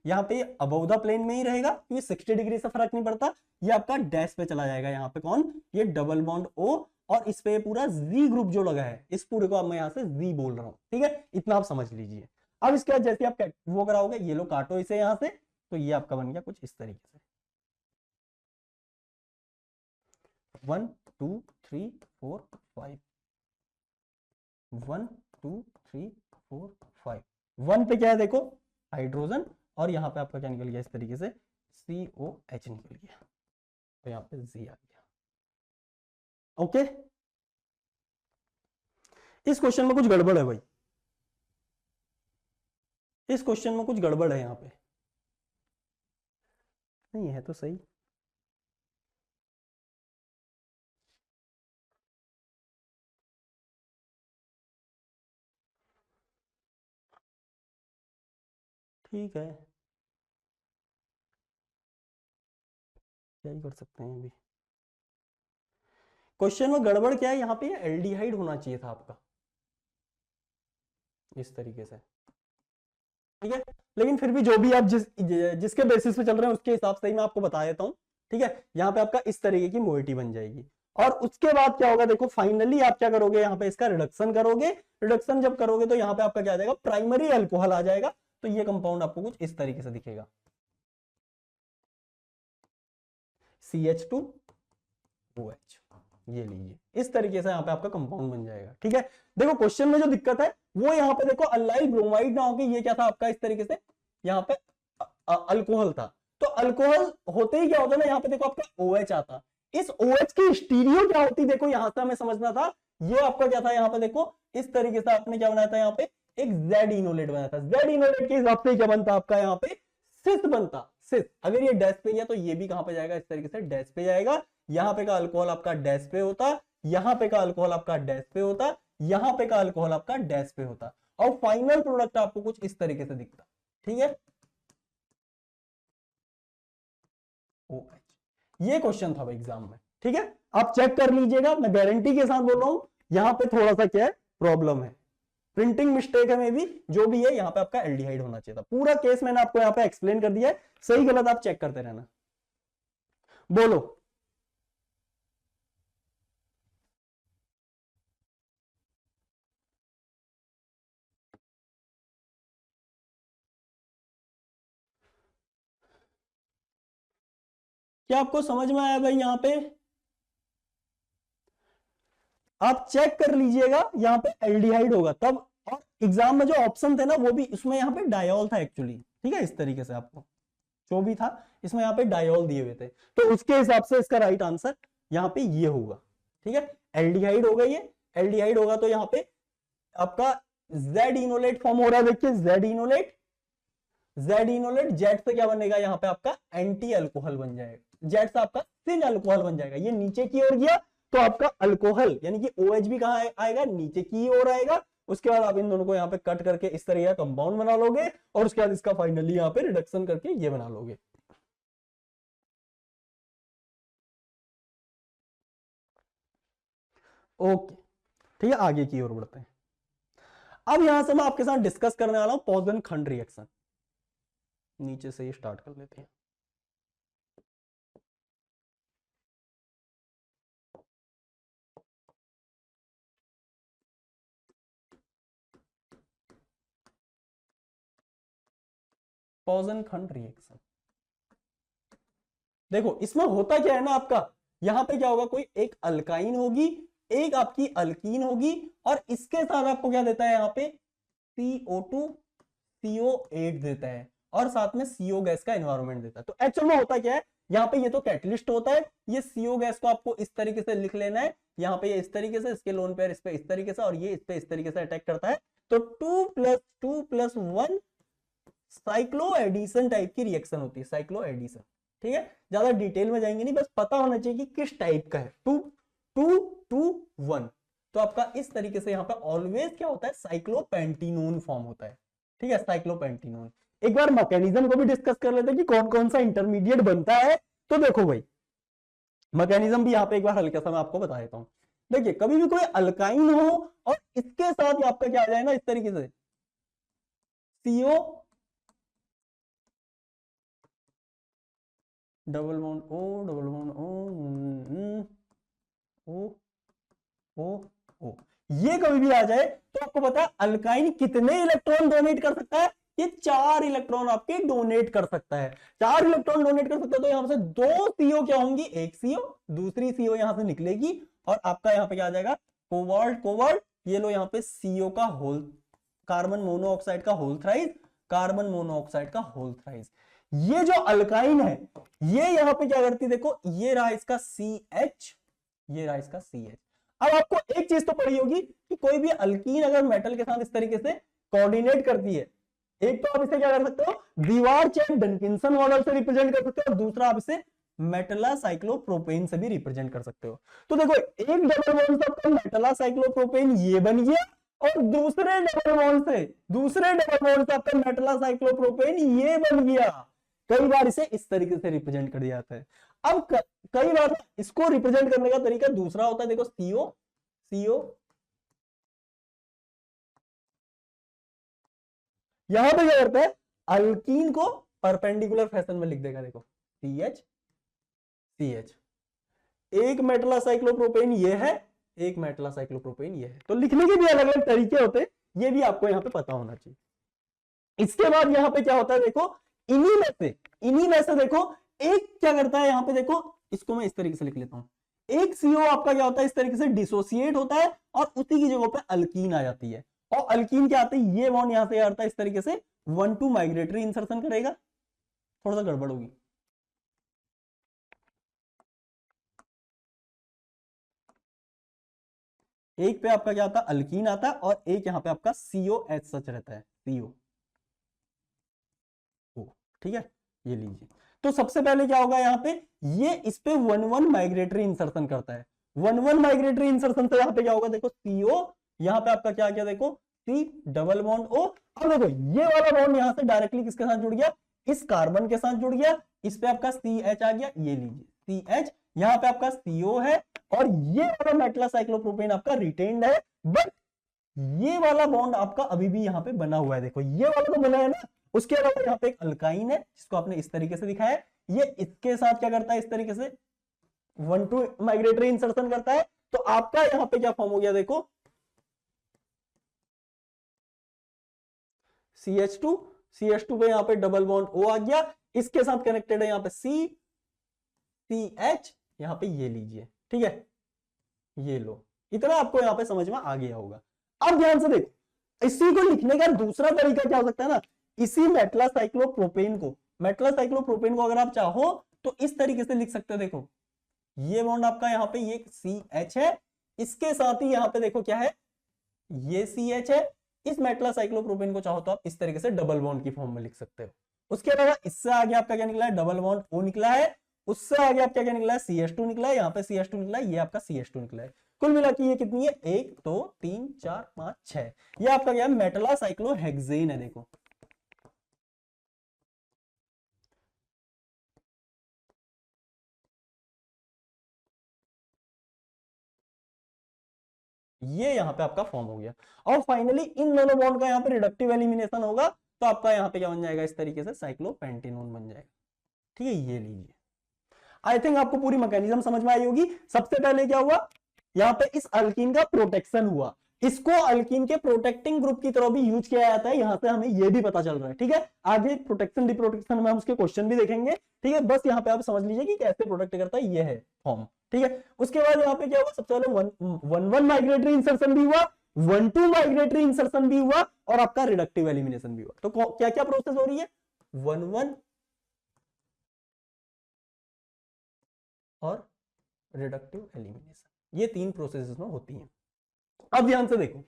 यहाँ पे अबव द प्लेन में ही रहेगा क्योंकि 60 डिग्री से फर्क नहीं पड़ता। ये आपका डैश पे चला जाएगा, यहाँ पे कौन, ये डबल बॉन्ड O, और इस पे पूरा Z ग्रुप जो लगा है, इस पूरे को अब मैं यहाँ से Z बोल रहा हूँ, ठीक है। इतना आप समझ लीजिए। अब इसके बाद जैसे आप वो कराओगे, ये लो काटो इसे यहाँ से, तो ये आपका बन गया कुछ इस तरीके से, 1 2 3 4 5, 1 2 3 4 5 1 पे क्या है देखो हाइड्रोजन, और यहाँ पे आपका क्या निकल गया इस तरीके से COH निकल गया, तो यहाँ पे Z आ गया। ओके, इस क्वेश्चन में कुछ गड़बड़ है भाई, इस क्वेश्चन में कुछ गड़बड़ है यहाँ पे, नहीं है तो सही। ठीक है, क्या ही कर सकते हैं अभी। क्वेश्चन में गड़बड़ क्या है यहाँ पे, एल्डिहाइड होना चाहिए था आपका इस तरीके से, ठीक है। लेकिन फिर भी जो भी आप जिसके बेसिस पे चल रहे हैं उसके हिसाब से ही मैं आपको बता देता हूँ, ठीक है। यहाँ पे आपका इस तरीके की मोइटी बन जाएगी, और उसके बाद क्या होगा देखो, फाइनली आप क्या करोगे, यहाँ पे इसका रिडक्शन करोगे। रिडक्शन जब करोगे तो यहाँ पे आपका क्या आ जाएगा, प्राइमरी अल्कोहल आ जाएगा। तो ये कंपाउंड आपको कुछ इस तरीके से दिखेगा, CH2OH, ये लीजिए, इस तरीके से यहाँ पे आपका कंपाउंड बन जाएगा, ठीक है। देखो क्वेश्चन में जो दिक्कत है वो यहाँ पे देखो अल्लाइल ब्रोमाइड ना होके ये क्या था आपका इस तरीके से, यहाँ पे अल्कोहल था। तो अल्कोहल होते ही क्या होता है ना, यहाँ पे देखो आपका OH आता, इस OH की स्टीरियो क्या होती, देखो यहां से हमें समझना था। ये आपका क्या था, यहाँ पे देखो इस तरीके से आपने क्या बनाया था, यहाँ पे एक Z इनोलेट बनाया था। Z इनोलेट के हिसाब से क्या बनता आपका, यहाँ पे सिस बनता, सिस। अगर ये डैश पे गया तो ये भी कहां पे जाएगा, इस तरीके से डैश पे जाएगा। यहाँ पे का अल्कोहल आपका डैश पे होता, यहाँ पे का अल्कोहल आपका डैश पे होता, यहाँ पे का अल्कोहल आपका डैश पे होता, और फाइनल प्रोडक्ट आपको कुछ इस तरीके से दिखता, ठीक है। OH, ये क्वेश्चन था एग्जाम में, ठीक है। आप चेक कर लीजिएगा, मैं गारंटी के साथ बोल रहा हूं, यहाँ पे थोड़ा सा क्या है प्रॉब्लम है, प्रिंटिंग मिस्टेक है, मे भी जो भी है, यहाँ पे आपका एल्डिहाइड होना चाहिए था। पूरा केस मैंने आपको यहाँ पे एक्सप्लेन कर दिया है, सही गलत आप चेक करते रहना। बोलो, क्या आपको समझ में आया भाई? यहाँ पे आप चेक कर लीजिएगा, यहाँ पे एल्डिहाइड होगा तब, और एग्जाम में जो ऑप्शन थे ना वो भी उसमें यहाँ पे डायोल था एक्चुअली, ठीक है। इस तरीके से आपको जो भी था इसमें यहाँ पे डायोल दिए हुए थे, तो उसके हिसाब से इसका राइट आंसर यहाँ पे ये होगा, ठीक है। एल्डिहाइड होगा, ये एल्डिहाइड होगा तो यहाँ पे आपका Z इनोलेट फॉर्म हो रहा है, देखिए Z enolate, Z enolate, Z से क्या बनेगा, यहाँ पे आपका एंटी अल्कोहल बन जाएगा, जेड से आपका सिन अल्कोहल बन जाएगा। ये नीचे की ओर गया तो आपका अल्कोहल यानी कि OH भी कहां आएगा, नीचे की ओर आएगा। उसके बाद आप इन दोनों को यहाँ पे कट करके इस तरह का कंपाउंड बना लोगे, और उसके बाद इसका फाइनली यहाँ पे रिडक्शन करके ये बना लोगे। ओके, ठीक है, आगे की ओर बढ़ते हैं। अब यहां से मैं आपके साथ डिस्कस करने वाला हूं पॉजन खंड रिएक्शन। नीचे से ये स्टार्ट कर लेते हैं। पॉजन खंड रिएक्शन, देखो इसमें होता क्या है ना आपका, यहां पे क्या होगा, कोई एक अल्काइन होगी, एक आपकी अल्कीन होगी, और इसके साथ आपको क्या देता है, यहाँ पे CO2 CO8 देता है, और साथ में CO गैस का एनवायरमेंट देता है। तो एक्चुअल में होता क्या है, यहाँ पे ये तो कैटलिस्ट होता है, ये CO गैस को आपको इस तरीके से लिख लेना है, यहाँ पे ये इस तरीके से, इसके लोन पेयर इस पे इस तरीके से, और ये इस पे इस तरीके से अटैक करता है। तो 2+2+1 साइक्लो एडिशन टाइप की रिएक्शन होती है, साइक्लो एडिशन, ठीक है। ज्यादा डिटेल में जाएंगे नहीं, बस पता होना चाहिए कि किस टाइप का है, 2+2+1। तो आपका इस तरीके से यहाँ पे ऑलवेज क्या होता है, साइक्लोपेंटीनोन फॉर्म होता है, ठीक है, साइक्लोपेंटीनोन। एक बार मैकेनिज्म को भी डिस्कस कर लेते हैं कि कौन कौन सा इंटरमीडिएट बनता है। तो देखो भाई, मैकेनिज्म भी यहाँ पे एक बार हल्का सा मैं आपको बता देता हूँ। देखिए कभी भी कोई अल्काइन हो और इसके साथ आपका क्या आ जाए ना, इस तरीके से CO double bond O double bond O, ये कभी भी आ जाए तो आपको पता है अल्काइन कितने इलेक्ट्रॉन डोनेट कर सकता है, ये 4 इलेक्ट्रॉन आपके डोनेट कर सकता है, 4 इलेक्ट्रॉन डोनेट कर सकता है। तो यहां से 2 CO क्या होंगी, एक CO, दूसरी CO यहां से निकलेगी, और आपका यहाँ पे क्या आ जाएगा, कोबाल्ट कोबाल्ट, ये लो यहाँ पे CO का होल कार्बन मोनोऑक्साइड का होल थ्राइस, कार्बन मोनोऑक्साइड का होल थ्राइस। ये जो अल्काइन है ये यहां पे क्या करती है, देखो ये रहा इसका CH, ये रहा इसका CH। अब आपको एक चीज तो पढ़ी होगी कि कोई भी अल्कीन अगर मेटल के साथ इस तरीके से कोऑर्डिनेट करती है, एक तो आप इसे क्या कर सकते हो, दीवार चेन डनकिंसन मॉडल से रिप्रेजेंट कर सकते हो, और दूसरा आप इसे मेटला साइक्लोप्रोपेन से भी रिप्रेजेंट कर सकते हो। तो देखो एक डबल बॉन्ड से आपका मेटला साइक्लोप्रोपेन ये बन गया, और दूसरे डबल बॉन्ड से आपका मेटला साइक्लोप्रोपेन ये बन गया। कई बार इसे इस तरीके से रिप्रेजेंट कर दिया जाता है। अब कई बार इसको रिप्रेजेंट करने का तरीका दूसरा होता है, देखो CO यहां पे क्या करता है, अल्कीन को परपेंडिकुलर फैशन में लिख देगा, देखो CH, एक मेटला साइक्लोप्रोपेन ये है, एक मेटला साइक्लोप्रोपेन ये है। तो लिखने के भी अलग अलग तरीके होते हैं, ये भी आपको यहां पे पता होना चाहिए। इसके बाद यहां पे क्या होता है, देखो इन्हीं में से देखो एक क्या करता है, यहां पे देखो इसको मैं इस तरीके से लिख लेता हूं, एक CO आपका क्या होता है, इस तरीके से डिसोसिएट होता है और उसी की जगह पे अल्कीन आ जाती है। और अल्कीन क्या आती है, ये बॉन्ड यहां से आता है इस तरीके से 1,2 माइग्रेटरी इंसर्शन करेगा, थोड़ा सा गड़बड़ होगी, एक पे आपका क्या आता है, अल्कीन आता है, और एक यहां पे आपका COH सच रहता है, CO। ठीक है, ये लीजिए। तो सबसे पहले क्या होगा यहाँ पे, ये इस पे 1,1 माइग्रेटरी इंसर्शन करता है, 1,1 माइग्रेटरी इंसर्शन से यहाँ पे क्या होगा, देखो CO, यहाँ पे आपका क्या, देखो C डबल बॉन्ड O। अब देखो ये वाला बॉन्ड यहाँ से डायरेक्टली किसके साथ जुड़ गया, इस कार्बन के साथ जुड़ गया, इस पे आपका CH आ गया, ये लीजिए CH, यहाँ पे आपका CO है, और ये वाला मेटला साइक्लोप्रोपेन आपका रिटेन्ड है, बट ये वाला बॉन्ड आपका अभी भी यहाँ पे बना हुआ है, देखो ये वाला तो बना है ना। उसके अलावा यहाँ पे एक अल्काइन है जिसको आपने इस तरीके से दिखाया है, ये इसके साथ क्या करता है, इस तरीके से 1,2 माइग्रेटरी इंसर्शन करता है। तो आपका यहाँ पे क्या फॉर्म हो गया, देखो CH2 पे यहाँ पे डबल बॉन्ड O आ गया, इसके साथ कनेक्टेड है यहाँ पे CH, यहाँ पे ये लीजिए, ठीक है, ये लो, इतना आपको यहाँ पे समझ में आ गया होगा। अब ध्यान से देखो, इसी को लिखने का दूसरा तरीका क्या हो सकता है ना, इसी मेटला साइक्लोप्रोपेन को अगर आप चाहो तो इस तरीके से लिख सकते हो, देखो ये बॉन्ड आपका यहाँ पे ये CH है, इसके साथ ही यहाँ पे देखो क्या है, ये CH है। इस मेटला साइक्लोप्रोपेन को चाहो तो आप इस तरीके से डबल बॉन्ड की फॉर्म में लिख सकते हो। उसके अलावा इससे आगे आपका क्या निकला है, डबल बॉन्ड O निकला है, उससे आगे आपका क्या निकला है, CH2 निकला है, यहाँ पे CH2 निकला है, ये आपका CH2 निकला है। कुल मिला के ये कितनी है, 1 2 3 4 5 6, ये आपका क्या है, मेटला साइक्लोहेक्सेन है। देखो ये यहाँ पे आपका फॉर्म हो गया, और फाइनली इन दोनों बॉन्ड का यहाँ पे रिडक्टिव एलिमिनेशन होगा, तो आपका यहाँ पे क्या बन जाएगा, इस तरीके से साइक्लोपेंटेनोन बन जाएगा। ठीक है, ये लीजिए। आई थिंक आपको पूरी मैकेनिज्म समझ में आई होगी। सबसे पहले क्या हुआ, यहाँ पे इस अल्कीन का प्रोटेक्शन हुआ, इसको अल्कीन के प्रोटेक्टिंग ग्रुप की तरह भी यूज किया जाता है, यहां से हमें ये भी पता चल रहा है। ठीक है, आगे प्रोटेक्शन डिप्रोटेक्शन में हम उसके क्वेश्चन भी देखेंगे। ठीक है, बस यहाँ पे आप समझ लीजिए कि कैसे प्रोटेक्ट करता है, ये है फॉर्म। ठीक है, उसके बाद यहाँ पे क्या हुआ, सबसे पहले 1,1 माइग्रेटरी इंसर्शन भी हुआ, 1,2 माइग्रेटरी इंसर्शन भी हुआ, और आपका रिडक्टिव एलिमिनेशन भी हुआ। तो क्या क्या प्रोसेस हो रही है, 1,1 और रिडक्टिव एलिमिनेशन, ये 3 प्रोसेस में होती हैं। अब ध्यान से देखो,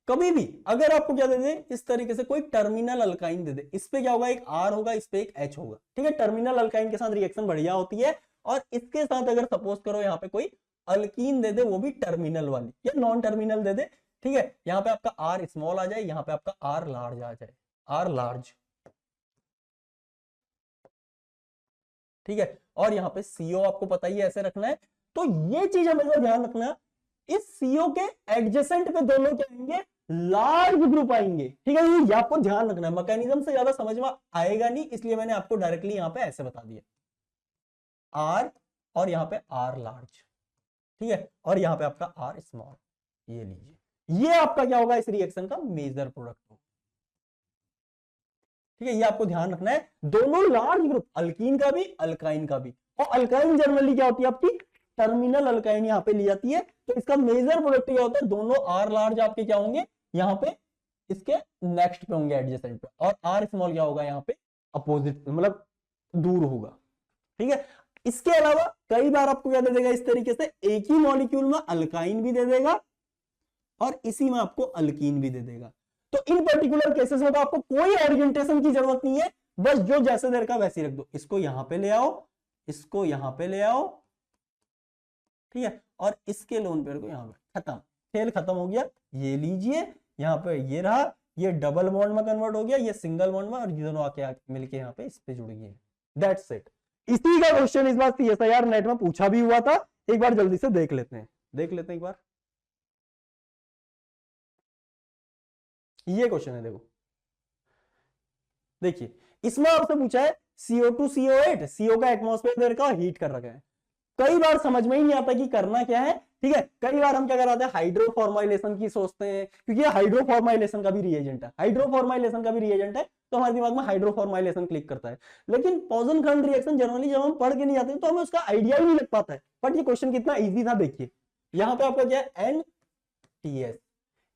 कभी भी अगर आपको क्या दे दे, इस तरीके से कोई टर्मिनल अल्काइन दे दे, इस पे क्या होगा, एक R होगा, इस पे एक H होगा। ठीक है, टर्मिनल अल्काइन के साथ रिएक्शन बढ़िया होती है, और इसके साथ अगर सपोज करो यहाँ पे कोई अल्कीन दे दे, वो भी टर्मिनल वाली या नॉन टर्मिनल दे दे, ठीक है, यहाँ पे आपका R स्मॉल आ जाए, यहाँ पे आपका R लार्ज आ जाए, R लार्ज। ठीक है, और यहाँ पे CO आपको पता ही है ऐसे रखना है। तो ये चीज हमेशा ध्यान रखना, इस CO के एडजेसेंट पे दोनों क्या आएंगे, लार्ज ग्रुप आएंगे। ठीक है, ये आपको ध्यान रखना है, मैकेनिज्म से ज्यादा समझ में आएगा नहीं, इसलिए मैंने आपको डायरेक्टली यहां पे ऐसे बता दिया, R और यहाँ पे R लार्ज। ठीक है, और यहाँ पे आपका R स्मॉल, ये लीजिए, ये आपका क्या होगा, इस रिएक्शन का मेजर प्रोडक्ट होगा। ठीक है, ये आपको ध्यान रखना है, दोनों लार्ज ग्रुप, अल्कीन का भी अल्काइन का भी। और अल्काइन जनरली क्या होती है आपकी, टर्मिनल अल्काइन यहाँ पे ली जाती है, तो इसका मेजर प्रोडक्ट क्या होता है, दोनों R लार्ज आपके क्या होंगे, यहाँ पे इसके नेक्स्ट पे होंगे, एडजेसेंट पे, और आर स्मॉल क्या होगा यहाँ पे, अपोजिट, मतलब दूर होगा। ठीक है, इसके अलावा कई बार आपको क्या दे देगा इस तरीके से, एक ही मॉलिक्यूल में अल्काइन भी दे देगा और इसी में आपको अल्कीन भी दे देगा। तो इन पर्टिकुलर केसेस में तो आपको कोई ओरिएंटेशन की जरूरत नहीं है, बस जो जैसे देर का वैसे ही रख दो, इसको यहां पे ले आओ, इसको यहां पे ले आओ, ठीक है, और इसके लोन पेयर को यहां पे, खत्म, खेल खत्म हो गया। ये लीजिए, यहां पे ये रहा, ये डबल बॉन्ड में कन्वर्ट हो गया, ये सिंगल बॉन्ड में, और ये दोनों आके मिलके यहाँ पे इस पे जुड़ गए। That's it. इसी का क्वेश्चन इस बार CSIR नेट में पूछा भी हुआ था, एक बार जल्दी से देख लेते हैं, देख लेते हैं एक बार। ये क्वेश्चन है, देखो, देखिए इसमें आपसे पूछा है CO2 CO8, CO का एटमॉस्फेयर का हीट कर रखा है। कई बार समझ में ही नहीं आता कि करना क्या है। ठीक है, कई बार हम क्या कराते हैं, हाइड्रोफॉर्माइलेशन की सोचते हैं, क्योंकि ये हाइड्रोफॉर्माइलेशन का भी रिएजेंट है, हाइड्रोफॉर्माइलेशन का भी रिएजेंट है, तो हमारे दिमाग में हाइड्रोफॉर्माइलेशन क्लिक करता है। लेकिन पॉजनखंड रिएक्शन जनरली जब हम पढ़ के नहीं आते तो हमें उसका आइडिया ही नहीं लग पाता है। बट ये क्वेश्चन कितना ईजी था, देखिए यहाँ पे आपका क्या है, NTS,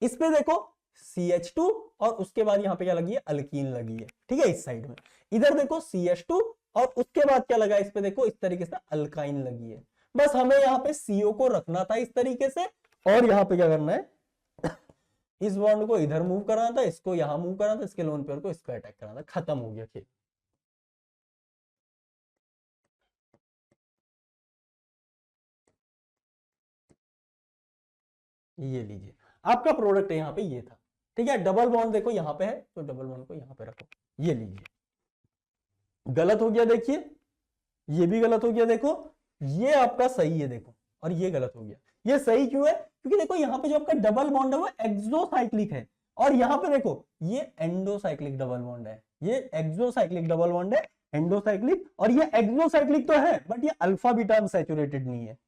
इस पे देखो CH2, और उसके बाद यहाँ पे क्या लगी है, अल्कीन लगी है। ठीक है, इस साइड में, इधर देखो CH2, और उसके बाद क्या लगा, इस पे देखो इस तरीके से अल्काइन लगी है। बस हमें यहाँ पे CO को रखना था इस तरीके से, और यहाँ पे क्या करना है, इस बॉन्ड को इधर मूव कराना था, इसको यहाँ मूव कराना था, इसके लोन पेयर को इस पे अटैक कराना था, खत्म हो गया खेल। ये लीजिए, आपका प्रोडक्ट यहाँ पे ये था। ठीक है, डबल बॉन्ड देखो यहाँ पे है, तो डबल बॉन्ड को यहाँ पे रखो, ये लीजिए, गलत हो गया, देखिए ये भी गलत हो गया, देखो ये आपका सही है, देखो, और ये गलत हो गया। ये सही क्यों है, क्योंकि देखो यहाँ पे जो आपका डबल बॉन्ड है वो एक्सोसाइक्लिक है, और यहाँ पे देखो ये एंडोसाइक्लिक डबल बॉन्ड है, ये एक्सोसाइक्लिक डबल बॉन्ड है, एंडोसाइक्लिक, और ये एक्सोसाइक्लिक तो है बट ये अल्फा बीटा अनसैचुरेटेड नहीं है।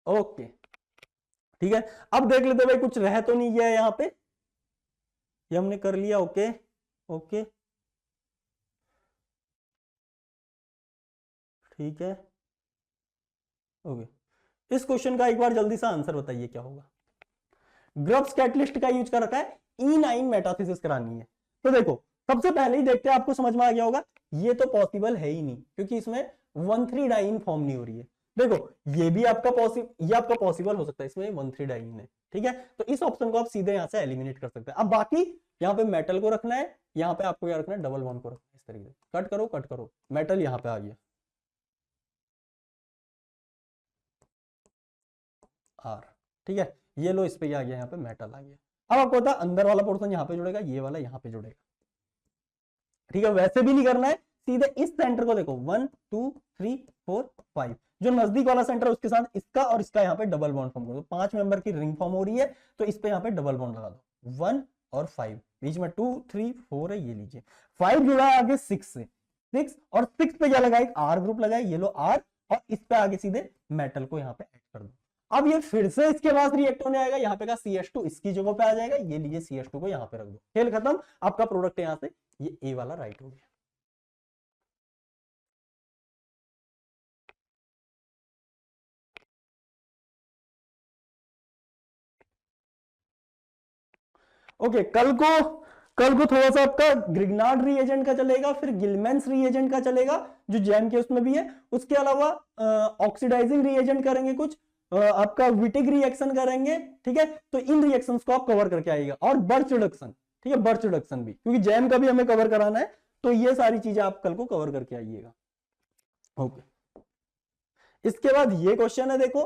ओके, ठीक है, अब देख लेते भाई कुछ रह तो नहीं गया यहाँ पे, ये हमने कर लिया। ओके ओके, ठीक है, ओके, इस क्वेश्चन का एक बार जल्दी सा आंसर बताइए क्या होगा। ग्रब्स कैटलिस्ट का यूज कर रखा है, E9 मेटाथीसिस करानी है। तो देखो सबसे पहले ही देखते हैं, आपको समझ में आ गया होगा, ये तो पॉसिबल है ही नहीं, क्योंकि इसमें 1,3 डाइन फॉर्म नहीं हो रही है। देखो ये भी आपका ये आपका पॉसिबल हो सकता है, इसमें 1,3 डाइन है। ठीक है, तो इस ऑप्शन को आप सीधे यहां से एलिमिनेट कर सकते हैं। अब बाकी यहाँ पे मेटल को रखना है, यहाँ पे आपको क्या रखना है, डबल बॉन्ड को रखना है, इस तरीके से कट करो कट करो, मेटल यहाँ पे आ गया, R। ठीक है, ये लो, इस पे क्या आ गया, यहाँ पे मेटल आ गया। अब आपको होता है अंदर वाला पोर्शन यहाँ पे जुड़ेगा, ये वाला यहाँ पे जुड़ेगा। ठीक है, वैसे भी नहीं करना है, सीधे इस सेंटर को देखो, 1 2 3 4 5, जो नजदीक वाला सेंटर है उसके साथ इसका और इसका यहाँ पे डबल बॉन्ड फॉर्म कर दो, 5 मेंबर की रिंग फॉर्म हो रही है, तो इस पे यहाँ पे डबल बॉन्ड लगा दो, 1 और 5, बीच में 2 3 4 है, ये लीजिए 5 जुड़ा है आगे 6 से, 6, और 6 पे क्या लगा, एक R ग्रुप लगा है, ये लो R, और इस पे आगे सीधे मेटल को यहाँ पे ऐड कर दो। अब ये फिर से इसके पास रिएक्ट होने आएगा, यहाँ पे का CH2 इसकी जगह पे आ जाएगा, ये लीजिए CH2 को यहाँ पे रख दो, खेल खत्म, आपका प्रोडक्ट यहाँ से ये A वाला राइट हो गया। ओके, कल को थोड़ा सा आपका ग्रिग्नार्ड रिएजेंट का चलेगा, फिर गिलमेंस रिएजेंट का चलेगा जो जैम के उसमें भी है, उसके अलावा ऑक्सीडाइजिंग रिएजेंट करेंगे कुछ, आपका विटिक रिएक्शन करेंगे। ठीक है, तो इन रिएक्शंस को आप कवर करके आइएगा, और बर्च रिडक्शन, ठीक है, बर्च रिडक्शन भी, क्योंकि जैम का भी हमें कवर कराना है, तो ये सारी चीजें आप कल को कवर करके आइएगा। ओके, इसके बाद ये क्वेश्चन है, देखो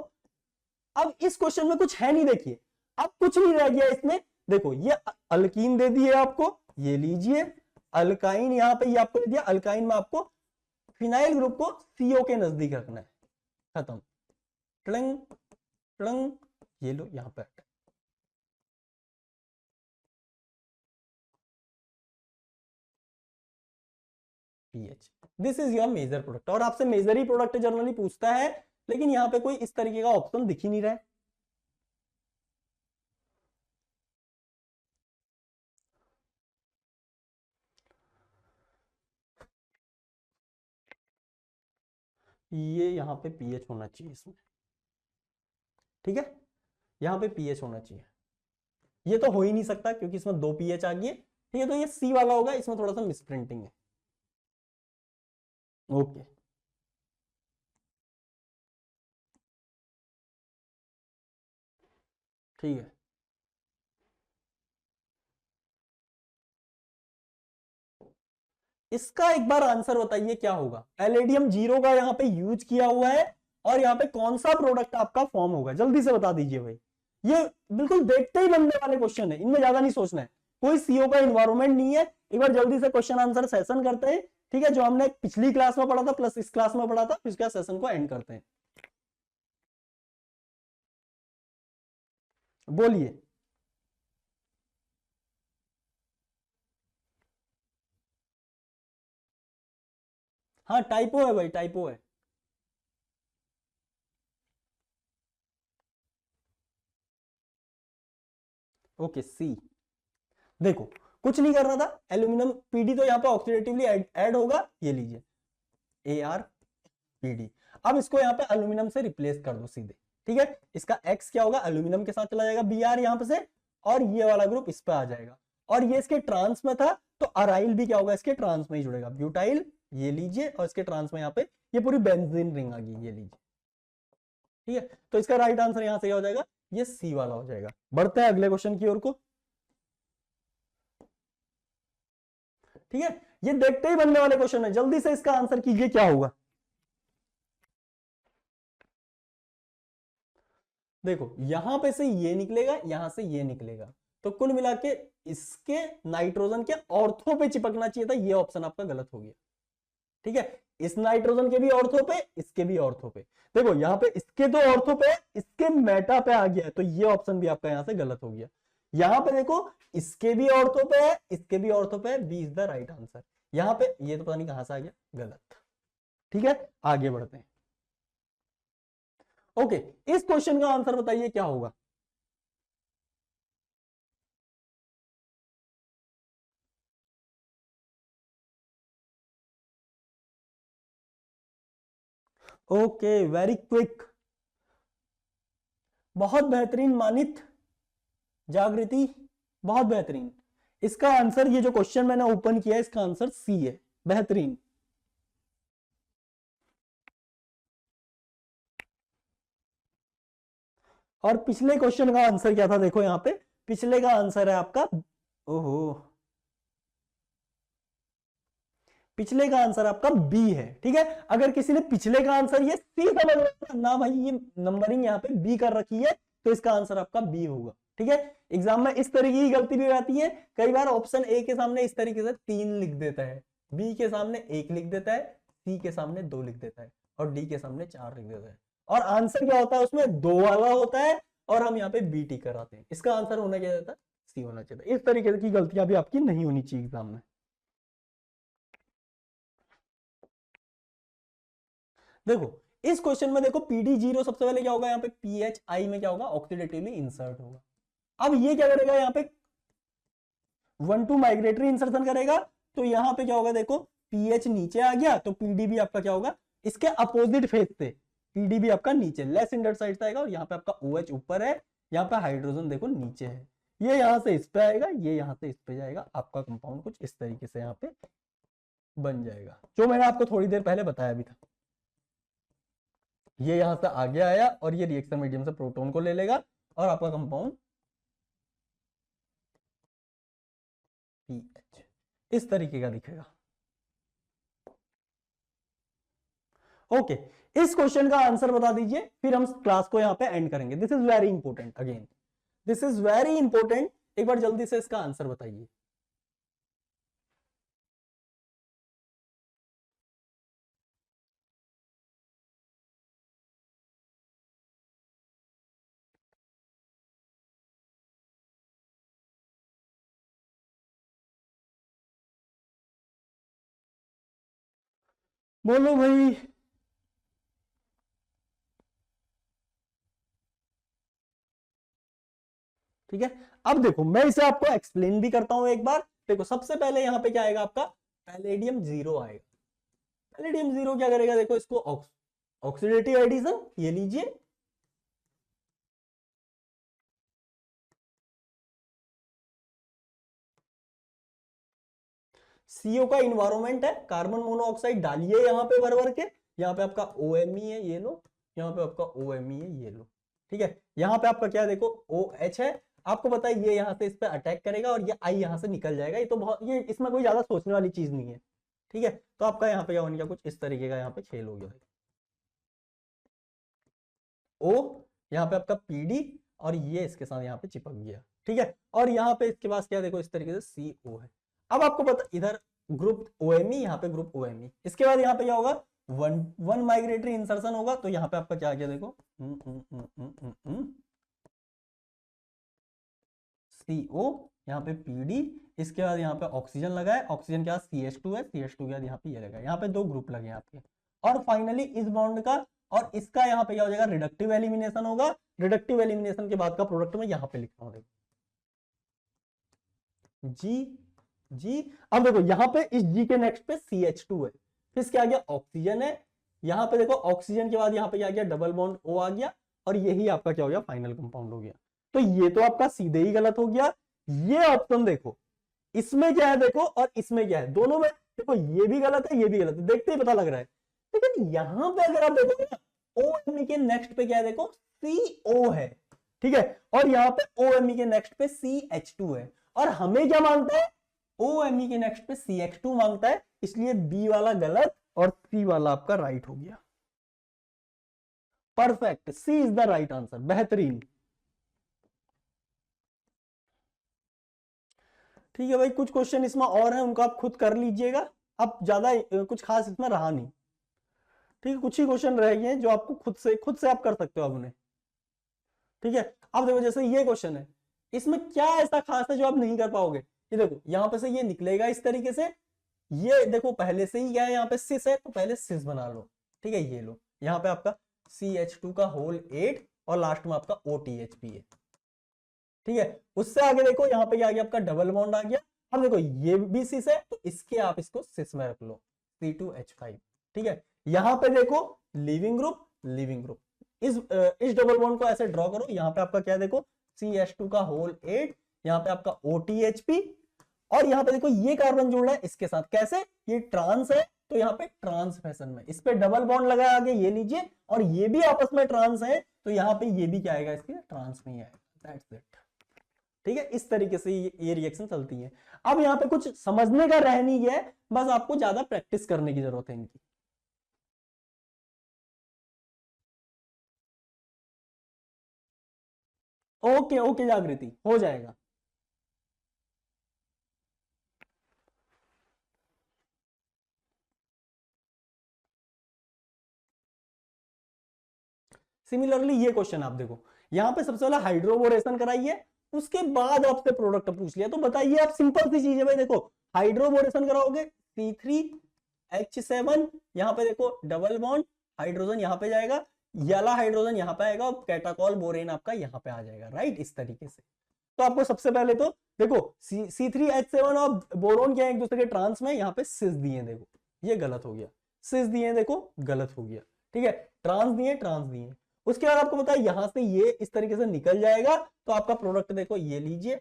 अब इस क्वेश्चन में कुछ है नहीं, देखिए अब कुछ नहीं रह गया इसमें। देखो ये अल्कीन दे दिए आपको, ये लीजिए अल्काइन, यहां पे ये आपको दे दिया अल्काइन में आपको फिनाइल ग्रुप को CO के नजदीक रखना है, खत्म, टंग टंग, ये लो यहां पे PH, this is your major product. और आपसे मेजर ही प्रोडक्ट जनरली पूछता है, लेकिन यहां पे कोई इस तरीके का ऑप्शन दिख ही नहीं रहा है। ये यहाँ पे पीएच होना चाहिए इसमें। ठीक है, यहाँ पे पीएच होना चाहिए। ये तो हो ही नहीं सकता क्योंकि इसमें 2 पीएच आ गई है, ठीक है, तो ये सी वाला होगा, इसमें थोड़ा सा मिसप्रिंटिंग है। ओके, ठीक है। इसका एक बार आंसर बताइए क्या होगा। पैलेडियम 0 का यहाँ पे यूज किया हुआ है और यहाँ पे कौन सा प्रोडक्ट आपका फॉर्म होगा, जल्दी से बता दीजिए भाई। ये बिल्कुल देखते ही बनने वाले क्वेश्चन है, इनमें ज्यादा नहीं सोचना है, कोई सीओ का इन्वायरमेंट नहीं है। एक बार जल्दी से क्वेश्चन आंसर सेशन करते हैं, ठीक है, जो हमने पिछली क्लास में पढ़ा था प्लस इस क्लास में पढ़ा था, इसका सेशन को एंड करते हैं। बोलिए। हाँ टाइपो है भाई, टाइपो है। ओके सी। देखो कुछ नहीं करना था, एल्यूमिनियम पीडी तो यहाँ पे ऑक्सीडेटिवली ऐड होगा, ये लीजिए AR PD। अब इसको यहाँ पे एल्यूमिनियम से रिप्लेस कर दो सीधे, ठीक है। इसका X क्या होगा, एल्यूमिनियम के साथ चला जाएगा Br यहाँ पे से, और ये वाला ग्रुप इस पे आ जाएगा, और ये इसके ट्रांस में था तो अराइल भी क्या होगा, इसके ट्रांस में ही जुड़ेगा, ब्यूटाइल, ये लीजिए, और इसके ट्रांस में यहाँ पे ये पूरी बेंजीन रिंग आ गई, ये लीजिए, ठीक है। तो इसका राइट आंसर यहाँ से क्या हो जाएगा, ये सी वाला हो जाएगा। बढ़ते हैं अगले क्वेश्चन की ओर को, ठीक है। ये देखते ही बनने वाले क्वेश्चन है, जल्दी से इसका आंसर कीजिए क्या होगा। देखो यहां पे से ये निकलेगा, यहां से ये निकलेगा, तो कुल मिला के इसके नाइट्रोजन के ऑर्थो पे चिपकना चाहिए था, ये ऑप्शन आपका गलत हो गया, ठीक है। इस नाइट्रोजन के भी ऑर्थो पे, इसके भी ऑर्थो पे, देखो यहाँ पे इसके तो ऑर्थो पे, इसके मेटा पे आ गया है, तो ये ऑप्शन भी आपका यहां से गलत हो गया। यहां पे देखो इसके भी ऑर्थो पे है, इसके भी ऑर्थो पे है, B is the right answer. यहां पे ये तो पता नहीं कहां से आ गया, गलत, ठीक है। आगे बढ़ते हैं। ओके, इस क्वेश्चन का आंसर बताइए क्या होगा। ओके वेरी क्विक, बहुत बेहतरीन मानित, जागृति, बहुत बेहतरीन। इसका आंसर, ये जो क्वेश्चन मैंने ओपन किया है, इसका आंसर सी है, बेहतरीन। और पिछले क्वेश्चन का आंसर क्या था, देखो यहां पे पिछले का आंसर है आपका, ओहो, पिछले का आंसर आपका बी है, ठीक है। अगर किसी ने पिछले का आंसर ये सी समझ लिया ना भाई, ये नंबरिंग यहाँ पे बी कर रखी है, तो इसका आंसर आपका बी होगा, ठीक है। एग्जाम में इस तरीके की गलती भी आती है, कई बार ऑप्शन ए के सामने इस तरीके से 3 लिख देता है, बी के सामने 1 लिख देता है, सी के सामने 2 लिख देता है, और डी के सामने 4 लिख देता है, और आंसर क्या होता है उसमें 2 वाला होता है, और हम यहाँ पे बी टी कराते हैं। इसका आंसर होना क्या जाता है, सी होना चाहिए। इस तरीके की गलतियां भी आपकी नहीं होनी चाहिए एग्जाम में। देखो इस क्वेश्चन में देखो PD0 सबसे पहले क्या होगा, यहाँ पे PHI में क्या होगा, ऑक्सीडेटिवली इंसर्ट होगा। अब ये क्या करेगा, यहाँ पे 1 to माइग्रेटरी इंसर्शन करेगा, तो यहाँ पे क्या होगा, देखो पीएच नीचे आ गया, तो पीडी भी आपका क्या होगा, इसके अपोजिट फेज से पीडी भी आपका नीचे लेस इंडक्साइड से आएगा, और यहाँ पे आपका OH ऊपर है, यहाँ पे हाइड्रोजन देखो नीचे है, ये यहाँ से इस पे आएगा, ये यहाँ से इस पे जाएगा, आपका कंपाउंड कुछ इस तरीके से यहाँ पे बन जाएगा, जो मैंने आपको थोड़ी देर पहले बताया भी था। ये यहां से आगे आया, और ये रिएक्शन मीडियम से प्रोटॉन को ले लेगा, और आपका कंपाउंड पीएच इस तरीके का दिखेगा। ओके, इस क्वेश्चन का आंसर बता दीजिए, फिर हम क्लास को यहां पे एंड करेंगे। This is very important, again this is very important, एक बार जल्दी से इसका आंसर बताइए। बोलो भाई। ठीक है, अब देखो मैं इसे आपको एक्सप्लेन भी करता हूं एक बार। देखो सबसे पहले यहां पे क्या आएगा आपका, पैलेडियम 0 आएगा। पैलेडियम 0 क्या करेगा, देखो इसको ऑक्सीडेटिव एडिशन, ये लीजिए, CO का इन्वायरमेंट है, कार्बन मोनोऑक्साइड डालिए यहाँ पे भर भर के, यहाँ पे आपका OMe है ये लो, यहाँ पे आपका OMe है ये लो, ठीक है। यहाँ पे आपका क्या देखो OH है, आपको पता है ये यहाँ से इस पे अटैक करेगा और ये I यहाँ से निकल जाएगा, ये तो बहुत, ये इसमें कोई ज्यादा सोचने वाली चीज नहीं है, ठीक है। तो आपका यहाँ पे क्या बन गया, कुछ इस तरीके का यहाँ पे खेल हो गया, O यहाँ पे आपका PD और ये इसके साथ यहाँ पे चिपक गया, ठीक है। और यहाँ पे इसके पास क्या देखो इस तरीके से CO है। अब आपको पता इधर ग्रुप OMe, यहाँ पे ग्रुप OMe, इसके बाद यहाँ पे क्या होगा, वन माइग्रेटरी इंसर्शन होगा, तो यहाँ पे आपका क्या गया देखो CO, यहाँ पे PD, इसके बाद यहाँ पे ऑक्सीजन लगा है, ऑक्सीजन के बाद CH2 है, CH2 के बाद यहाँ पे ये लगा है, यहाँ पे दो ग्रुप लगे हैं आपके। और फाइनली इस बॉन्ड का और इसका यहाँ पे क्या हो जाएगा, रिडक्टिव एलिमिनेशन होगा। रिडक्टिव एलिमिनेशन के बाद का प्रोडक्ट में यहाँ पे लिखता हूँ, देखो G। अब देखो यहाँ पे इस G के नेक्स्ट पे CH2 है, फिर क्या आ गया, ऑक्सीजन है, यहाँ पे देखो ऑक्सीजन के बाद यहाँ पे क्या आ गया, डबल बॉन्ड O आ गया, और यही आपका क्या हो गया, फाइनल कंपाउंड हो गया। तो ये तो आपका सीधे ही गलत हो गया। ये ऑप्शन देखो, इसमें क्या है देखो और इसमें क्या है, दोनों में देखो ये भी गलत है ये भी गलत है, देखते ही पता लग रहा है। लेकिन यहां पे अगर आप देखोगे ना, OMe के नेक्स्ट पे क्या है देखो, CO है, ठीक है, और यहाँ पे OMe के नेक्स्ट पे CH2 है, और हमें क्या मांगता है, OMe के नेक्स्ट पे CH2 मांगता है, इसलिए B वाला गलत और C वाला आपका राइट हो गया। Perfect, C is the right answer, बेहतरीन। ठीक है भाई, कुछ क्वेश्चन इसमें और हैं, उनको आप खुद कर लीजिएगा, अब ज्यादा कुछ खास इसमें रहा नहीं, ठीक है। कुछ ही क्वेश्चन रह गए हैं जो आपको खुद से आप कर सकते हो अब उन्हें, ठीक है। अब देखो जैसे ये क्वेश्चन है, इसमें क्या ऐसा खास है जो आप नहीं कर पाओगे, ये देखो यहाँ पे से ये निकलेगा इस तरीके से, ये देखो पहले से ही क्या है, यहाँ पे सिस है, तो पहले सिस बना लो, ठीक है। ये लो, यहाँ पे आपका CH2 का होल 8 और लास्ट में आपका OTHP है, ठीक है। उससे आगे देखो यहाँ पे क्या आ गया, आपका डबल बॉन्ड आ गया। अब देखो ये भी सिस है, तो इसके आप इसको सिस में रख लो, C2H5, ठीक है। यहाँ पे देखो लिविंग ग्रुप, इस डबल बॉन्ड को ऐसे ड्रॉ करो, यहाँ पे आपका क्या देखो CH2 का होल 8, यहाँ पे आपका OTHP, और यहाँ पे देखो ये कार्बन जोड़ रहा है इसके साथ, कैसे, ये ट्रांस है, तो यहाँ पे ट्रांस फैशन में इस पे डबल बॉन्ड लगा आगे, ये लीजिए, और ये भी आपस में ट्रांस है, तो यहाँ पे ये भी क्या आएगा, इसके ट्रांस में ही आएगा, दैट्स इट, ठीक है। इस तरीके से ये रिएक्शन चलती है। अब यहाँ पे कुछ समझने का रह नहीं गया है, बस आपको ज्यादा प्रैक्टिस करने की जरूरत है इनकी। ओके ओके जागृति, हो जाएगा। सिमिलरली ये क्वेश्चन आप देखो, यहाँ पे सबसे पहले हाइड्रोबोरेशन कराइए, उसके बाद आपसे प्रोडक्ट पूछ लिया, तो बताइए आप, सिंपल सी चीज है भाई, देखो हाइड्रोबोरेशन कराओगे C3H7, यहाँ पे देखो डबल बॉन्ड, हाइड्रोजन यहाँ पे जाएगा, वाला हाइड्रोजन यहाँ पे आएगा, और कैटाकॉल बोरेन आपका यहाँ पे आ जाएगा, राइट, इस तरीके से। तो आपको सबसे पहले तो देखो C3H7 और बोरोन क्या है एक दूसरे के ट्रांस में, यहाँ पे सिस दिए, देखो ये गलत हो गया, सिस दिए देखो गलत हो गया, ठीक है, ट्रांस दिए। उसके बाद आपको पता है यहां से ये इस तरीके से निकल जाएगा, तो आपका प्रोडक्ट देखो ये लीजिए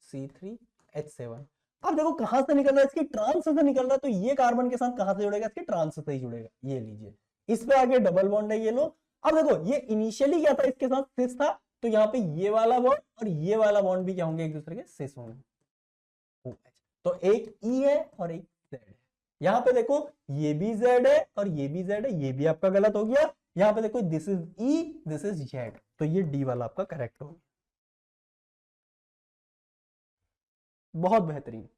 C3H7। अब देखो कहां से निकल रहा है, इसकी ट्रांस से निकल रहा है, तो ये कार्बन के साथ कहां से जुड़ेगा, इसके ट्रांस से ही जुड़ेगा, ये लीजिए, इस पे आगे डबल बॉन्ड है, ये लो। अब देखो ये इनिशियली क्या था, इसके साथ सिस था, तो यहाँ पे ये वाला बॉन्ड और ये वाला बॉन्ड भी क्या होंगे, एक दूसरे के सिस होंगे, तो एक E है और एक Z है। यहाँ पे देखो ये भी Z है और ये भी Z है, ये भी आपका गलत हो गया। यहाँ पे देखो this is E, this is Z, तो ये D वाला आपका करेक्ट हो गया। बहुत बेहतरीन,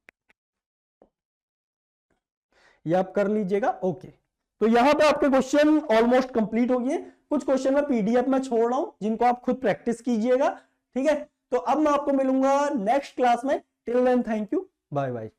ये आप कर लीजिएगा। ओके, तो यहाँ पे आपके क्वेश्चन ऑलमोस्ट कंप्लीट हो गए। कुछ क्वेश्चन में PDF में छोड़ रहा हूं, जिनको आप खुद प्रैक्टिस कीजिएगा, ठीक है। तो अब मैं आपको मिलूंगा नेक्स्ट क्लास में, till then thank you, bye bye.